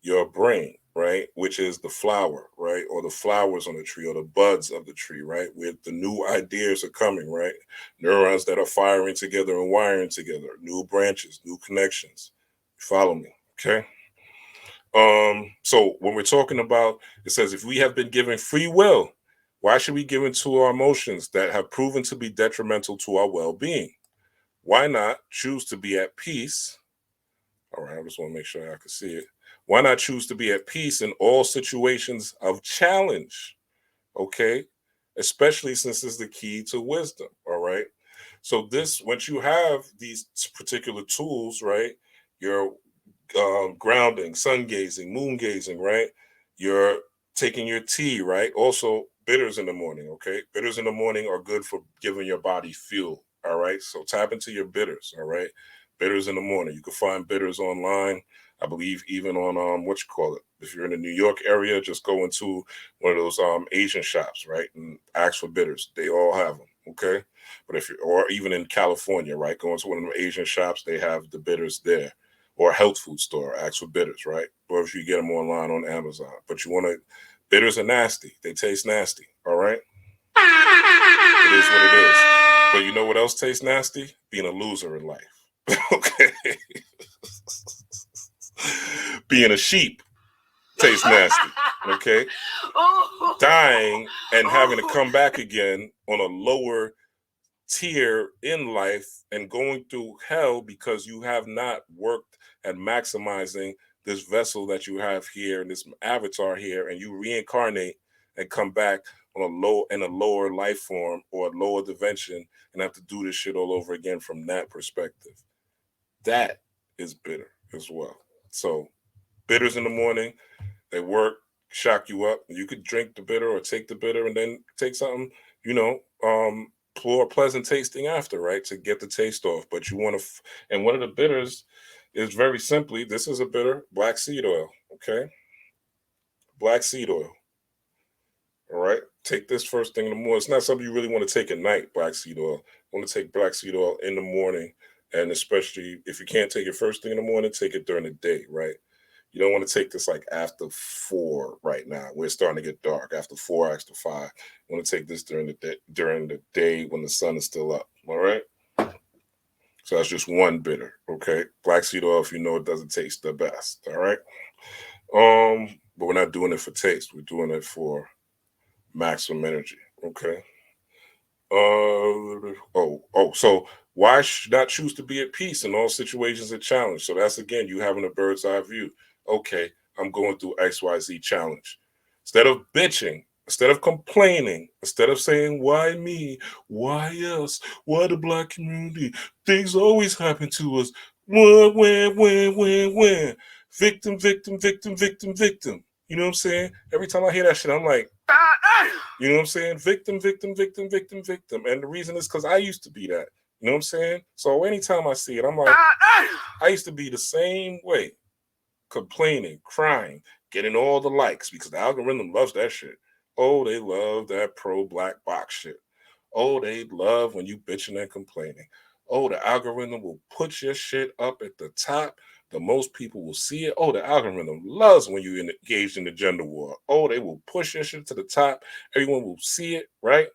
[SPEAKER 5] your brain, right? Which is the flower, right? Or the flowers on the tree or the buds of the tree, right? Where the new ideas are coming, right? Neurons that are firing together and wiring together, new branches, new connections. You follow me, okay? So when we're talking about, it says, if we have been given free will, why should we give in to our emotions that have proven to be detrimental to our well-being? Why not choose to be at peace? All right, I just want to make sure I can see it. Why not choose to be at peace in all situations of challenge? Okay, especially since it's the key to wisdom. All right. So once you have these particular tools, right? You're grounding, sun gazing, moon gazing, right? You're taking your tea, right? Also, bitters in the morning. Okay, bitters in the morning are good for giving your body fuel. All right, so tap into your bitters. All right, bitters in the morning. You can find bitters online. I believe even on if you're in the New York area, just go into one of those Asian shops, right, and ask for bitters. They all have them. Okay, but or even in California, right, go into one of them Asian shops, they have the bitters there. Or a health food store, ask for bitters, right? Or if you get them online on Amazon. But bitters are nasty. They taste nasty, all right? It is what it is. But you know what else tastes nasty? Being a loser in life, okay? Being a sheep, Tastes nasty. Okay. Dying and having to come back again on a lower tier in life and going through hell because you have not worked at maximizing this vessel that you have here and this avatar here, and you reincarnate and come back on a lower life form or a lower dimension and have to do this shit all over again from that perspective. That is bitter as well. So bitters in the morning, they work, shock you up. You could drink the bitter or take the bitter and then take something, pour pleasant tasting after, right, to get the taste off. But you want to, and one of the bitters is very simply, this is a bitter, black seed oil, okay? Black seed oil, all right? Take this first thing in the morning. It's not something you really want to take at night, black seed oil. You want to take black seed oil in the morning, and especially if you can't take it first thing in the morning, take it during the day, right? You don't want to take this like after 4 right now. We're starting to get dark. After 4, after 5. You want to take this during the day when the sun is still up. All right. So that's just one bitter. Okay. Black seed oil, if you know, it doesn't taste the best. All right. But we're not doing it for taste. We're doing it for maximum energy. Okay. So why not choose to be at peace in all situations of challenge? So that's, again, you having a bird's eye view. Okay, I'm going through XYZ challenge. Instead of bitching, instead of complaining, instead of saying, why me? Why us? Why the black community? Things always happen to us. When. Victim, victim, victim, victim, victim. You know what I'm saying? Every time I hear that shit, I'm like, you know what I'm saying? Victim, victim, victim, victim, victim. And the reason is because I used to be that. You know what I'm saying? So anytime I see it, I'm like, I used to be the same way. Complaining, crying, getting all the likes because the algorithm loves that shit. Oh, they love that pro-black box shit. Oh, they love when you bitching and complaining. Oh, the algorithm will put your shit up at the top. The most people will see it. Oh, the algorithm loves when you engaged in the gender war. Oh, they will push your shit to the top. Everyone will see it, right?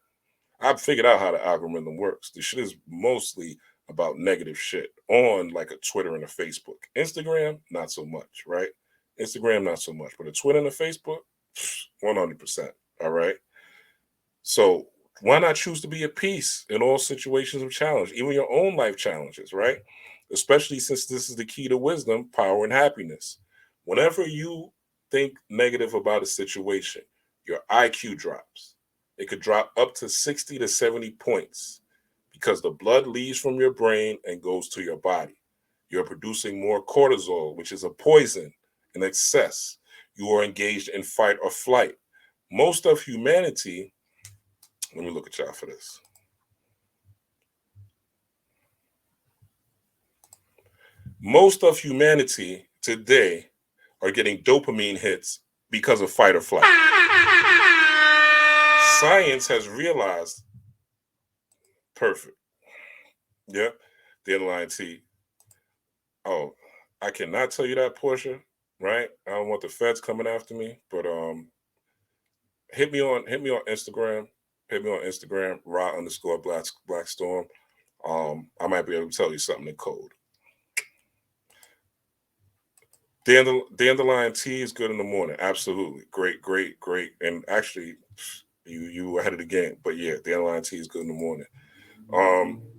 [SPEAKER 5] I've figured out how the algorithm works. This shit is mostly about negative shit on like a Twitter and a Facebook. Instagram, not so much, right? Instagram, not so much. But a Twitter and a Facebook, 100%, all right? So why not choose to be at peace in all situations of challenge, even your own life challenges, right? Especially since this is the key to wisdom, power, and happiness. Whenever you think negative about a situation, your IQ drops. It could drop up to 60 to 70 points because the blood leaves from your brain and goes to your body. You're producing more cortisol, which is a poison, in excess. You are engaged in fight or flight. Most of humanity, let me look at y'all for this. Most of humanity today are getting dopamine hits because of fight or flight. Science has realized, perfect. Yeah, the underlying T. Oh, I cannot tell you that, Portia, right? I don't want the feds coming after me, but hit me on Instagram. Hit me on Instagram, raw_blackstorm. I might be able to tell you something in code. Dandelion tea is good in the morning. Absolutely. Great. And actually, you ahead of the game. But yeah, dandelion tea is good in the morning.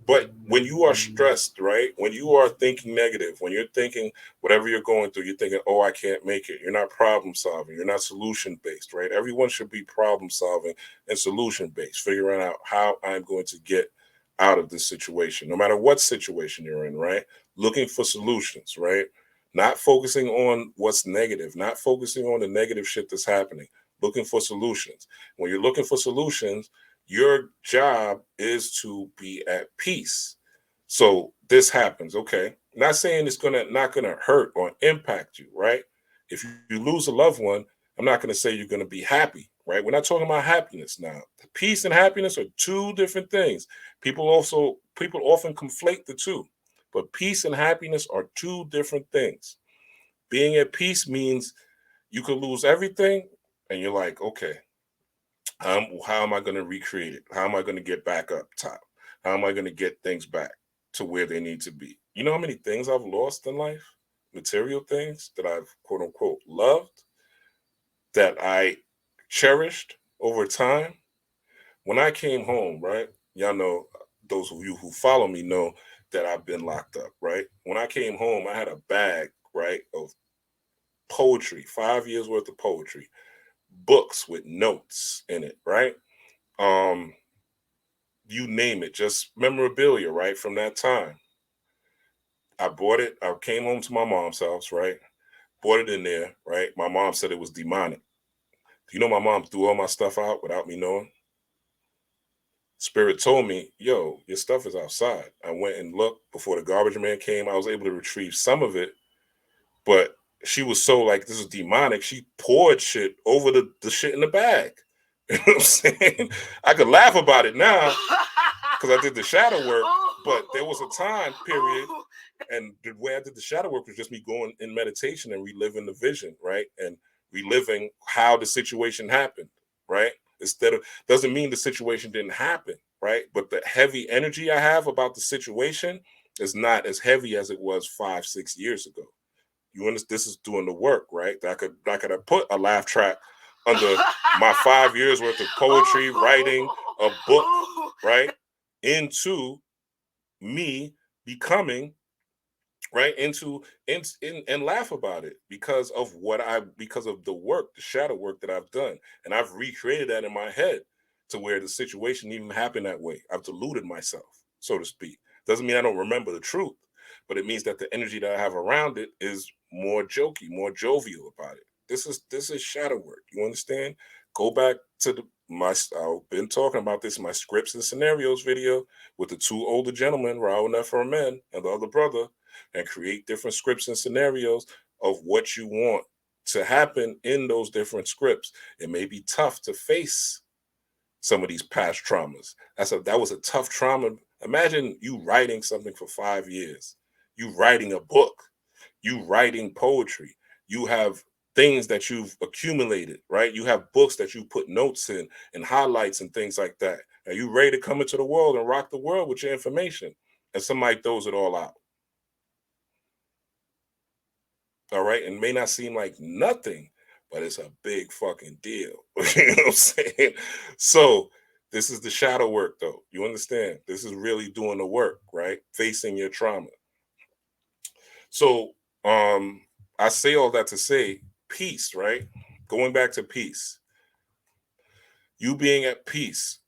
[SPEAKER 5] But when you are stressed, right? When you are thinking negative, when you're thinking whatever you're going through, you're thinking, oh, I can't make it. You're not problem solving. You're not solution based, right? Everyone should be problem solving and solution based, figuring out how I'm going to get out of this situation, no matter what situation you're in, right? Looking for solutions, right? Not focusing on what's negative, not focusing on the negative shit that's happening, looking for solutions. When you're looking for solutions, your job is to be at peace. So this happens, okay? Not saying it's not gonna hurt or impact you, right? If you lose a loved one, I'm not gonna say you're gonna be happy, right? We're not talking about happiness now. Peace and happiness are two different things. People often conflate the two, but peace and happiness are two different things. Being at peace means you could lose everything, and you're like, okay. How am I going to recreate it? How am I going to get back up top? How am I going to get things back to where they need to be? You know how many things I've lost in life? Material things that I've, quote unquote, loved? that I cherished over time. When I came home, right? Y'all know, those of you who follow me know that I've been locked up, right? When I came home, I had a bag, right, of poetry, 5 years worth of poetry, books with notes in it, right? You name it, just memorabilia, right, from that time. I bought it. I came home to my mom's house, right? Bought it in there, right? My mom said it was demonic. You know, my mom threw all my stuff out without me knowing. Spirit told me, yo, your stuff is outside. I went and looked before the garbage man came. I was able to retrieve some of it, but she was so like, this is demonic. She poured shit over the shit in the bag. You know what I'm saying? I could laugh about it now because I did the shadow work, but there was a time period, and the way I did the shadow work was just me going in meditation and reliving the vision, right? And reliving how the situation happened, right? Instead of, doesn't mean the situation didn't happen, right? But the heavy energy I have about the situation is not as heavy as it was 5-6 years ago. You understand? This is doing the work, right? I could have put a laugh track under my 5 years worth of poetry, writing a book, right, into me becoming, right, and laugh about it because of the work, the shadow work that I've done. And I've recreated that in my head to where the situation even happened that way. I've deluded myself, so to speak. Doesn't mean I don't remember the truth, but it means that the energy that I have around it is more jokey, more jovial about it. This is shadow work. You understand? Go back to I've been talking about this in my scripts and scenarios video with the two older gentlemen, Raul Nefermen and the other brother, and create different scripts and scenarios of what you want to happen in those different scripts. It may be tough to face some of these past traumas. That was a tough trauma. Imagine you writing something for 5 years, you writing a book, you writing poetry, you have things that you've accumulated, right? You have books that you put notes in and highlights and things like that. Are you ready to come into the world and rock the world with your information? And somebody throws it all out. All right. And it may not seem like nothing, but it's a big fucking deal. You know what I'm saying? So this is the shadow work, though. You understand? This is really doing the work, right? Facing your trauma. So I say all that to say peace, right? Going back to peace. You being at peace,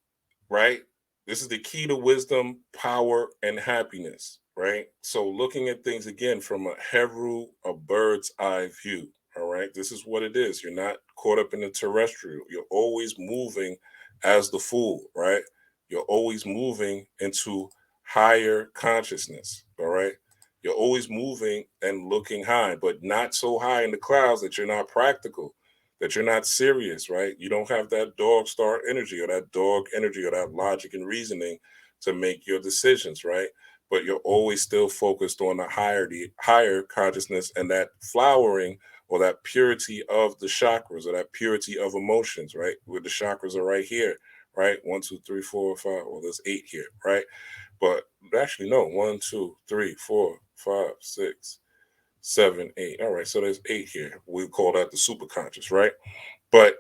[SPEAKER 5] right? This is the key to wisdom, power, and happiness, right? So looking at things again from a Heru, a bird's eye view, all right? This is what it is. You're not caught up in the terrestrial. You're always moving as the fool, right? You're always moving into higher consciousness, all right? You're always moving and looking high, but not so high in the clouds that you're not practical, that you're not serious, right? You don't have that dog star energy or that dog energy or that logic and reasoning to make your decisions, right? But you're always still focused on the higher consciousness and that flowering or that purity of the chakras or that purity of emotions, right? Where the chakras are right here, right? 1, 2, 3, 4, 5. Well, there's 8 here, right? But actually, no, 1, 2, 3, 4, 5, 6, 7, 8. All right, so there's 8 here. We call that the superconscious, right? But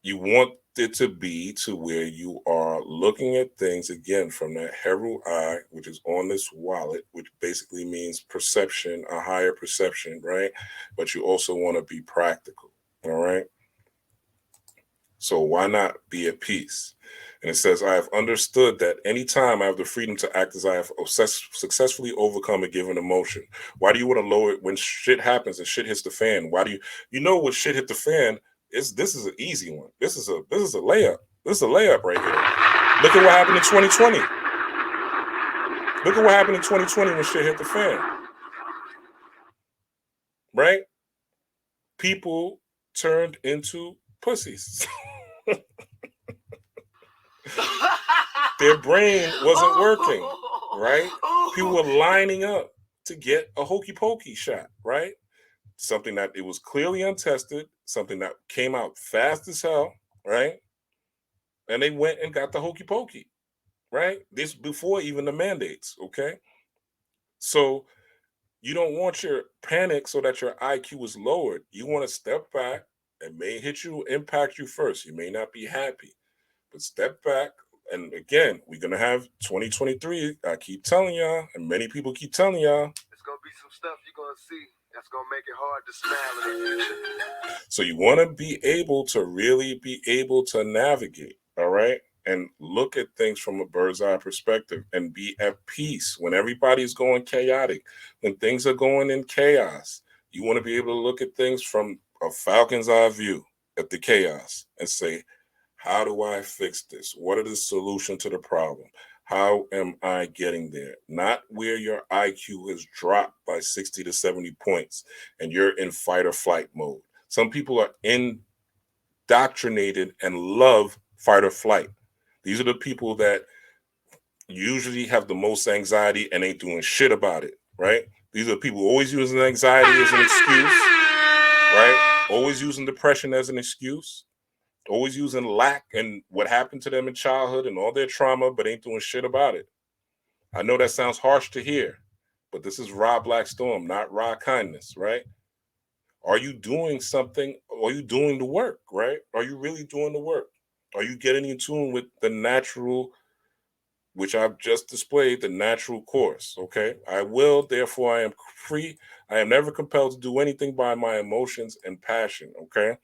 [SPEAKER 5] you want it to be to where you are looking at things again from that Heru eye, which is on this wallet, which basically means perception, a higher perception, right? But you also want to be practical, all right? So why not be at peace? And it says, I have understood that anytime I have the freedom to act as I have successfully overcome a given emotion. Why do you want to lower it when shit happens and shit hits the fan? Why do you know when shit hit the fan? This is an easy one. This is a layup. This is a layup right here. Look at what happened in 2020. Look at what happened in 2020 when shit hit the fan. Right? People turned into pussies. Their brain wasn't working, right? People were lining up to get a hokey pokey shot, right? Something that it was clearly untested, something that came out fast as hell, right? And they went and got the hokey pokey, right? This before even the mandates, okay? So you don't want your panic so that your IQ is lowered. You want to step back, It may hit you, impact you first. You may not be happy, but step back. And again, we're going to have 2023. I keep telling y'all, and many people keep telling y'all.
[SPEAKER 6] It's going to be some stuff you're going to see that's going to make it hard to smile in the future.
[SPEAKER 5] So you want to be able to really be able to navigate, all right? And look at things from a bird's eye perspective and be at peace when everybody's going chaotic, when things are going in chaos. You want to be able to look at things from a falcon's eye view at the chaos and say, how do I fix this? What is the solution to the problem? How am I getting there? Not where your IQ has dropped by 60 to 70 points and you're in fight or flight mode. Some people are indoctrinated and love fight or flight. These are the people that usually have the most anxiety and ain't doing shit about it, right? These are the people always using anxiety as an excuse, right? Always using depression as an excuse, always using lack and what happened to them in childhood and all their trauma, but ain't doing shit about it. I know that sounds harsh to hear, but this is raw black storm, not raw kindness, right? Are you doing something? Are you doing the work, right? Are you really doing the work? Are you getting in tune with the natural, which I've just displayed, the natural course, okay? I will, therefore I am free. I am never compelled to do anything by my emotions and passion, okay?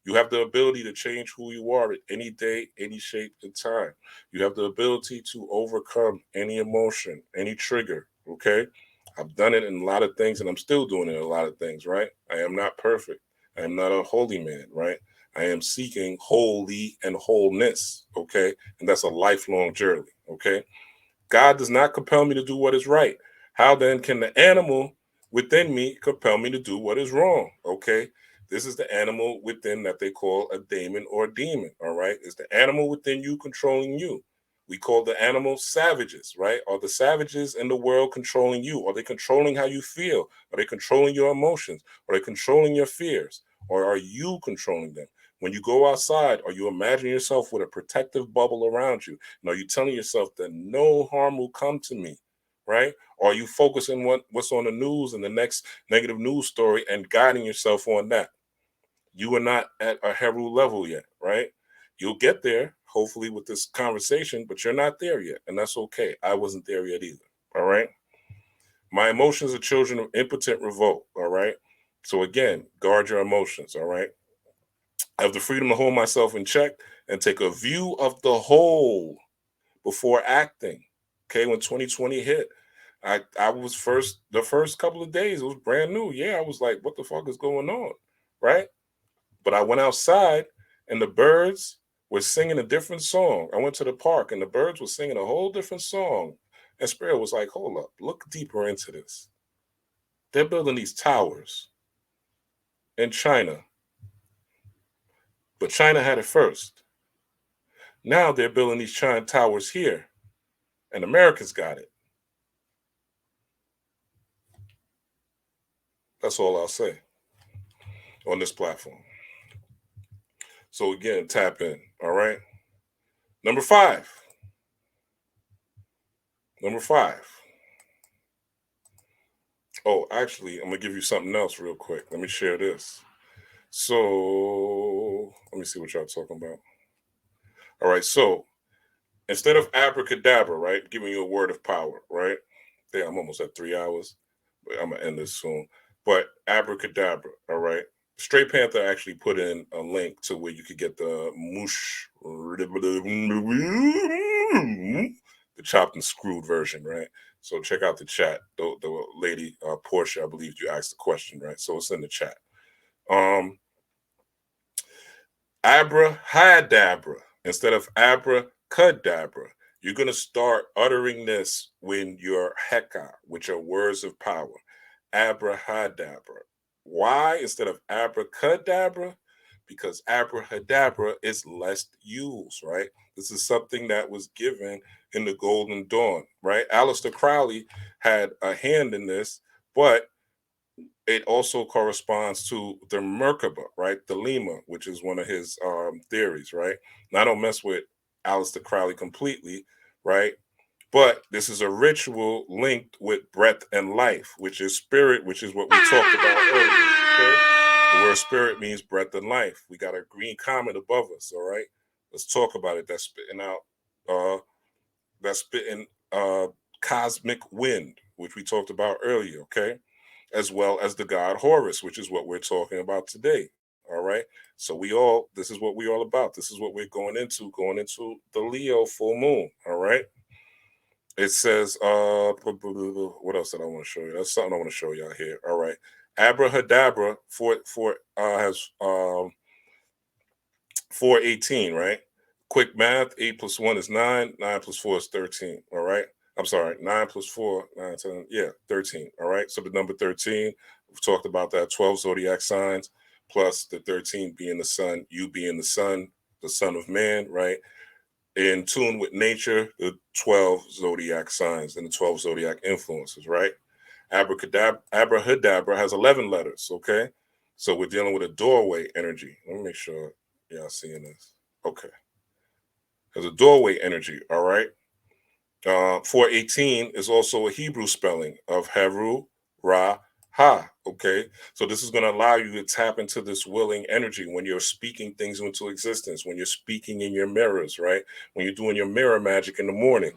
[SPEAKER 5] You have the ability to change who you are at any day, any shape and time. You have the ability to overcome any emotion, any trigger, okay? I've done it in a lot of things and I'm still doing it in a lot of things, right? I am not perfect. I am not a holy man, right? I am seeking holy and wholeness, okay? And that's a lifelong journey, okay? God does not compel me to do what is right. How then can the animal within me compel me to do what is wrong, okay? This is the animal within that they call a daemon or demon, all right? It's the animal within you controlling you. We call the animals savages, right? Are the savages in the world controlling you? Are they controlling how you feel? Are they controlling your emotions? Are they controlling your fears? Or are you controlling them? When you go outside, are you imagining yourself with a protective bubble around you? And are you telling yourself that no harm will come to me, right? Or are you focusing on what's on the news and the next negative news story and guiding yourself on that? You are not at a Heru level yet, right? You'll get there, hopefully, with this conversation, but you're not there yet, and that's okay. I wasn't there yet either, all right? My emotions are children of impotent revolt, all right? So again, guard your emotions, all right? I have the freedom to hold myself in check and take a view of the whole before acting. Okay, when 2020 hit, I was the first couple of days, it was brand new. Yeah, I was like, what the fuck is going on? Right? But I went outside and the birds were singing a different song. I went to the park and the birds were singing a whole different song. And Spirit was like, hold up, look deeper into this. They're building these towers in China. But China had it first. Now they're building these China towers here, and America's got it. That's all I'll say on this platform. So again, tap in, all right? Number five. Oh, actually, I'm going to give you something else real quick. Let me share this. So let me see what y'all talking about. All right, so instead of abracadabra, right, giving you a word of power, right? Yeah, I'm almost at 3 hours, but I'm going to end this soon. But abracadabra, all right? Straight Panther actually put in a link to where you could get the the chopped and screwed version, right? So check out the chat. The lady, Portia, I believe you asked the question, right? So it's in the chat. Abracadabra instead of abracadabra. You're going to start uttering this when you're heka, which are words of power. Abracadabra. Why instead of abracadabra? Because abracadabra is less used, right? This is something that was given in the Golden Dawn, right? Aleister Crowley had a hand in this, but it also corresponds to the Merkaba, right? The Lima, which is one of his theories, right? Now, I don't mess with Aleister Crowley completely, right? But this is a ritual linked with breath and life, which is spirit, which is what we talked about earlier, okay? The word spirit means breath and life. We got a green comet above us, all right? Let's talk about it. That's spitting out, cosmic wind, which we talked about earlier, okay? As well as the god Horus, which is what we're talking about today, all right? So this is what we're all about. This is what we're going into the Leo full moon, all right? It says, what else did I want to show you? That's something I want to show y'all here. All right. Abrahadabra has 418, right? Quick math, 8 plus 1 is 9, 9 plus 4 is 13. All right. I'm sorry, 9 plus 4, 9, 10, yeah, 13. All right. So the number 13, we've talked about that, 12 zodiac signs, plus the 13 being the sun, you being the son of man, right? In tune with nature, the 12 zodiac signs and the 12 zodiac influences, right? Abrahadabra has 11 letters, okay? So we're dealing with a doorway energy. Let me make sure y'all seeing this. Okay. There's a doorway energy, all right? 418 is also a Hebrew spelling of Heru, Ra, Ha, okay? So this is going to allow you to tap into this willing energy when you're speaking things into existence, when you're speaking in your mirrors, right? When you're doing your mirror magic in the morning.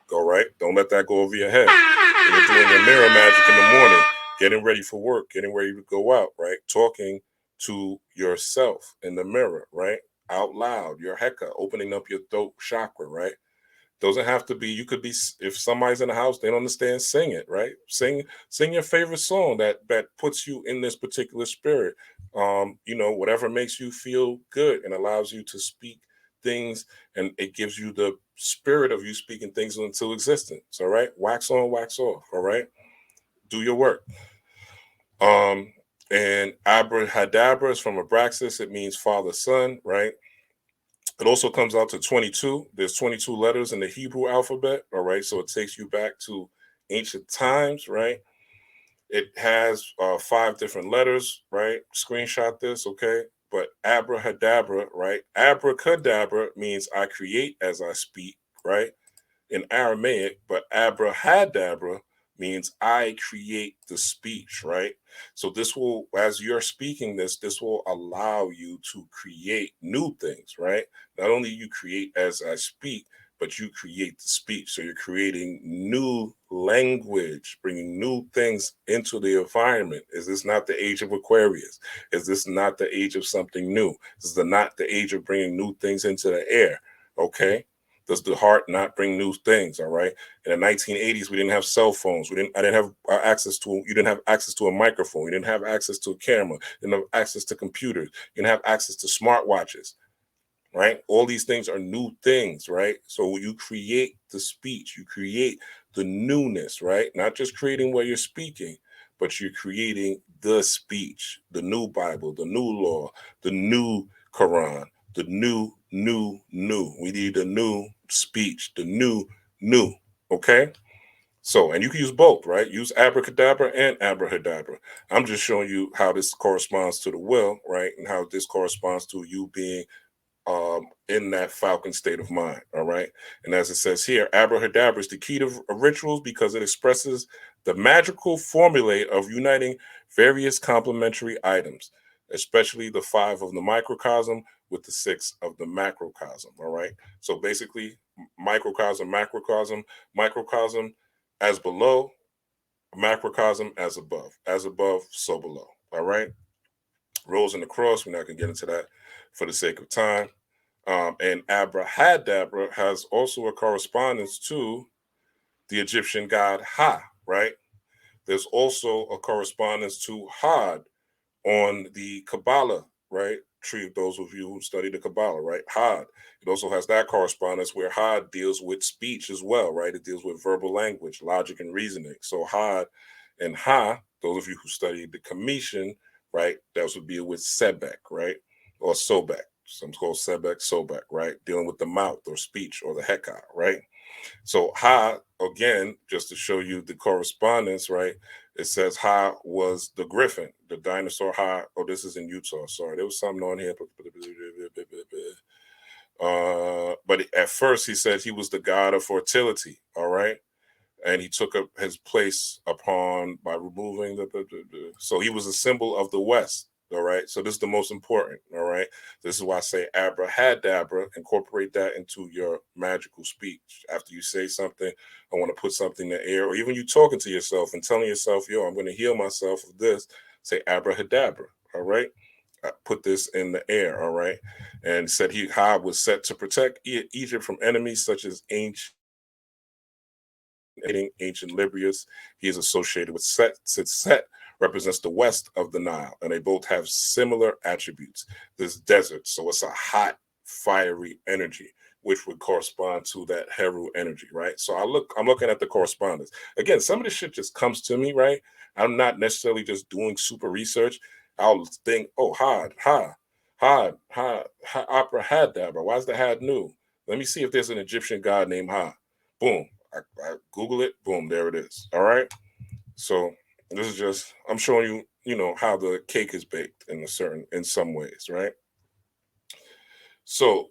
[SPEAKER 5] Go right? Don't let that go over your head. When you're doing your mirror magic in the morning, getting ready for work, getting ready to go out, right? Talking to yourself in the mirror, right? Out loud, your heka, opening up your throat chakra, right? Doesn't have to be, you could be, if somebody's in the house, they don't understand, sing it, right? Sing your favorite song that puts you in this particular spirit. Whatever makes you feel good and allows you to speak things, and it gives you the spirit of you speaking things into existence. All right. Wax on, wax off. All right. Do your work. And Abrahadabra is from Abraxas. It means father, son, right? It also comes out to 22. There's 22 letters in the Hebrew alphabet, all right? So it takes you back to ancient times, right? It has 5 different letters, right? Screenshot this, okay? But Abrahadabra, right? Abracadabra means I create as I speak, right? In Aramaic, but Abrahadabra means I create the speech, right? So this will, as you're speaking this will allow you to create new things, right? Not only you create as I speak, but you create the speech. So you're creating new language, bringing new things into the environment. Is this not the age of Aquarius? Is this not the age of something new? Is this not the age of bringing new things into the air? Okay. Does the heart not bring new things? All right. In the 1980s, we didn't have cell phones. You didn't have access to a microphone. You didn't have access to a camera. You didn't have access to computers. You didn't have access to smartwatches. Right. All these things are new things. Right. So you create the speech, you create the newness, right? Not just creating what you're speaking, but you're creating the speech, the new Bible, the new law, the new Quran, the new. We need a new speech, the new. Okay. So, and you can use both, right? Use abracadabra and abrahadabra. I'm just showing you how this corresponds to the will, right? And how this corresponds to you being in that falcon state of mind. All right. And as it says here, abrahadabra is the key to rituals because it expresses the magical formulae of uniting various complementary items, especially the 5 of the microcosm with the 6 of the macrocosm. All right. So basically, microcosm, microcosm as below, macrocosm as above, so below. All right. Rose and the cross. We're not going to get into that for the sake of time. And abrahadabra has also a correspondence to the Egyptian god Ha, right? There's also a correspondence to Had on the Kabbalah, right? Tree, those of you who study the Kabbalah, right? Had. It also has that correspondence where Had deals with speech as well, right? It deals with verbal language, logic, and reasoning. So Had and Ha, those of you who study the Commission, right? That would be with Sebek, right? Or Sobek. Some called Sebek, Sobek, right? Dealing with the mouth or speech or the Heka, right? So Ha, again, just to show you the correspondence, right? It says Ha was the griffin, the dinosaur Ha. Oh, this is in Utah. Sorry, there was something on here. But at first he said he was the god of fertility, all right? And he took up his place upon by removing so he was a symbol of the West, All right. So this is the most important. All right. This is why I say abracadabra, incorporate that into your magical speech. After you say something, I want to put something in the air, or even you talking to yourself and telling yourself, yo, I'm going to heal myself of this. Say abracadabra. All right. I put this in the air. All right. And said Ha was set to protect Egypt from enemies such as ancient Libyas. He is associated with Set, since Set represents the west of the Nile, and they both have similar attributes. This desert, so it's a hot, fiery energy, which would correspond to that Heru energy, right? So I'm looking at the correspondence. Again, some of this shit just comes to me, right? I'm not necessarily just doing super research. I'll think, oh, opera Hadabra. Why is the Had new? Let me see if there's an Egyptian god named Ha. Boom. I Google it. Boom. There it is. All right. So this is just, I'm showing you, how the cake is baked in some ways, right? So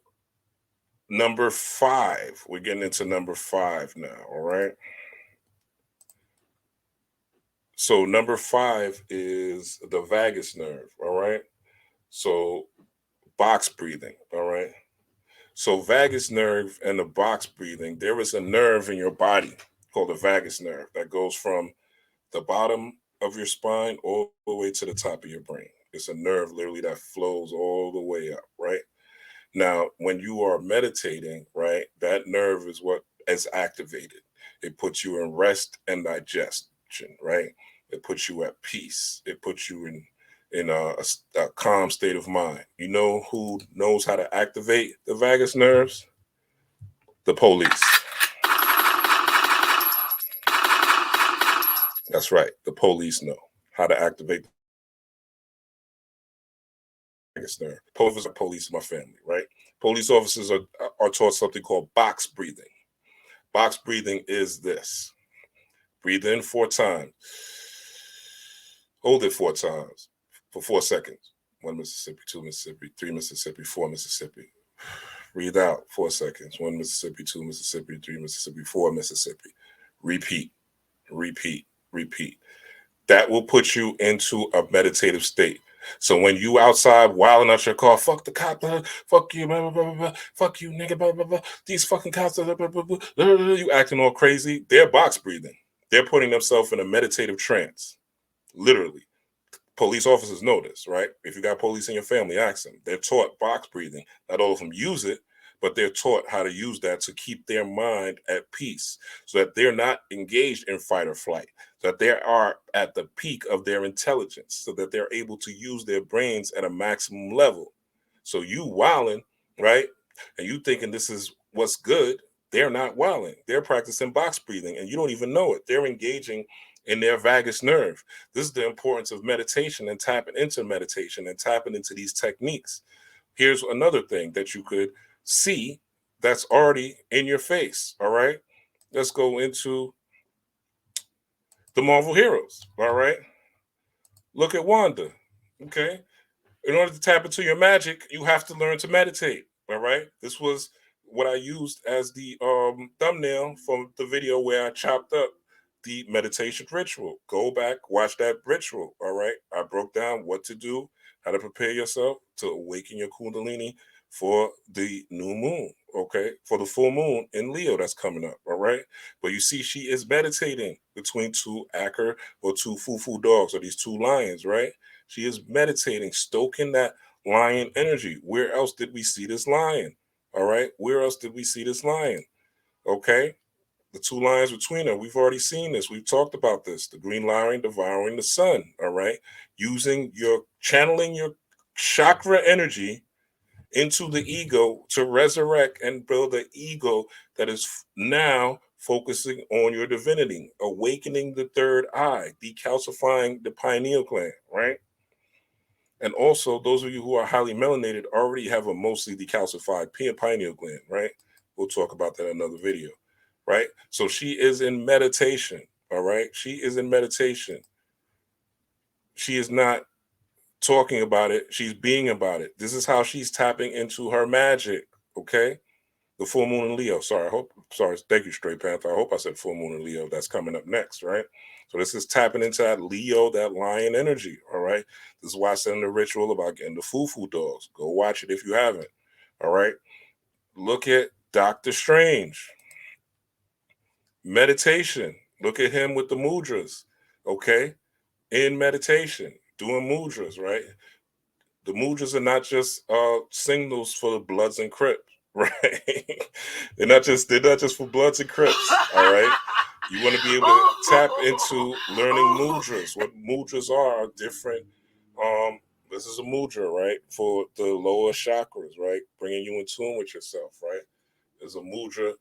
[SPEAKER 5] number 5, we're getting into number 5 now. All right. So number 5 is the vagus nerve. All right. So box breathing. All right. So vagus nerve and the box breathing, there is a nerve in your body called the vagus nerve that goes from the bottom of your spine all the way to the top of your brain. It's a nerve literally that flows all the way up, right? Now, when you are meditating, right, that nerve is what is activated. It puts you in rest and digestion, right? It puts you at peace. It puts you in a calm state of mind. You know who knows how to activate the vagus nerves? The police. That's right. The police know how to activate the vagus nerve. Police in my family, right? Police officers are taught something called box breathing. Box breathing is this. Breathe in 4 times. Hold it 4 times for 4 seconds. 1 Mississippi, 2 Mississippi, 3 Mississippi, 4 Mississippi. Breathe out 4 seconds. 1 Mississippi, 2 Mississippi, 3 Mississippi, 4 Mississippi. Repeat, repeat, repeat. That will put you into a meditative state. So when you outside wilding out your car, fuck the cop, fuck you, blah, blah, blah, blah, fuck you, nigga, blah, blah, blah, these fucking cops, blah, blah, blah, blah, you acting all crazy, they're box breathing. They're putting themselves in a meditative trance, literally. Police officers know this, right? If you got police in your family, ask them. They're taught box breathing. Not all of them use it, but they're taught how to use that to keep their mind at peace so that they're not engaged in fight or flight, so that they are at the peak of their intelligence, so that they're able to use their brains at a maximum level. So you wilding, right? And you thinking this is what's good. They're not wilding. They're practicing box breathing and you don't even know it. They're engaging in their vagus nerve. This is the importance of meditation and tapping into meditation and tapping into these techniques. Here's another thing that you could see that's already in your face. All right. Let's go into the Marvel heroes. All right. Look at Wanda. Okay. In order to tap into your magic, you have to learn to meditate. All right. This was what I used as the thumbnail from the video where I chopped up the meditation ritual. Go back, watch that ritual. All right. I broke down what to do, how to prepare yourself to awaken your Kundalini for the new moon. Okay. For the full moon in Leo that's coming up. All right. But you see, she is meditating between 2 Acker or 2 Fufu dogs or these 2 lions, right? She is meditating, stoking that lion energy. Where else did we see this lion? All right. Where else did we see this lion? Okay. The 2 lions between them. We've already seen this. We've talked about this. The green lion devouring the sun. All right. Channeling your chakra energy into the ego to resurrect and build an ego that is now focusing on your divinity, awakening the third eye, decalcifying the pineal gland, right? And also, those of you who are highly melanated already have a mostly decalcified pineal gland, right? We'll talk about that in another video, right? So she is in meditation, all right? She is in meditation. She is not talking about it. She's being about it. This is how she's tapping into her magic, okay? The full moon in Leo. Sorry, thank you, Straight Panther. I hope I said full moon in Leo. That's coming up next, right? So this is tapping into that Leo, that lion energy, all right? This is why I said in the ritual about getting the foo-foo dolls. Go watch it if you haven't, all right? Look at Doctor Strange. Meditation. Look at him with the mudras, okay? In meditation, doing mudras, right? The mudras are not just signals for the Bloods and Crips, right? they're not just for Bloods and Crips, all right? You want to be able to tap into learning mudras. What mudras are different. This is a mudra, right, for the lower chakras, right, bringing you in tune with yourself, right? There's a mudra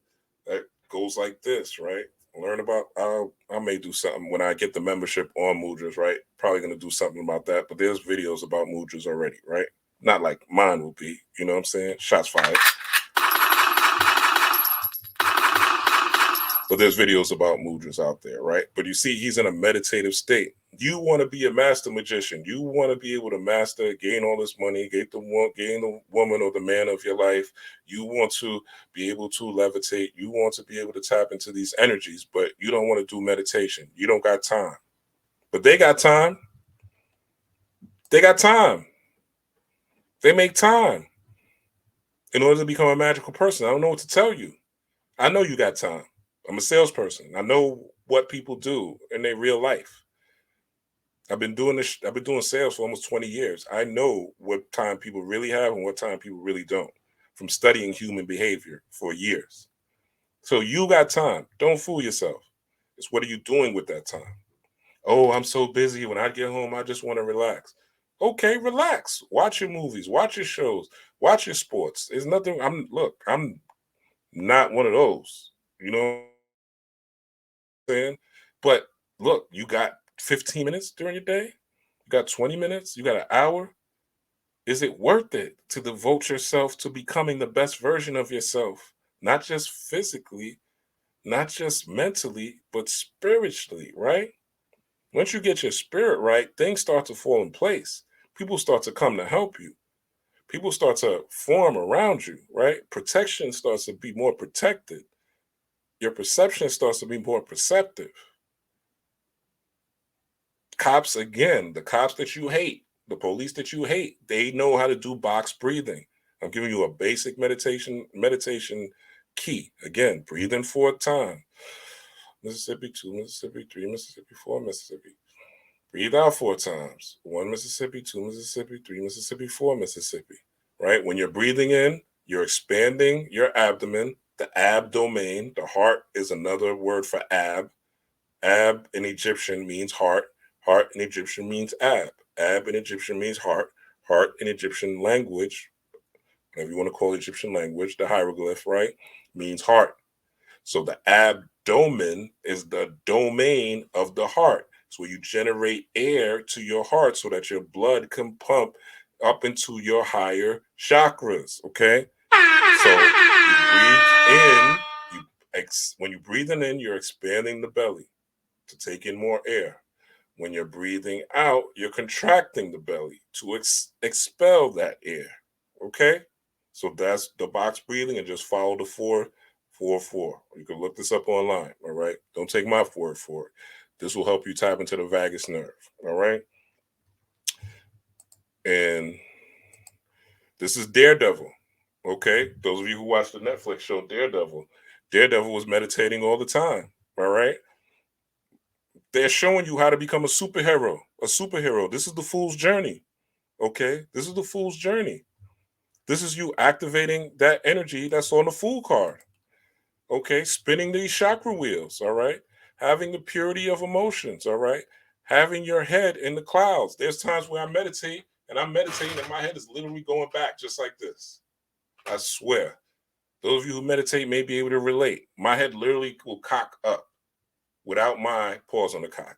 [SPEAKER 5] that goes like this, right? Learn about. I may do something when I get the membership on mudras, right? Probably gonna do something about that. But there's videos about mudras already, right? Not like mine will be. You know what I'm saying? Shots fired. But there's videos about mudras out there, right? But you see, he's in a meditative state. You want to be a master magician. You want to be able to master, gain all this money, gain the woman or the man of your life. You want to be able to levitate. You want to be able to tap into these energies, but you don't want to do meditation. You don't got time. But they got time. They got time. They make time in order to become a magical person. I don't know what to tell you. I know you got time. I'm a salesperson. I know what people do in their real life. I've been doing sales for almost 20 years. I know what time people really have and what time people really don't from studying human behavior for years. So you got time. Don't fool yourself. It's what are you doing with that time? Oh, I'm so busy. When I get home, I just want to relax. Okay, relax. Watch your movies. Watch your shows. Watch your sports. There's nothing. I'm not one of those. You know what I'm saying? But look, you got 15 minutes during your day. You got 20 minutes. You got an hour. Is it worth it to devote yourself to becoming the best version of yourself? Not just physically, not just mentally, but spiritually, right? Once you get your spirit right, things start to fall in place. People start to come to help you. People start to form around you, right? Protection starts to be more protected. Your perception starts to be more perceptive. Cops, again, the cops that you hate, the police that you hate, they know how to do box breathing. I'm giving you a basic meditation key. Again, breathe in 4 times. Mississippi, 2 Mississippi, 3 Mississippi, 4 Mississippi. Breathe out 4 times. 1 Mississippi, 2 Mississippi, 3 Mississippi, 4 Mississippi. Right? When you're breathing in, you're expanding your abdomen, the abdomen. The heart is another word for ab. Ab in Egyptian means heart. Heart in Egyptian means ab. Ab in Egyptian means heart. Heart in Egyptian language, whatever you want to call Egyptian language, the hieroglyph, right, means heart. So the abdomen is the domain of the heart. It's where you generate air to your heart so that your blood can pump up into your higher chakras, okay? So you breathe in, when you're breathing in, you're expanding the belly to take in more air. When you're breathing out, you're contracting the belly to expel that air, okay? So that's the box breathing, and just follow the 4-4-4. You can look this up online, all right? Don't take my word for it. This will help you tap into the vagus nerve, all right? And this is Daredevil, okay? Those of you who watch the Netflix show Daredevil was meditating all the time, all right? They're showing you how to become a superhero. This is the fool's journey, okay? This is the fool's journey. This is you activating that energy that's on the fool card, okay? Spinning these chakra wheels, all right? Having the purity of emotions, all right? Having your head in the clouds. There's times where I meditate, and I'm meditating, and my head is literally going back just like this. I swear. Those of you who meditate may be able to relate. My head literally will cock up without my pause on the cock.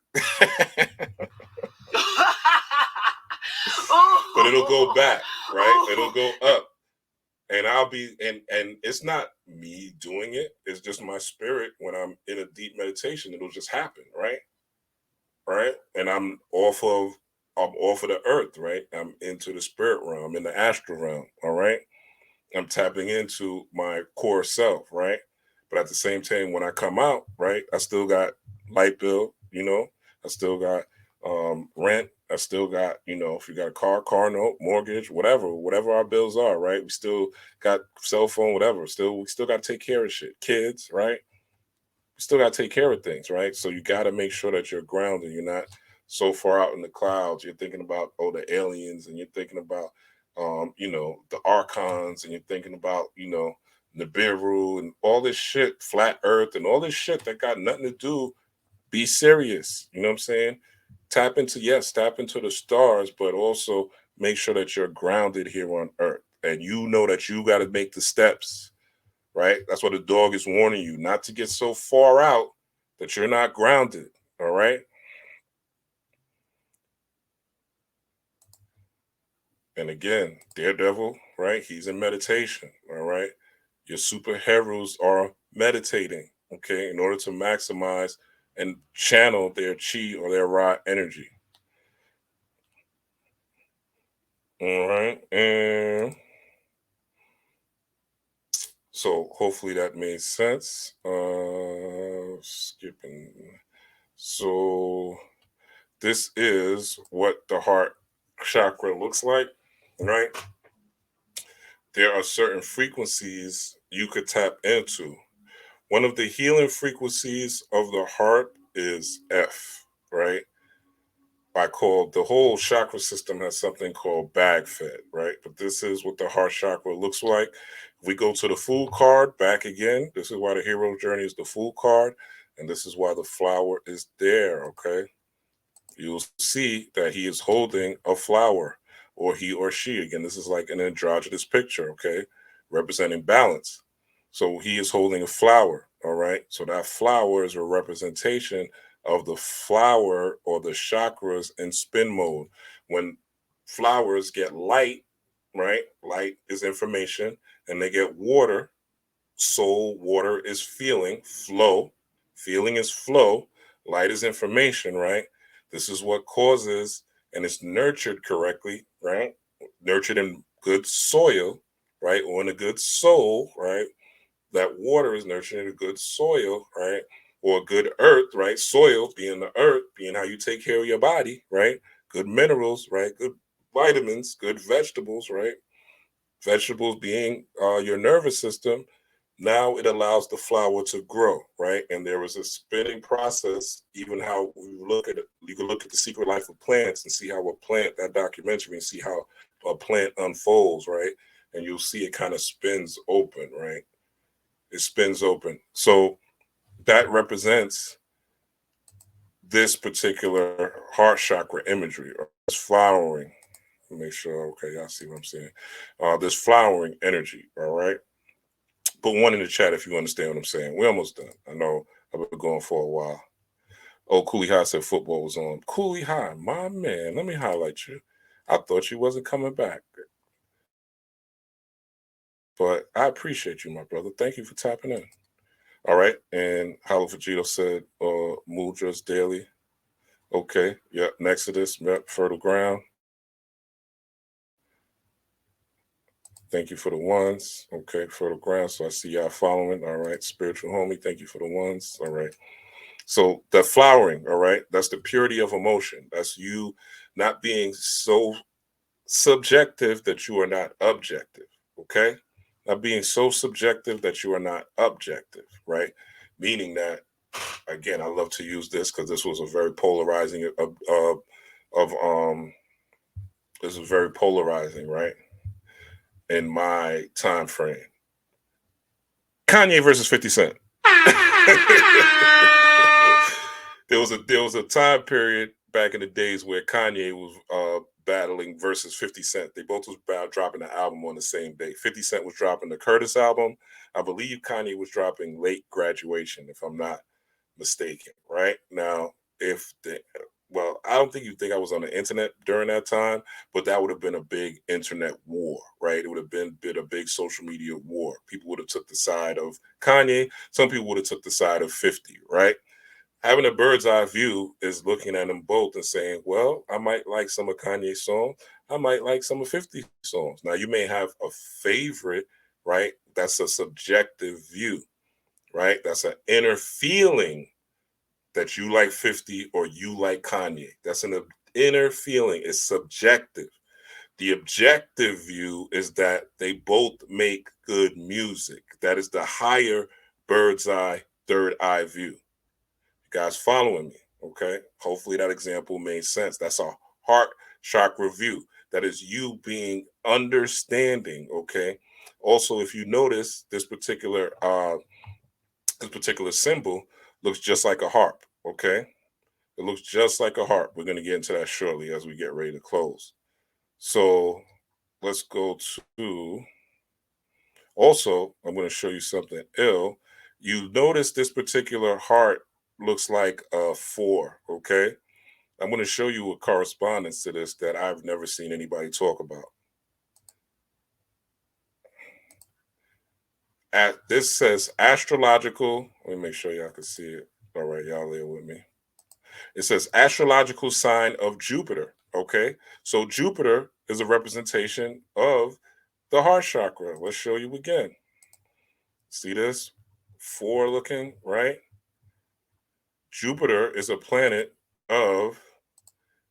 [SPEAKER 5] But it'll go back, right? It'll go up. And I'll be, and it's not me doing it. It's just my spirit. When I'm in a deep meditation, it'll just happen, right? Right? And I'm off of the earth, right? I'm into the spirit realm, in the astral realm, all right? I'm tapping into my core self, right? But at the same time, when I come out, right, I still got light bill, you know, I still got rent, I still got, you know, if you got a car note, mortgage, whatever our bills are, right? We still got cell phone, whatever. We still got to take care of shit. Kids, right? We still got to take care of things, right? So you got to make sure that you're grounded. You're not so far out in the clouds. You're thinking about, oh, the aliens, and you're thinking about, you know, the archons, and you're thinking about, you know, Nibiru and all this shit, flat earth and all this shit that got nothing to do. Be serious. You know what I'm saying? Tap into the stars, but also make sure that you're grounded here on earth. And you know that you got to make the steps, right? That's why the dog is warning you not to get so far out that you're not grounded. All right. And again, Daredevil, right? He's in meditation. All right. Your superheroes are meditating, okay, in order to maximize and channel their chi or their raw energy. All right. And so hopefully that made sense. Skipping. So this is what the heart chakra looks like, right? There are certain frequencies you could tap into. One of the healing frequencies of the heart is F, right? I call the whole chakra system has something called bag fed, right? But this is what the heart chakra looks like. If we go to the Fool card back again, this is why the hero journey is the Fool card, and this is why the flower is there, okay? You'll see that he is holding a flower, or he or she. Again, this is like an androgynous picture, okay? Representing balance. So he is holding a flower, all right? So that flower is a representation of the flower or the chakras in spin mode. When flowers get light, right? Light is information, and they get water. Soul, water is feeling, flow. Feeling is flow. Light is information, right? This is what causes, and it's nurtured correctly, right? Nurtured in good soil, right? Or in a good soul, right? That water is nurtured in a good soil, right? Or good earth, right? Soil being the earth, being how you take care of your body, right? Good minerals, right? Good vitamins, good vegetables, right? Vegetables being your nervous system. Now it allows the flower to grow, right? And there is a spinning process. Even how we look at it, you can look at The Secret Life of Plants and see how a plant, that documentary, and see how a plant unfolds, right? And you'll see it kind of spins open, right? It spins open. So that represents this particular heart chakra imagery, or this flowering. Make sure, okay, y'all see what I'm saying. This flowering energy, all right? Put one in the chat if you understand what I'm saying. We're almost done. I know I've been going for a while. Oh, Cooley High said football was on. Cooley High, my man, let me highlight you. I thought you wasn't coming back. But I appreciate you, my brother. Thank you for tapping in. All right. And Hollow Vegito said Mudras daily. Okay. Yep. Nexodus, yep. Fertile ground. Thank you for the ones. Okay. Fertile ground. So I see y'all following. All right. Spiritual homie. Thank you for the ones. All right. So the flowering. All right. That's the purity of emotion. That's you not being so subjective that you are not objective. Okay. Not being so subjective that you are not objective, right? Meaning that, again, I love to use this because this was a very polarizing this is very polarizing, right? In my time frame. Kanye versus 50 Cent. There was a time period back in the days where Kanye was battling versus 50 Cent. They both was dropping the album on the same day. 50 Cent was dropping the Curtis album. I believe Kanye was dropping Late Graduation, if I'm not mistaken. Right now, I don't think you think I was on the internet during that time, but that would have been a big internet war, right? It would have been a big social media war. People would have took the side of Kanye. Some people would have took the side of 50, right? Having a bird's eye view is looking at them both and saying, well, I might like some of Kanye's songs. I might like some of 50 songs. Now, you may have a favorite right? That's a subjective view, right? That's an inner feeling that you like 50 or you like Kanye. That's an inner feeling. It's subjective. The objective view is that they both make good music. That is the higher bird's eye, third eye view. You guys following me? Okay. Hopefully that example made sense. That's a heart chakra view. That is you being understanding. Okay. Also, if you notice this particular symbol looks just like a harp. Okay. It looks just like a harp. We're going to get into that shortly as we get ready to close. So let's go to, also, I'm going to show you something ill. You notice this particular heart looks like a 4, okay? I'm going to show you a correspondence to this that I've never seen anybody talk about. This says astrological. Let me make sure y'all can see it. All right, y'all live with me. It says astrological sign of Jupiter, okay? So Jupiter is a representation of the heart chakra. Let's show you again. See this? 4 looking, right? Jupiter is a planet of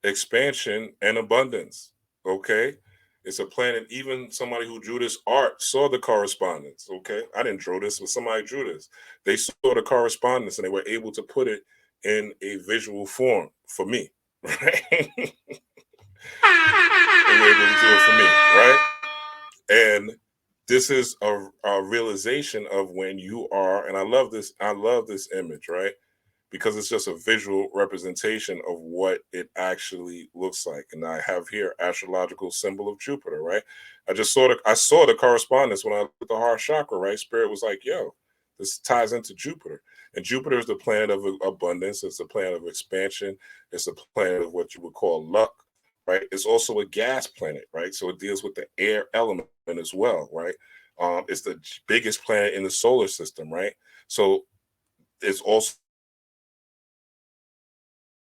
[SPEAKER 5] expansion and abundance, okay? It's a planet, even somebody who drew this art saw the correspondence, okay? I didn't draw this, but somebody drew this. They saw the correspondence and they were able to put it in a visual form for me, right? They were able to do it for me, right? And this is a realization of when you are, and I love this image, right? Because it's just a visual representation of what it actually looks like. And I have here astrological symbol of Jupiter, right? I saw the correspondence when I looked at the heart chakra, right? Spirit was like, yo, this ties into Jupiter. And Jupiter is the planet of abundance. It's a planet of expansion. It's a planet of what you would call luck, right? It's also a gas planet, right? So it deals with the air element as well, right? It's the biggest planet in the solar system, right? So it's also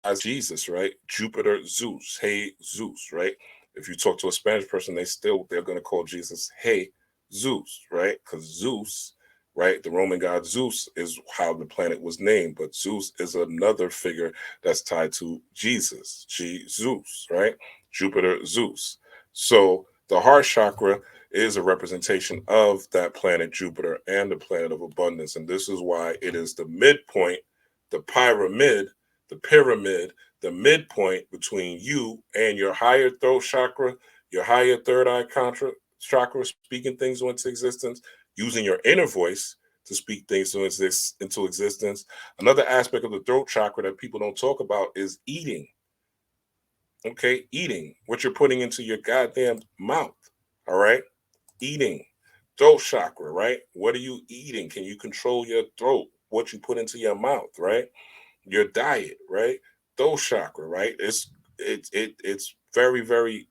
[SPEAKER 5] as Jesus, right? Jupiter, Zeus, hey Zeus, right? If you talk to a Spanish person, they're going to call Jesus hey Zeus, right? Because Zeus, right? The Roman god Zeus is how the planet was named, but Zeus is another figure that's tied to Jesus, Zeus, right? Jupiter, Zeus. So the heart chakra is a representation of that planet Jupiter and the planet of abundance, and this is why it is the midpoint, the pyramid, the midpoint between you and your higher throat chakra, your higher third eye chakra, speaking things into existence, using your inner voice to speak things into existence. Another aspect of the throat chakra that people don't talk about is eating. Okay, eating, what you're putting into your goddamn mouth. All right, eating. Throat chakra, right? What are you eating? Can you control your throat? What you put into your mouth, right? Your diet, right? Throat chakra, right? It's very, very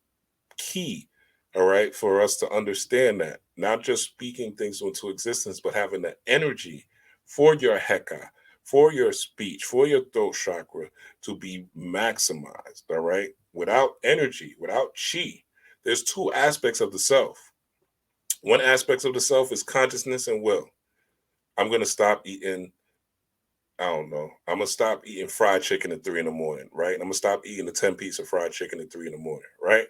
[SPEAKER 5] key, all right, for us to understand that. Not just speaking things into existence, but having the energy for your heka, for your speech, for your throat chakra to be maximized, all right? Without energy, without chi, there's 2 aspects of the self. One aspect of the self is consciousness and will. I'm going to stop eating, I don't know. I'm going to stop eating fried chicken at 3 in the morning, right? I'm going to stop eating the 10-piece of fried chicken at 3 in the morning, right?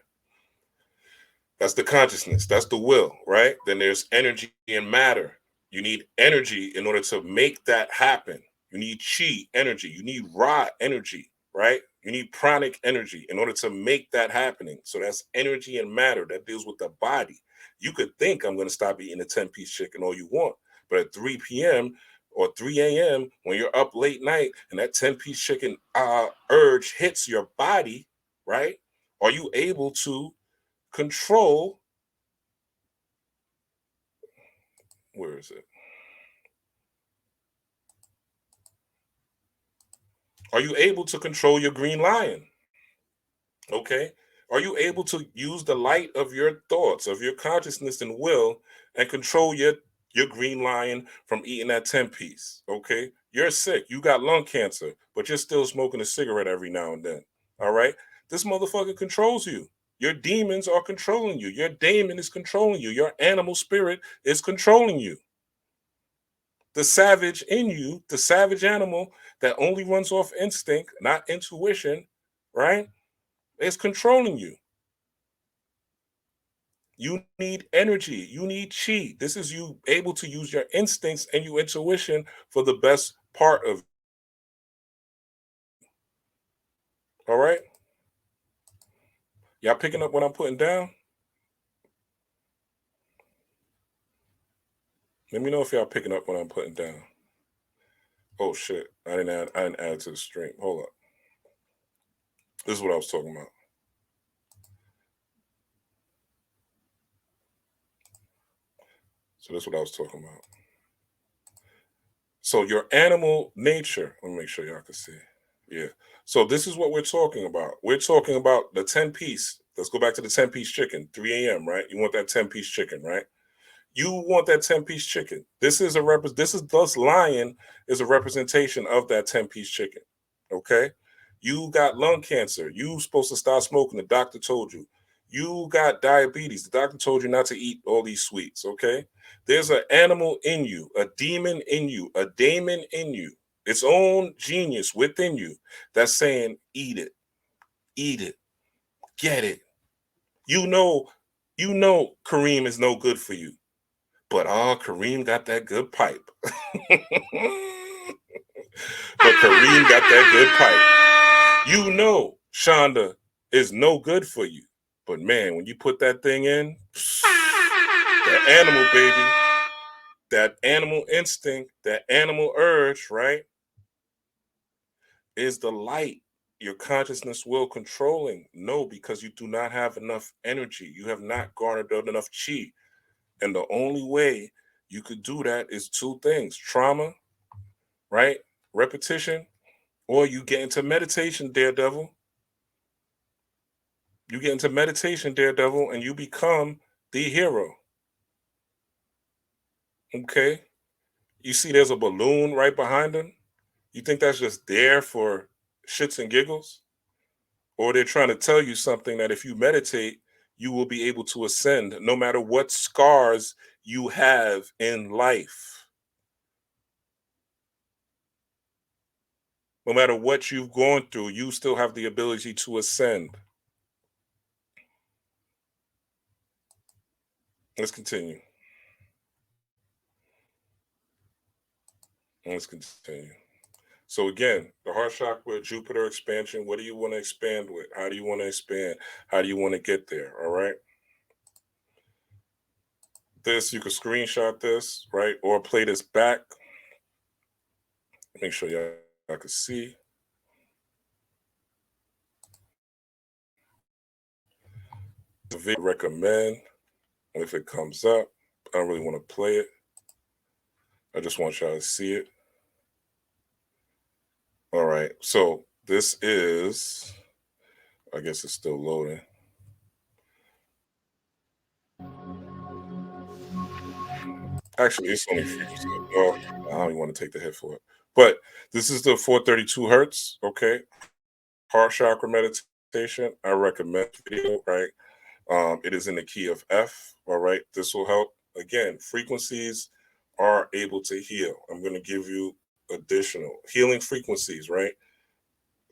[SPEAKER 5] That's the consciousness. That's the will, right? Then there's energy and matter. You need energy in order to make that happen. You need chi energy. You need ra energy, right? You need pranic energy in order to make that happening. So that's energy and matter that deals with the body. You could think I'm going to stop eating a 10-piece chicken all you want, but at 3 p.m., or 3 a.m. when you're up late night and that 10-piece chicken urge hits your body, right? Are you able to control, where is it? Are you able to control your green lion? Okay. Are you able to use the light of your thoughts, of your consciousness and will, and control your green lion from eating that 10-piece? Okay. You're sick. You got lung cancer, but you're still smoking a cigarette every now and then. All right. This motherfucker controls you. Your demons are controlling you. Your daemon is controlling you. Your animal spirit is controlling you. The savage in you, the savage animal that only runs off instinct, not intuition, right, is controlling you. You need energy. You need chi. This is you able to use your instincts and your intuition for the best part of. All right? Y'all picking up what I'm putting down? Let me know if y'all picking up what I'm putting down. Oh shit. I didn't add to the stream. Hold up. This is what I was talking about. So that's what I was talking about. So your animal nature, let me make sure y'all can see. Yeah. So this is what we're talking about. We're talking about the 10-piece. Let's go back to the 10-piece chicken, 3 a.m., right? You want that 10-piece chicken, right? You want that 10-piece chicken. This is thus lion is a representation of that 10-piece chicken. Okay? You got lung cancer. You supposed to stop smoking. The doctor told you. You got diabetes. The doctor told you not to eat all these sweets. Okay? There's an animal in you, a demon in you, a daemon in you, its own genius within you that's saying, eat it, get it. You know Kareem is no good for you. But Kareem got that good pipe. But Kareem got that good pipe. You know Shonda is no good for you. But man, when you put that thing in, that animal, baby, that animal instinct, that animal urge, right, is the light your consciousness will controlling. No, because you do not have enough energy. You have not garnered enough chi. And the only way you could do that is two things: trauma, right? Repetition, or you get into meditation, daredevil. You get into meditation, daredevil, and you become the hero. Okay? You see there's a balloon right behind him? You think that's just there for shits and giggles? Or they're trying to tell you something that if you meditate, you will be able to ascend no matter what scars you have in life. No matter what you've gone through, you still have the ability to ascend. Let's continue. Let's continue. So again, the heart chakra, Jupiter expansion. What do you want to expand with? How do you want to expand? How do you want to get there? All right. This, you can screenshot this, right? Or play this back. Make sure y'all can see. The video I recommend. And if it comes up, I don't really want to play it. I just want y'all to see it. All right. So this is, I guess it's still loading. Actually, it's only 50%. Oh, I don't even want to take the hit for it. But this is the 432 hertz. Okay. Heart chakra meditation. I recommend the video, right? It is in the key of F. All right. This will help. Again, frequencies are able to heal. I'm going to give you additional healing frequencies, right?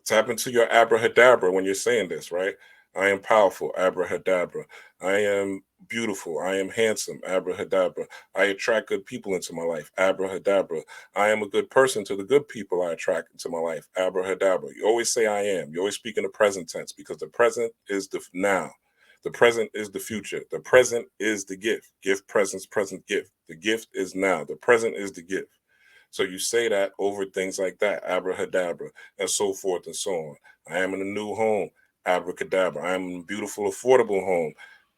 [SPEAKER 5] Tap into your abracadabra when you're saying this, right? I am powerful, abracadabra. I am beautiful. I am handsome, abracadabra. I attract good people into my life, abracadabra. I am a good person to the good people I attract into my life, abracadabra. You always say I am. You always speak in the present tense because the present is the now. The present is the future. The present is the gift. Gift, presence, present, gift. The gift is now. The present is the gift. So you say that over things like that, abracadabra, and so forth and so on. I am in a new home, abracadabra. I am in a beautiful, affordable home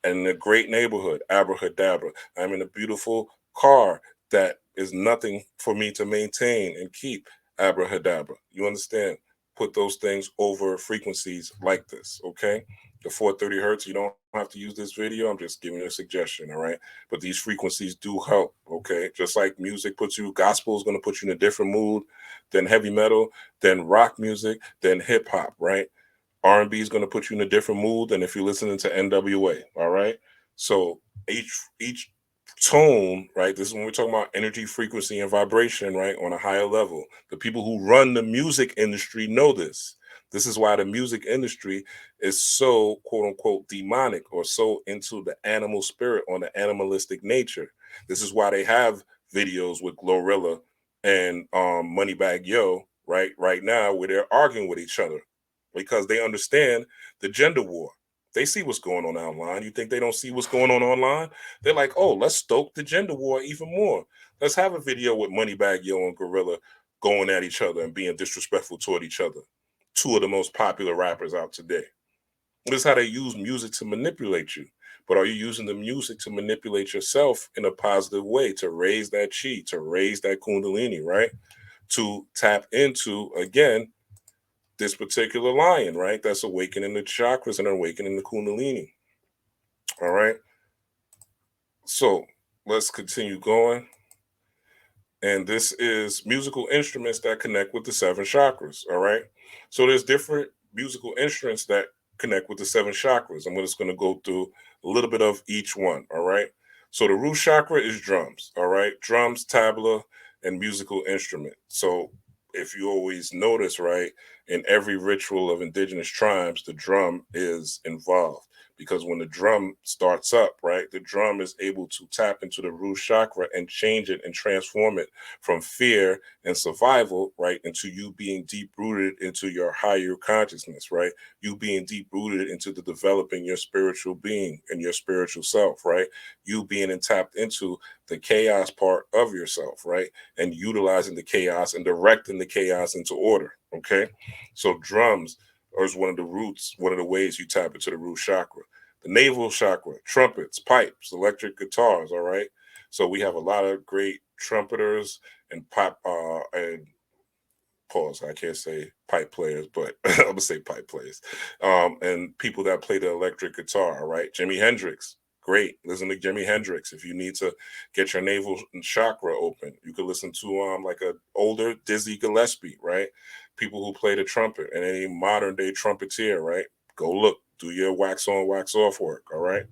[SPEAKER 5] and in a great neighborhood, abracadabra. I'm in a beautiful car that is nothing for me to maintain and keep, abracadabra. You understand? Put those things over frequencies like this, okay? The 430 hertz, you don't have to use this video. I'm just giving you a suggestion, all right? But these frequencies do help, okay? Just like music puts you, gospel is going to put you in a different mood than heavy metal, than rock music, than hip hop, right? R&B is going to put you in a different mood than if you're listening to NWA. All right. So each tone, right? This is when we're talking about energy, frequency, and vibration, right? On a higher level. The people who run the music industry know this. This is why the music industry is so quote unquote demonic, or so into the animal spirit, on the animalistic nature. This is why they have videos with Glorilla and Moneybagg Yo right now, where they're arguing with each other, because they understand the gender war. They see what's going on online. You think they don't see what's going on online? They're like, oh, let's stoke the gender war even more. Let's have a video with Moneybagg Yo and Gorilla going at each other and being disrespectful toward each other. Two of the most popular rappers out today. This is how they use music to manipulate you. But are you using the music to manipulate yourself in a positive way, to raise that chi, to raise that kundalini, right? To tap into, again, this particular lion, right? That's awakening the chakras and awakening the kundalini. All right. So let's continue going. And this is musical instruments that connect with the 7 chakras. All right. So there's different musical instruments that connect with the 7 chakras. I'm just going to go through a little bit of each one. All right. So the root chakra is drums. All right. Drums, tabla, and musical instrument. So if you always notice, right, in every ritual of indigenous tribes, the drum is involved, because when the drum starts up, right, the drum is able to tap into the root chakra and change it and transform it from fear and survival, right, into you being deep rooted into your higher consciousness, right, you being deep rooted into the developing your spiritual being and your spiritual self, right, you being tapped into the chaos part of yourself, right, and utilizing the chaos and directing the chaos into order. Okay, so drums is one of the roots, one of the ways you tap into the root chakra. The navel chakra, trumpets, pipes, electric guitars. All right, so we have a lot of great trumpeters and pop and pause. I can't say pipe players, but I'm gonna say pipe players, and people that play the electric guitar. All right, Jimi Hendrix. Great. Listen to Jimi Hendrix. If you need to get your navel chakra open, you could listen to like a older Dizzy Gillespie, right? People who play the trumpet, and any modern day trumpeter, right? Go look, do your wax on, wax off work, all right?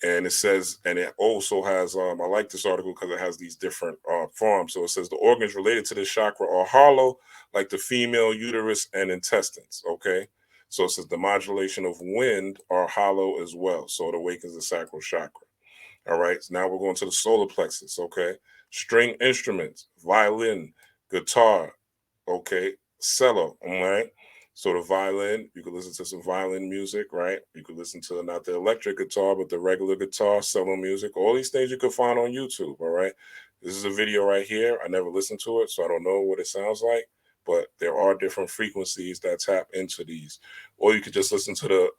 [SPEAKER 5] And it says, and it also has, I like this article because it has these different forms. So it says the organs related to this chakra are hollow, like the female uterus and intestines, okay? So it says the modulation of wind are hollow as well. So it awakens the sacral chakra. All right. So now we're going to the solar plexus. Okay. String instruments, violin, guitar. Okay. Cello. All right. So the violin, you can listen to some violin music, right? You can listen to not the electric guitar, but the regular guitar, cello music. All these things you can find on YouTube. All right. This is a video right here. I never listened to it, so I don't know what it sounds like. But there are different frequencies that tap into these. Or you could just listen to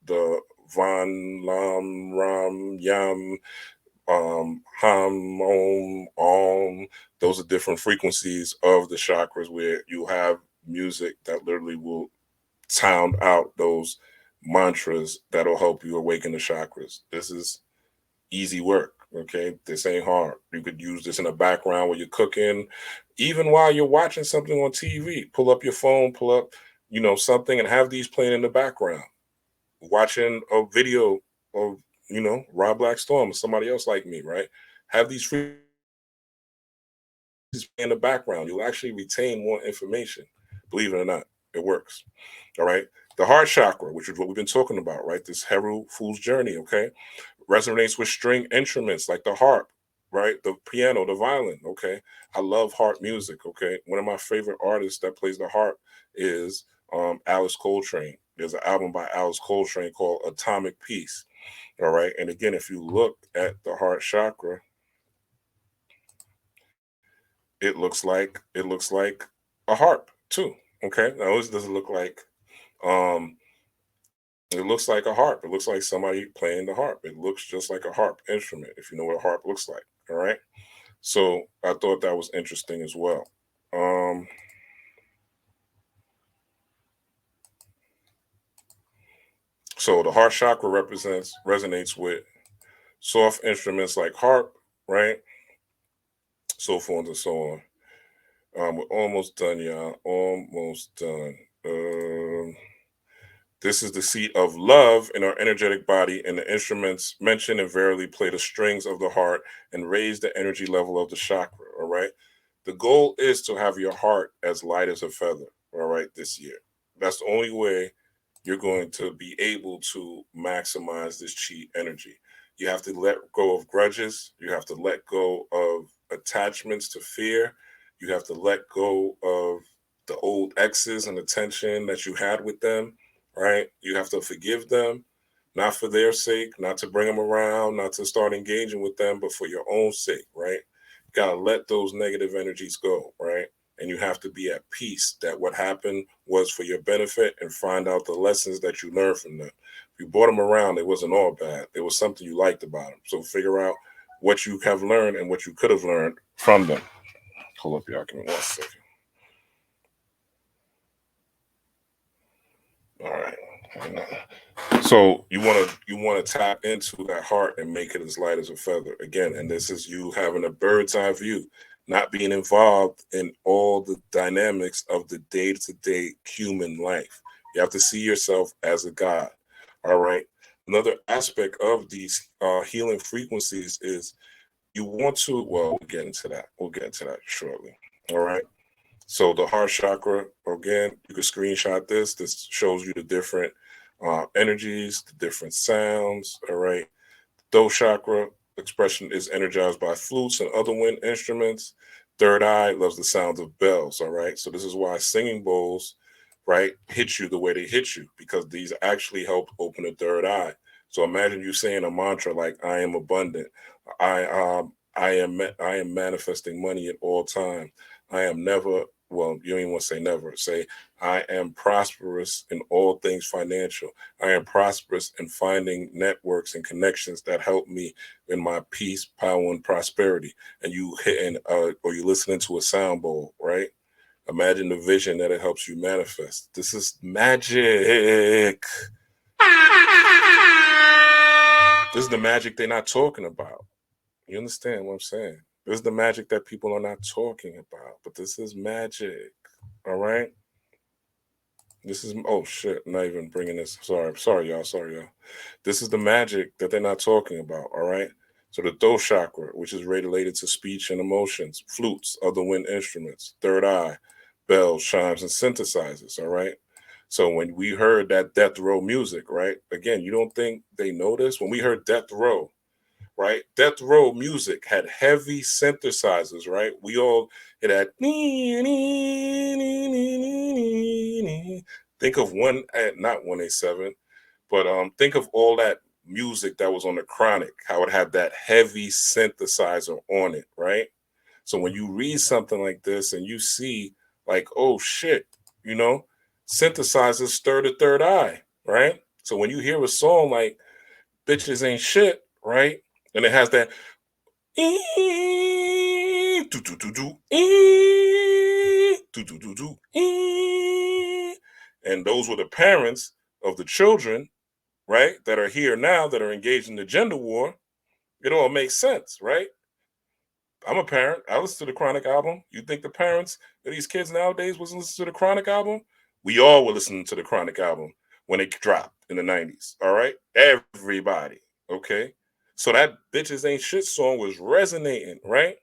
[SPEAKER 5] the Van Lam Ram Yam Ham Om. Those are different frequencies of the chakras, where you have music that literally will sound out those mantras that'll help you awaken the chakras. This is easy work. Okay, this ain't hard. You could use this in the background while you're cooking, even while you're watching something on TV. Pull up your phone, pull up, something, and have these playing in the background. Watching a video of, Rob Blackstorm or somebody else like me, right? Have these frequencies in the background. You'll actually retain more information. Believe it or not, it works. All right. The heart chakra, which is what we've been talking about, right? This Heru Fool's Journey, okay? Resonates with string instruments like the harp, right? The piano, the violin, okay? I love harp music, okay? One of my favorite artists that plays the harp is Alice Coltrane. There's an album by Alice Coltrane called Atomic Peace, all right? And again, if you look at the heart chakra, it looks like a harp too, okay? Now, this doesn't look like it looks like a harp. It looks like somebody playing the harp. It looks just like a harp instrument, if you know what a harp looks like. All right. So I thought that was interesting as well. So the heart chakra resonates with soft instruments like harp, right? So forth and so on. We're almost done, y'all. Almost done. This is the seat of love in our energetic body, and the instruments mentioned and verily play the strings of the heart and raise the energy level of the chakra. All right. The goal is to have your heart as light as a feather. All right. This year. That's the only way you're going to be able to maximize this chi energy. You have to let go of grudges. You have to let go of attachments to fear. You have to let go of the old exes and the tension that you had with them, right? You have to forgive them, not for their sake, not to bring them around, not to start engaging with them, but for your own sake, right? You got to let those negative energies go, right? And you have to be at peace that what happened was for your benefit and find out the lessons that you learned from them. If you brought them around, it wasn't all bad. It was something you liked about them. So figure out what you have learned and what you could have learned from them. Hold up, y'all. Give me 1 second. All right. So you want to tap into that heart and make it as light as a feather again. And this is you having a bird's eye view, not being involved in all the dynamics of the day-to-day human life. You have to see yourself as a god. All right. Another aspect of these healing frequencies is you want to, well, we'll get into that. We'll get into that shortly. All right. So the heart chakra, again, you can screenshot this. This shows you the different energies, the different sounds. All right. Do chakra expression is energized by flutes and other wind instruments. Third eye loves the sounds of bells. All right. So this is why singing bowls, right, hit you the way they hit you, because these actually help open the third eye. So imagine you saying a mantra like "I am abundant," I am manifesting money at all times. I am never, well, you don't even want to say never. Say, I am prosperous in all things financial. I am prosperous in finding networks and connections that help me in my peace, power, and prosperity. And you hitting, or you listening to a sound bowl, right? Imagine the vision that it helps you manifest. This is magic. This is the magic they're not talking about. You understand what I'm saying? This is the magic that people are not talking about, but this is magic. All right. This is, oh shit, I'm not even bringing this. Sorry, y'all. This is the magic that they're not talking about. All right. So the Do chakra, which is related to speech and emotions, flutes, other wind instruments, third eye, bells, chimes, and synthesizers. All right. So when we heard that death row music, right? Again, you don't think they know this? When we heard death row, right? Death row music had heavy synthesizers, right? It had think of not 187, but think of all that music that was on the Chronic, how it had that heavy synthesizer on it, right? So when you read something like this and you see like, oh shit, synthesizers stir the third eye, right? So when you hear a song like Bitches Ain't Shit, right? And it has that and those were the parents of the children, right, that are here now that are engaged in the gender war. It all makes sense, right? I'm a parent. I listen to the Chronic album. You think the parents of these kids nowadays was listening to the Chronic album? We all were listening to the Chronic album when it dropped in the 90s. All right? Everybody. Okay? So that Bitches Ain't Shit song was resonating, right?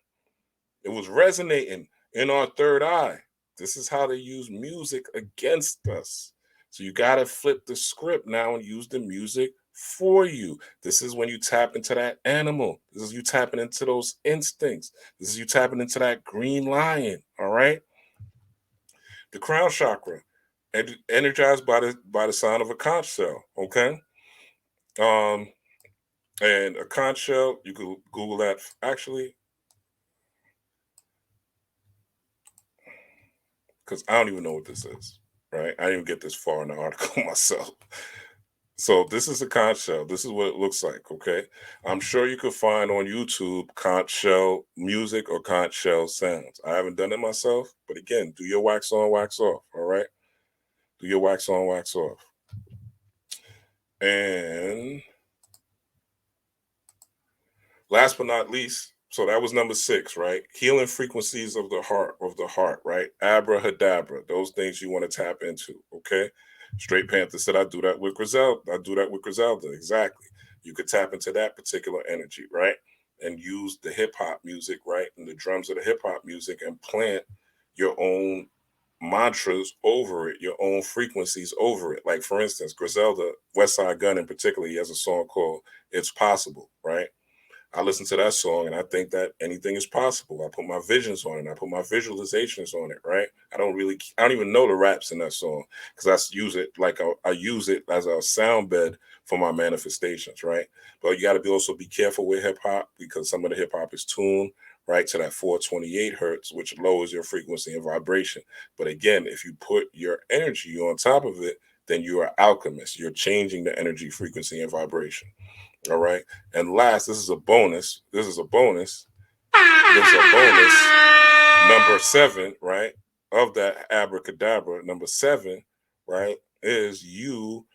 [SPEAKER 5] It was resonating in our third eye. This is how they use music against us. So you got to flip the script now and use the music for you. This is when you tap into that animal. This is you tapping into those instincts. This is you tapping into that green lion. All right. The crown chakra, energized by the sound of a conch shell. Okay. And a conch shell, you could Google that actually, because I don't even know what this is. Right. I didn't even get this far in the article myself. So this is a conch shell. This is what it looks like, okay? I'm sure you could find on YouTube conch shell music or conch shell sounds. I haven't done it myself, but again, do your wax on, wax off, all right? Do your wax on, wax off. And last but not least, So that was number 6, right? Healing frequencies of the heart, right? Abracadabra, those things you want to tap into, okay? Straight Panther said, I do that with Griselda. Exactly. You could tap into that particular energy, right? And use the hip hop music, right? And the drums of the hip hop music and plant your own mantras over it, your own frequencies over it. Like, for instance, Griselda, Westside Gun in particular, he has a song called It's Possible, right? I listen to that song and I think that anything is possible. I put my visions on it. I put my visualizations on it, right? I don't even know the raps in that song because I use it like I use it as a sound bed for my manifestations, right? But you got to also be careful with hip hop because some of the hip hop is tuned right to that 428 hertz, which lowers your frequency and vibration. But again, if you put your energy on top of it, then you are alchemist. You're changing the energy, frequency, and vibration. All right. And last, this is a bonus. Number 7, right? Of that abracadabra, number 7, right, is you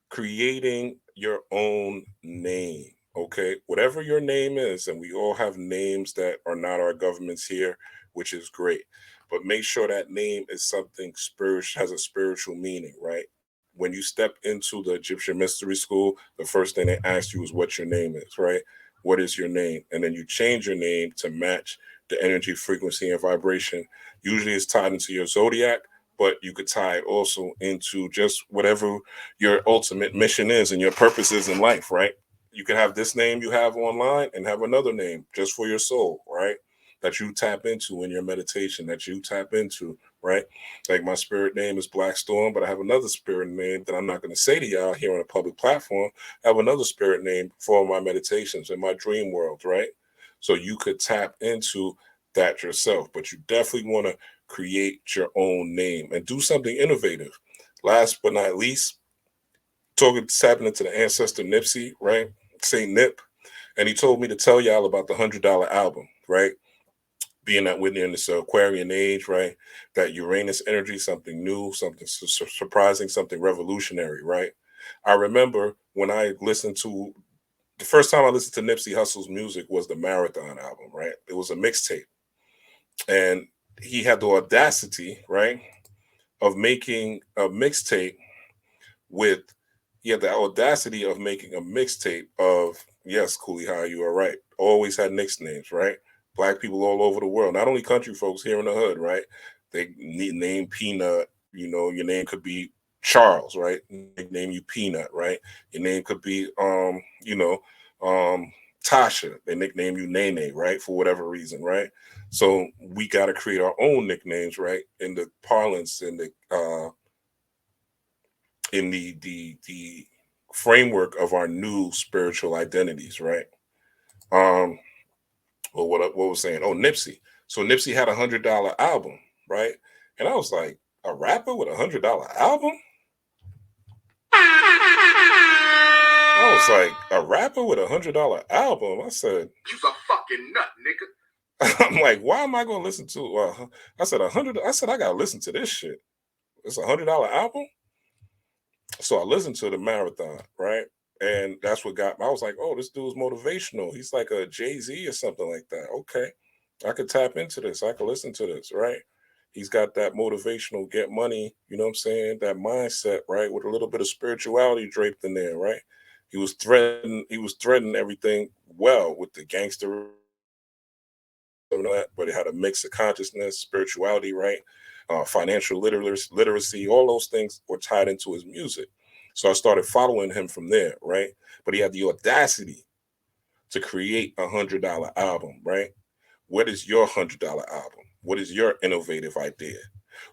[SPEAKER 5] creating your own name. Okay. Whatever your name is, and we all have names that are not our governments here, which is great. But make sure that name is something spiritual, has a spiritual meaning, right? When you step into the Egyptian mystery school, the first thing they ask you is what your name is, right? What is your name? And then you change your name to match the energy, frequency, and vibration. Usually it's tied into your zodiac, but you could tie it also into just whatever your ultimate mission is and your purpose is in life, right? You can have this name you have online and have another name just for your soul, right? That you tap into in your meditation, that you tap into, right? Like my spirit name is Black Storm, but I have another spirit name that I'm not going to say to y'all here on a public platform. I have another spirit name for my meditations in my dream world, right? So you could tap into that yourself, but you definitely want to create your own name and do something innovative. Last but not least, tapping into the ancestor Nipsey, right? Saint Nip. And he told me to tell y'all about the $100 album, right? Being that we're in this Aquarian age, right? That Uranus energy, something new, something surprising, something revolutionary, right? I remember when I listened to, the first time I listened to Nipsey Hussle's music was the Marathon album, right? It was a mixtape. And he had the audacity, right, of making a mixtape with, he had the audacity of making a mixtape of, yes, Cooley High, you are right, always had nicknames, right? Black people all over the world, not only country folks here in the hood, right? They name Peanut, you know, your name could be Charles, right? Nickname you Peanut, right? Your name could be, Tasha. They nickname you Nene, right? For whatever reason, right? So we got to create our own nicknames, right? In the parlance, in the framework of our new spiritual identities, right? Well, what was saying? Oh, Nipsey. So Nipsey had $100 album, right? And I was like, a rapper with $100 album? I was like, a rapper with $100 album? I said,
[SPEAKER 6] You's a fucking nut, nigga.
[SPEAKER 5] I'm like, why am I going to listen to? I said, I said, I got to listen to this shit. It's $100 album? So I listened to the Marathon, right? And that's what got me. I was like, oh, this dude's motivational. He's like a Jay-Z or something like that. Okay, I could tap into this. I could listen to this, right? He's got that motivational, get money, you know what I'm saying? That mindset, right? With a little bit of spirituality draped in there, right? He was threading everything well with the gangster, but it had a mix of consciousness, spirituality, right? Financial literacy, all those things were tied into his music. So I started following him from there, right? But he had the audacity to create $100 album, right? What is your $100 album? What is your innovative idea?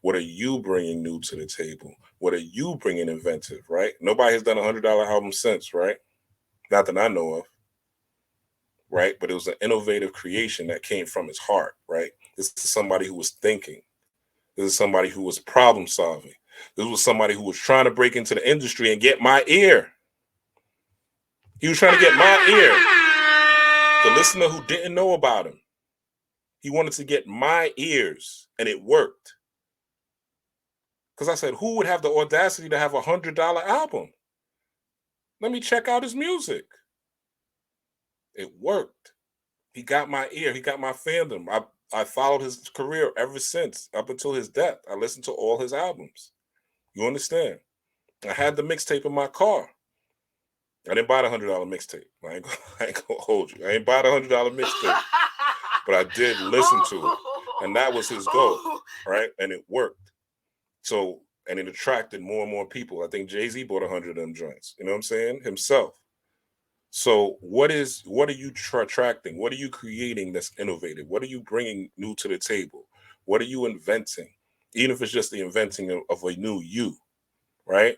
[SPEAKER 5] What are you bringing new to the table? What are you bringing inventive, right? Nobody has done a $100 album since, right? Not that I know of, right? But it was an innovative creation that came from his heart, right? This is somebody who was thinking. This is somebody who was problem solving. This was somebody who was trying to break into the industry and get my ear. He was trying to get my ear. The listener who didn't know about him. He wanted to get my ears, and it worked. Because I said, who would have the audacity to have a $100 album? Let me check out his music. It worked. He got my ear. He got my fandom. I followed his career ever since, up until his death. I listened to all his albums. You understand? I had the mixtape in my car. I didn't buy the $100 mixtape. I ain't gonna hold you. I ain't buy the $100 mixtape, but I did listen to it, and that was his goal, right? And it worked. So, and it attracted more and more people. I think Jay-Z bought 100 of them joints. You know what I'm saying? Himself. So, what are you attracting? What are you creating that's innovative? What are you bringing new to the table? What are you inventing? Even if it's just the inventing of a new you, right?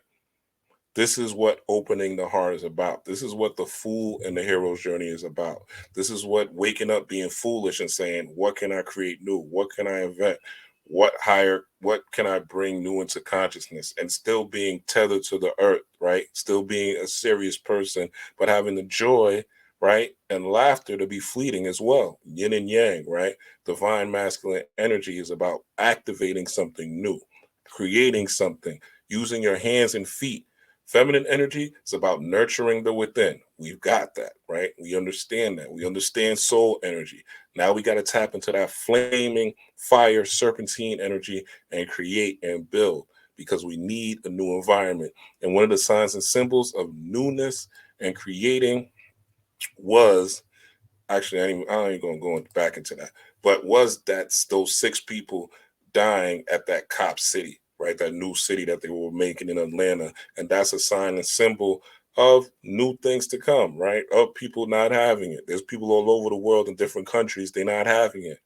[SPEAKER 5] This is what opening the heart is about. This is what the fool and the hero's journey is about. This is what waking up being foolish and saying, what can I create new? What can I invent? What can I bring new into consciousness? And still being tethered to the earth, right? Still being a serious person, but having the joy, right? And laughter to be fleeting as well. Yin and yang, right? Divine masculine energy is about activating something new, creating something, using your hands and feet. Feminine energy is about nurturing the within. We've got that, right? We understand that. We understand soul energy. Now we got to tap into that flaming fire, serpentine energy and create and build, because we need a new environment. And one of the signs and symbols of newness and creating was, actually, I ain't going to go back into that, but was that those 6 people dying at that Cop City, right? That new city that they were making in Atlanta. And that's a sign and symbol of new things to come, right? Of people not having it. There's people all over the world in different countries, they're not having it.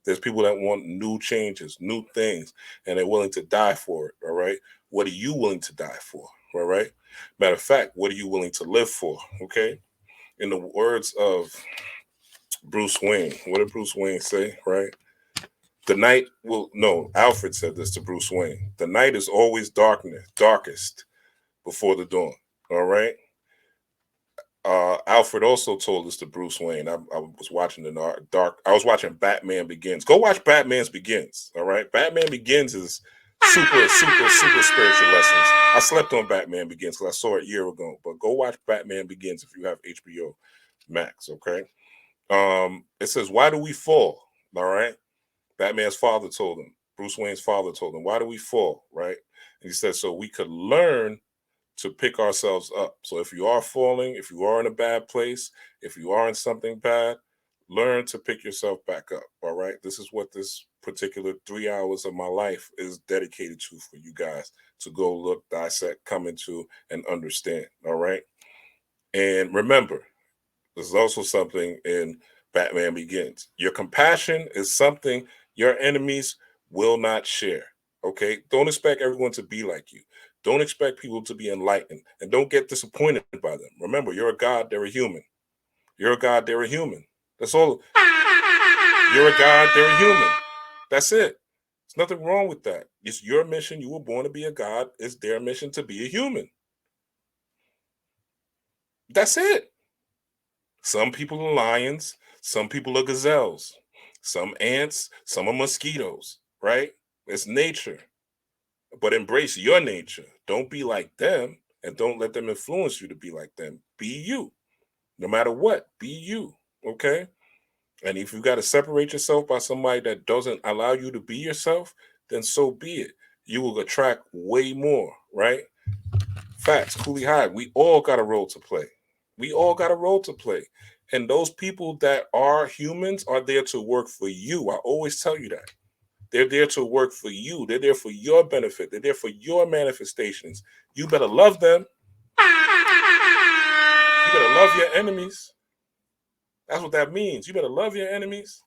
[SPEAKER 5] There's people that want new changes, new things, and they're willing to die for it, all right? What are you willing to die for, all right? Matter of fact, what are you willing to live for, okay? In the words of Bruce Wayne, what did Bruce Wayne say, right? The night Alfred said this to Bruce Wayne. The night is always darkest before the dawn. All right. Alfred also told this to Bruce Wayne. I was watching I was watching Batman Begins. Go watch Batman Begins. All right. Batman Begins is super spiritual lessons. I slept on Batman Begins because I saw it a year ago. But go watch Batman Begins if you have HBO Max. Okay. It says, why do we fall? All right. Batman's father told him, Bruce Wayne's father told him, why do we fall, right? And he said, so we could learn to pick ourselves up. So if you are falling, if you are in a bad place, if you are in something bad, learn to pick yourself back up, all right? This is what this particular 3 hours of my life is dedicated to for you guys to go look, dissect, come into, and understand, all right? And remember, there's also something in Batman Begins. Your compassion is something your enemies will not share. Okay? Don't expect everyone to be like you. Don't expect people to be enlightened. And don't get disappointed by them. Remember, you're a god, they're a human. You're a god, they're a human. That's all. You're a god, they're a human. That's it. There's nothing wrong with that. It's your mission. You were born to be a god. It's their mission to be a human. That's it. Some people are lions. Some people are gazelles. Some ants. Some are mosquitoes, right? It's nature. But embrace your nature. Don't be like them, and don't let them influence you to be like them. Be you. No matter what, be you, okay? And if you got to separate yourself by somebody that doesn't allow you to be yourself, then so be it. You will attract way more, right? Facts, Cooley High. We all got a role to play. We all got a role to play. And those people that are humans are there to work for you. I always tell you that. They're there to work for you. They're there for your benefit. They're there for your manifestations. You better love them. You better love your enemies. That's what that means. You better love your enemies.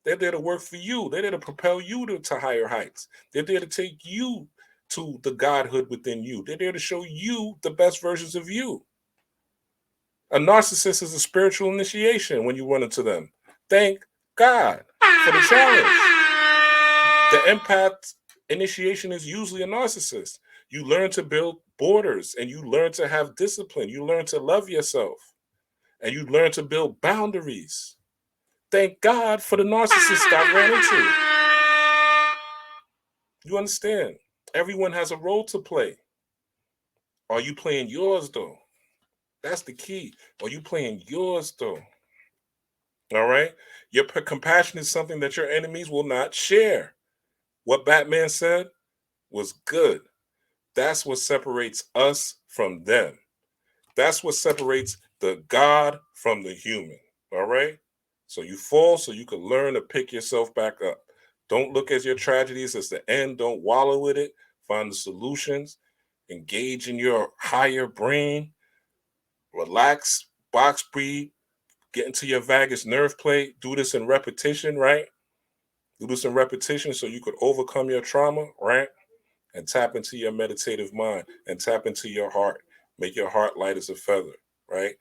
[SPEAKER 5] They're there to work for you. They're there to propel you to higher heights. They're there to take you to the godhood within you. They're there to show you the best versions of you. A narcissist is a spiritual initiation when you run into them. Thank God for the challenge. The empath initiation is usually a narcissist. You learn to build borders, and you learn to have discipline. You learn to love yourself, and you learn to build boundaries. Thank God for the narcissist I ran into. You understand? Everyone has a role to play. Are you playing yours, though? That's the key. Are you playing yours, though? All right. Your compassion is something that your enemies will not share. What Batman said was good. That's what separates us from them. That's what separates the God from the human. All right. So you fall so you can learn to pick yourself back up. Don't look at your tragedies as the end. Don't wallow with it. Find the solutions. Engage in your higher brain. Relax. Box breathe. Get into your vagus nerve plate. Do this in repetition, right? Do this in repetition so you could overcome your trauma, right? And tap into your meditative mind and tap into your heart. Make your heart light as a feather, right?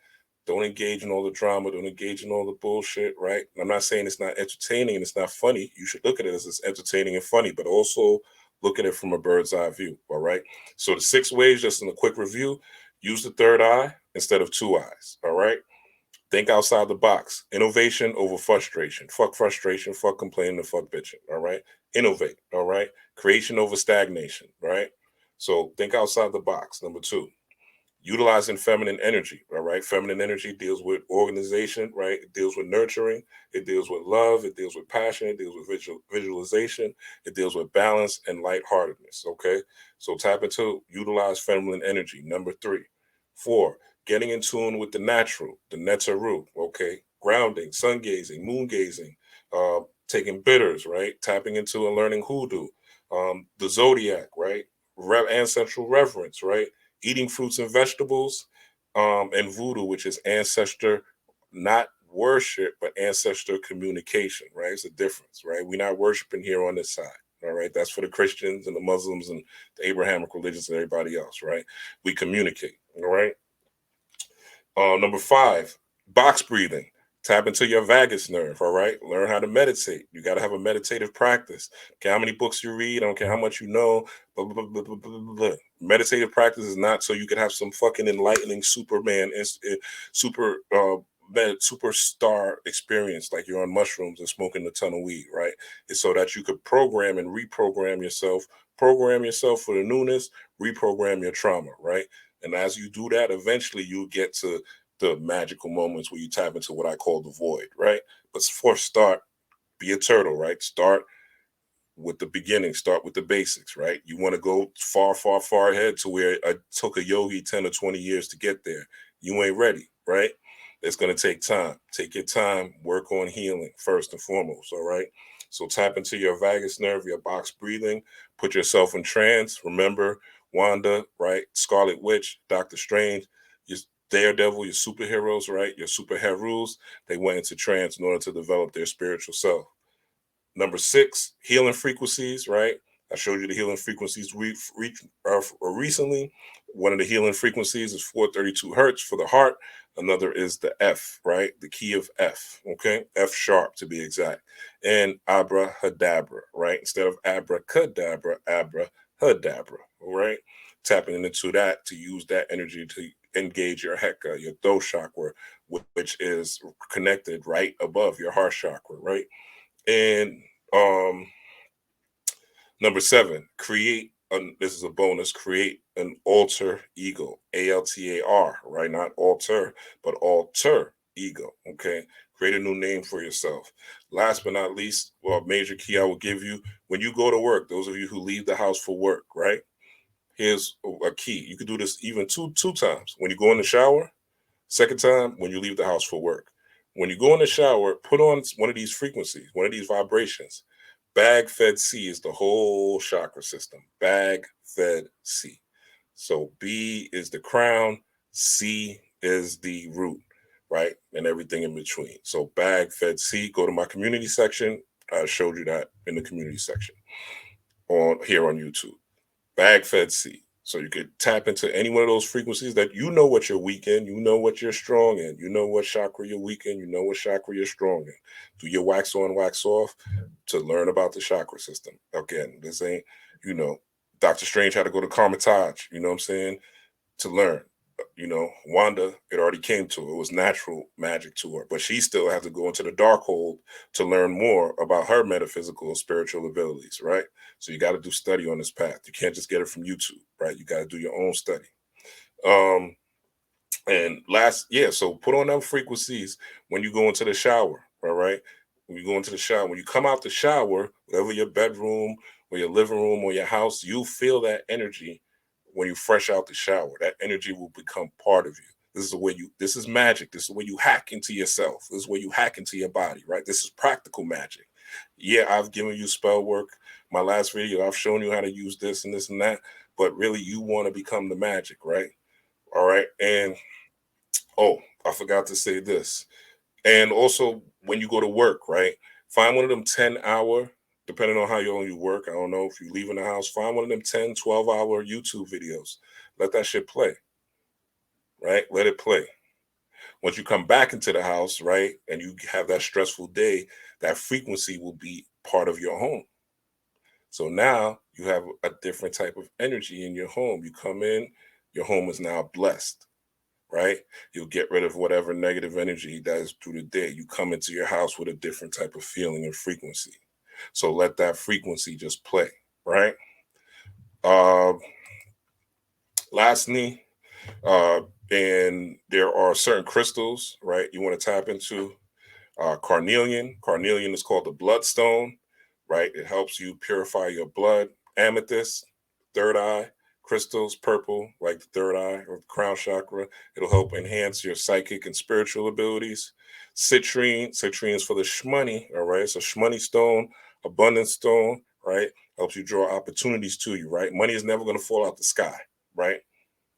[SPEAKER 5] Don't engage in all the drama. Don't engage in all the bullshit, right? I'm not saying it's not entertaining and it's not funny. You should look at it as it's entertaining and funny, but also look at it from a bird's eye view, all right? So the 6 ways, just in a quick review, use the third eye instead of 2 eyes, all right? Think outside the box. Innovation over frustration. Fuck frustration, fuck complaining, and fuck bitching, all right? Innovate, all right? Creation over stagnation, right? So think outside the box. Number 2, utilizing feminine energy, all right? Feminine energy deals with organization, right? It deals with nurturing. It deals with love. It deals with passion. It deals with visualization. It deals with balance and lightheartedness, okay? So tap into utilize feminine energy. Number 3. 4, getting in tune with the natural, the Netzeru, okay? Grounding, sun gazing, moon gazing, taking bitters, right? Tapping into and learning hoodoo, the zodiac, right? Ancestral reverence, right? Eating fruits and vegetables, and voodoo, which is ancestor, not worship, but ancestor communication, right? It's a difference, right? We're not worshiping here on this side. All right. That's for the Christians and the Muslims and the Abrahamic religions and everybody else, right? We communicate. All right. Number 5, box breathing. Tap into your vagus nerve. All right. Learn how to meditate. You got to have a meditative practice. Okay, how many books you read. I don't care how much you know. Blah, blah, blah, blah, blah, blah. Meditative practice is not so you can have some fucking enlightening Superman, superstar experience like you're on mushrooms and smoking a ton of weed, right? It's so that you could program and reprogram yourself, program yourself for the newness, reprogram your trauma, right? And as you do that, eventually you get to the magical moments where you tap into what I call the void, right? But first, start, be a turtle, right? Start with the beginning, start with the basics, right? You want to go far, far, far ahead to where it took a yogi 10 or 20 years to get there. You ain't ready, right? It's going to take time. Take your time, work on healing first and foremost, all right? So tap into your vagus nerve, your box breathing, put yourself in trance. Remember, Wanda, right? Scarlet Witch, Doctor Strange, your Daredevil, your superheroes, right? Your super Herus, they went into trance in order to develop their spiritual self. Number 6, healing frequencies, right? I showed you the healing frequencies recently. One of the healing frequencies is 432 hertz for the heart. Another is the F, right? The key of F, okay? F sharp to be exact. And abracadabra, right? Instead of abracadabra, abrahadabra, all right? Tapping into that to use that energy to engage your heka, your throat chakra, which is connected right above your heart chakra, right? And number 7, create this is a bonus, create an alter ego, ALTAR, right? Not alter, but alter ego, okay? Create a new name for yourself. Last but not least, well, major key I will give you, when you go to work, those of you who leave the house for work, right? Here's a key. You can do this even two times. When you go in the shower, second time, when you leave the house for work. When you go in the shower, put on one of these frequencies, one of these vibrations. Bag fed C is the whole chakra system. Bag fed C. So B is the crown, C is the root, right? And everything in between. So bag fed C, go to my community section. I showed you that in the community section here on YouTube. Bag fed C. So you could tap into any one of those frequencies that you know what you're weak in, you know what you're strong in, you know what chakra you're weak in, you know what chakra you're strong in. Do your wax on, wax off to learn about the chakra system. Again, this ain't, Dr. Strange had to go to Comet ZTF, you know what I'm saying, to learn. Wanda, it already came to her. It was natural magic to her, but she still had to go into the dark hole to learn more about her metaphysical and spiritual abilities, right? So you got to do study on this path. You can't just get it from YouTube, right? You got to do your own study. And so put on them frequencies when you go into the shower, all right? When you go into the shower, when you come out the shower, whether your bedroom or your living room or your house, you feel that energy when you fresh out the shower. That energy will become part of you. This is the way this is magic. This is the way you hack into yourself. This is where you hack into your body, right? This is practical magic. Yeah, I've given you spell work. My last video, I've shown you how to use this and this and that, but really you want to become the magic, right? All right. And, oh, I forgot to say this. And also when you go to work, right? Find one of them 10-hour, depending on how you work. I don't know if you leave in the house, find one of them 10, 12-hour YouTube videos. Let that shit play, right? Let it play. Once you come back into the house, right, and you have that stressful day, that frequency will be part of your home. So now you have a different type of energy in your home. You come in, your home is now blessed, right? You'll get rid of whatever negative energy that is through the day. You come into your house with a different type of feeling and frequency. So let that frequency just play, right? Lastly, and there are certain crystals, right? You want to tap into carnelian. Carnelian is called the bloodstone, right? It helps you purify your blood. Amethyst, third eye, crystals, purple, like the third eye or the crown chakra. It'll help enhance your psychic and spiritual abilities. Citrine is for the shmoney, all right? It's a shmoney stone, abundance stone, right? Helps you draw opportunities to you, right? Money is never going to fall out the sky, right?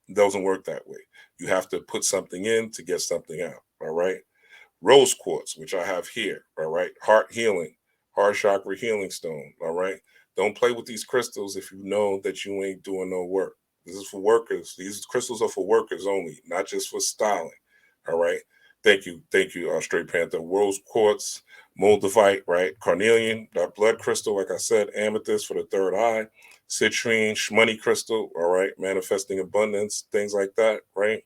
[SPEAKER 5] It doesn't work that way. You have to put something in to get something out, all right? Rose quartz, which I have here, all right? Heart healing, heart chakra healing stone, all right? Don't play with these crystals if you know that you ain't doing no work. This is for workers. These crystals are for workers only, not just for styling, all right? Thank you, Straight Panther. Rose quartz, moldavite, right? Carnelian, that blood crystal, like I said, amethyst for the third eye, citrine, shmoney crystal, all right? Manifesting abundance, things like that, right?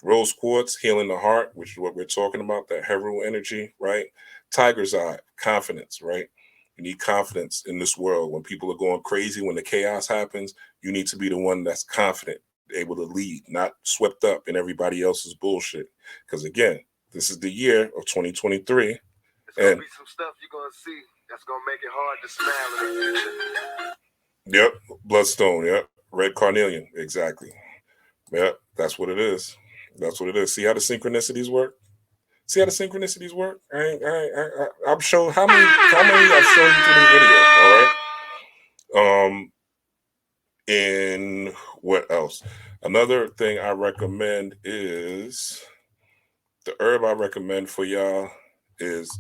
[SPEAKER 5] Rose quartz, healing the heart, which is what we're talking about, that Heru energy, right? Tiger's eye, confidence, right? You need confidence in this world. When people are going crazy, when the chaos happens, you need to be the one that's confident, able to lead, not swept up in everybody else's bullshit. Because again, this is the year of 2023.
[SPEAKER 6] It's going to be some stuff you're going to see that's going to make it hard to smile in the future.
[SPEAKER 5] Yep, bloodstone, yep. Red carnelian, exactly. Yep, that's what it is. That's what it is. See how the synchronicities work? I'm showing how many I've shown you through this video, all right? And what else? Another thing I recommend is, the herb I recommend for y'all is,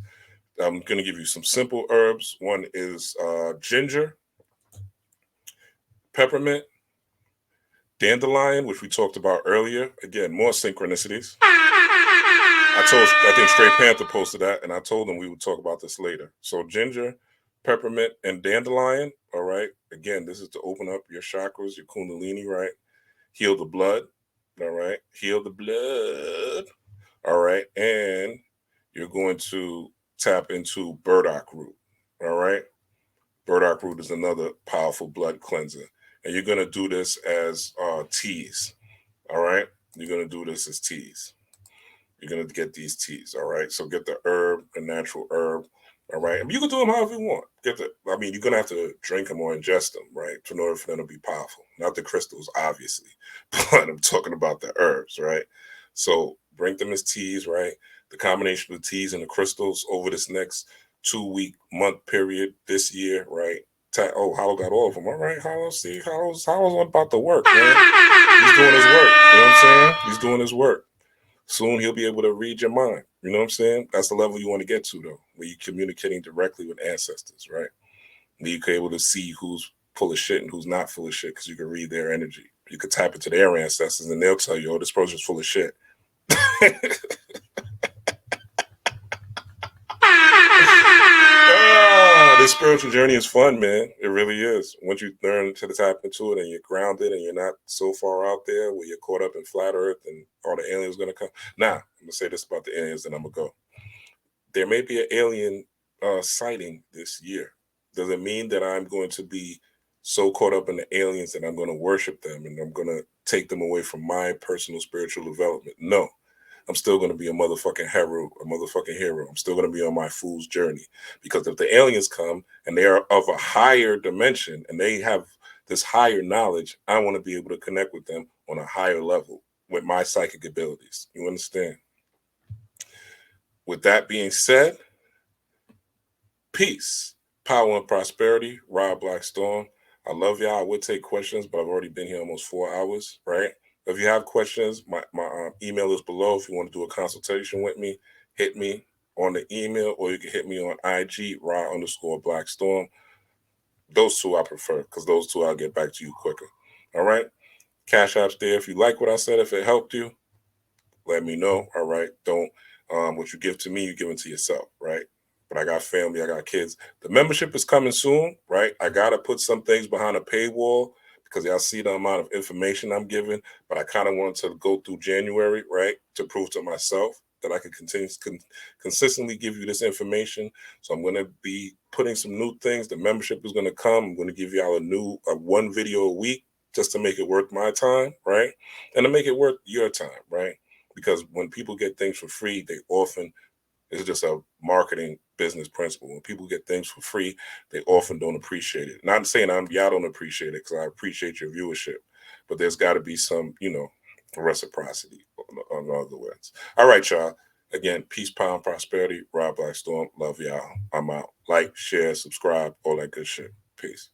[SPEAKER 5] I'm going to give you some simple herbs. One is ginger, peppermint, dandelion, which we talked about earlier. Again, more synchronicities. I think Straight Panther posted that, and I told him we would talk about this later. So ginger, peppermint, and dandelion, all right? Again, this is to open up your chakras, your kundalini, right? Heal the blood, all right? Heal the blood, all right? And you're going to tap into burdock root, all right? Burdock root is another powerful blood cleanser. And you're going to do this as teas, all right? You're going to do this as teas. You're going to get these teas, all right? So get the herb, a natural herb, all right? I mean, you can do them however you want. You're going to have to drink them or ingest them, right, in order for them to be powerful. Not the crystals, obviously, but I'm talking about the herbs, right? So drink them as teas, right? The combination of the teas and the crystals over this next 2-week, month period this year, right? Hollow got all of them. All right, Hollow, see, Hollow's about to work, man. He's doing his work. You know what I'm saying? He's doing his work. Soon he'll be able to read your mind. You know what I'm saying? That's the level you want to get to, though, where you're communicating directly with ancestors, right? Where you're able to see who's full of shit and who's not full of shit because you can read their energy. You could tap into their ancestors and they'll tell you, oh, this person's full of shit. This spiritual journey is fun, man. It really is. Once you learn to tap into it and you're grounded and you're not so far out there where you're caught up in flat earth and all the aliens going to come. Now, I'm going to say this about the aliens, then I'm going to go. There may be an alien sighting this year. Does it mean that I'm going to be so caught up in the aliens that I'm going to worship them and I'm going to take them away from my personal spiritual development? No. I'm still going to be a motherfucking Heru, a motherfucking hero. I'm still going to be on my fool's journey. Because if the aliens come and they are of a higher dimension and they have this higher knowledge, I want to be able to connect with them on a higher level with my psychic abilities. You understand? With that being said, peace, power, and prosperity. Rob Blackstorm. I love y'all. I would take questions, but I've already been here almost 4 hours, right? If you have questions, my email is below. If you want to do a consultation with me, hit me on the email, or you can hit me on IG, Ra_Blackstorm. Those two I prefer, because those two I'll get back to you quicker. All right? Cash App's there. If you like what I said, if it helped you, let me know. All right? Don't, what you give to me, you give it to yourself, right? But I got family, I got kids. The membership is coming soon, right? I got to put some things behind a paywall because y'all see the amount of information I'm giving, but I kind of want to go through January, right, to prove to myself that I can consistently give you this information. So I'm going to be putting some new things. The membership is going to come. I'm going to give y'all a one video a week just to make it worth my time, right? And to make it worth your time, right? Because when people get things for free, they often, it's just a marketing business principle. When people get things for free, they often don't appreciate it. Not saying y'all don't appreciate it, because I appreciate your viewership, but there's got to be some, reciprocity, in other words. All right, y'all. Again, peace, power, and prosperity. Rob Blackstorm. Love y'all. I'm out. Like, share, subscribe, all that good shit. Peace.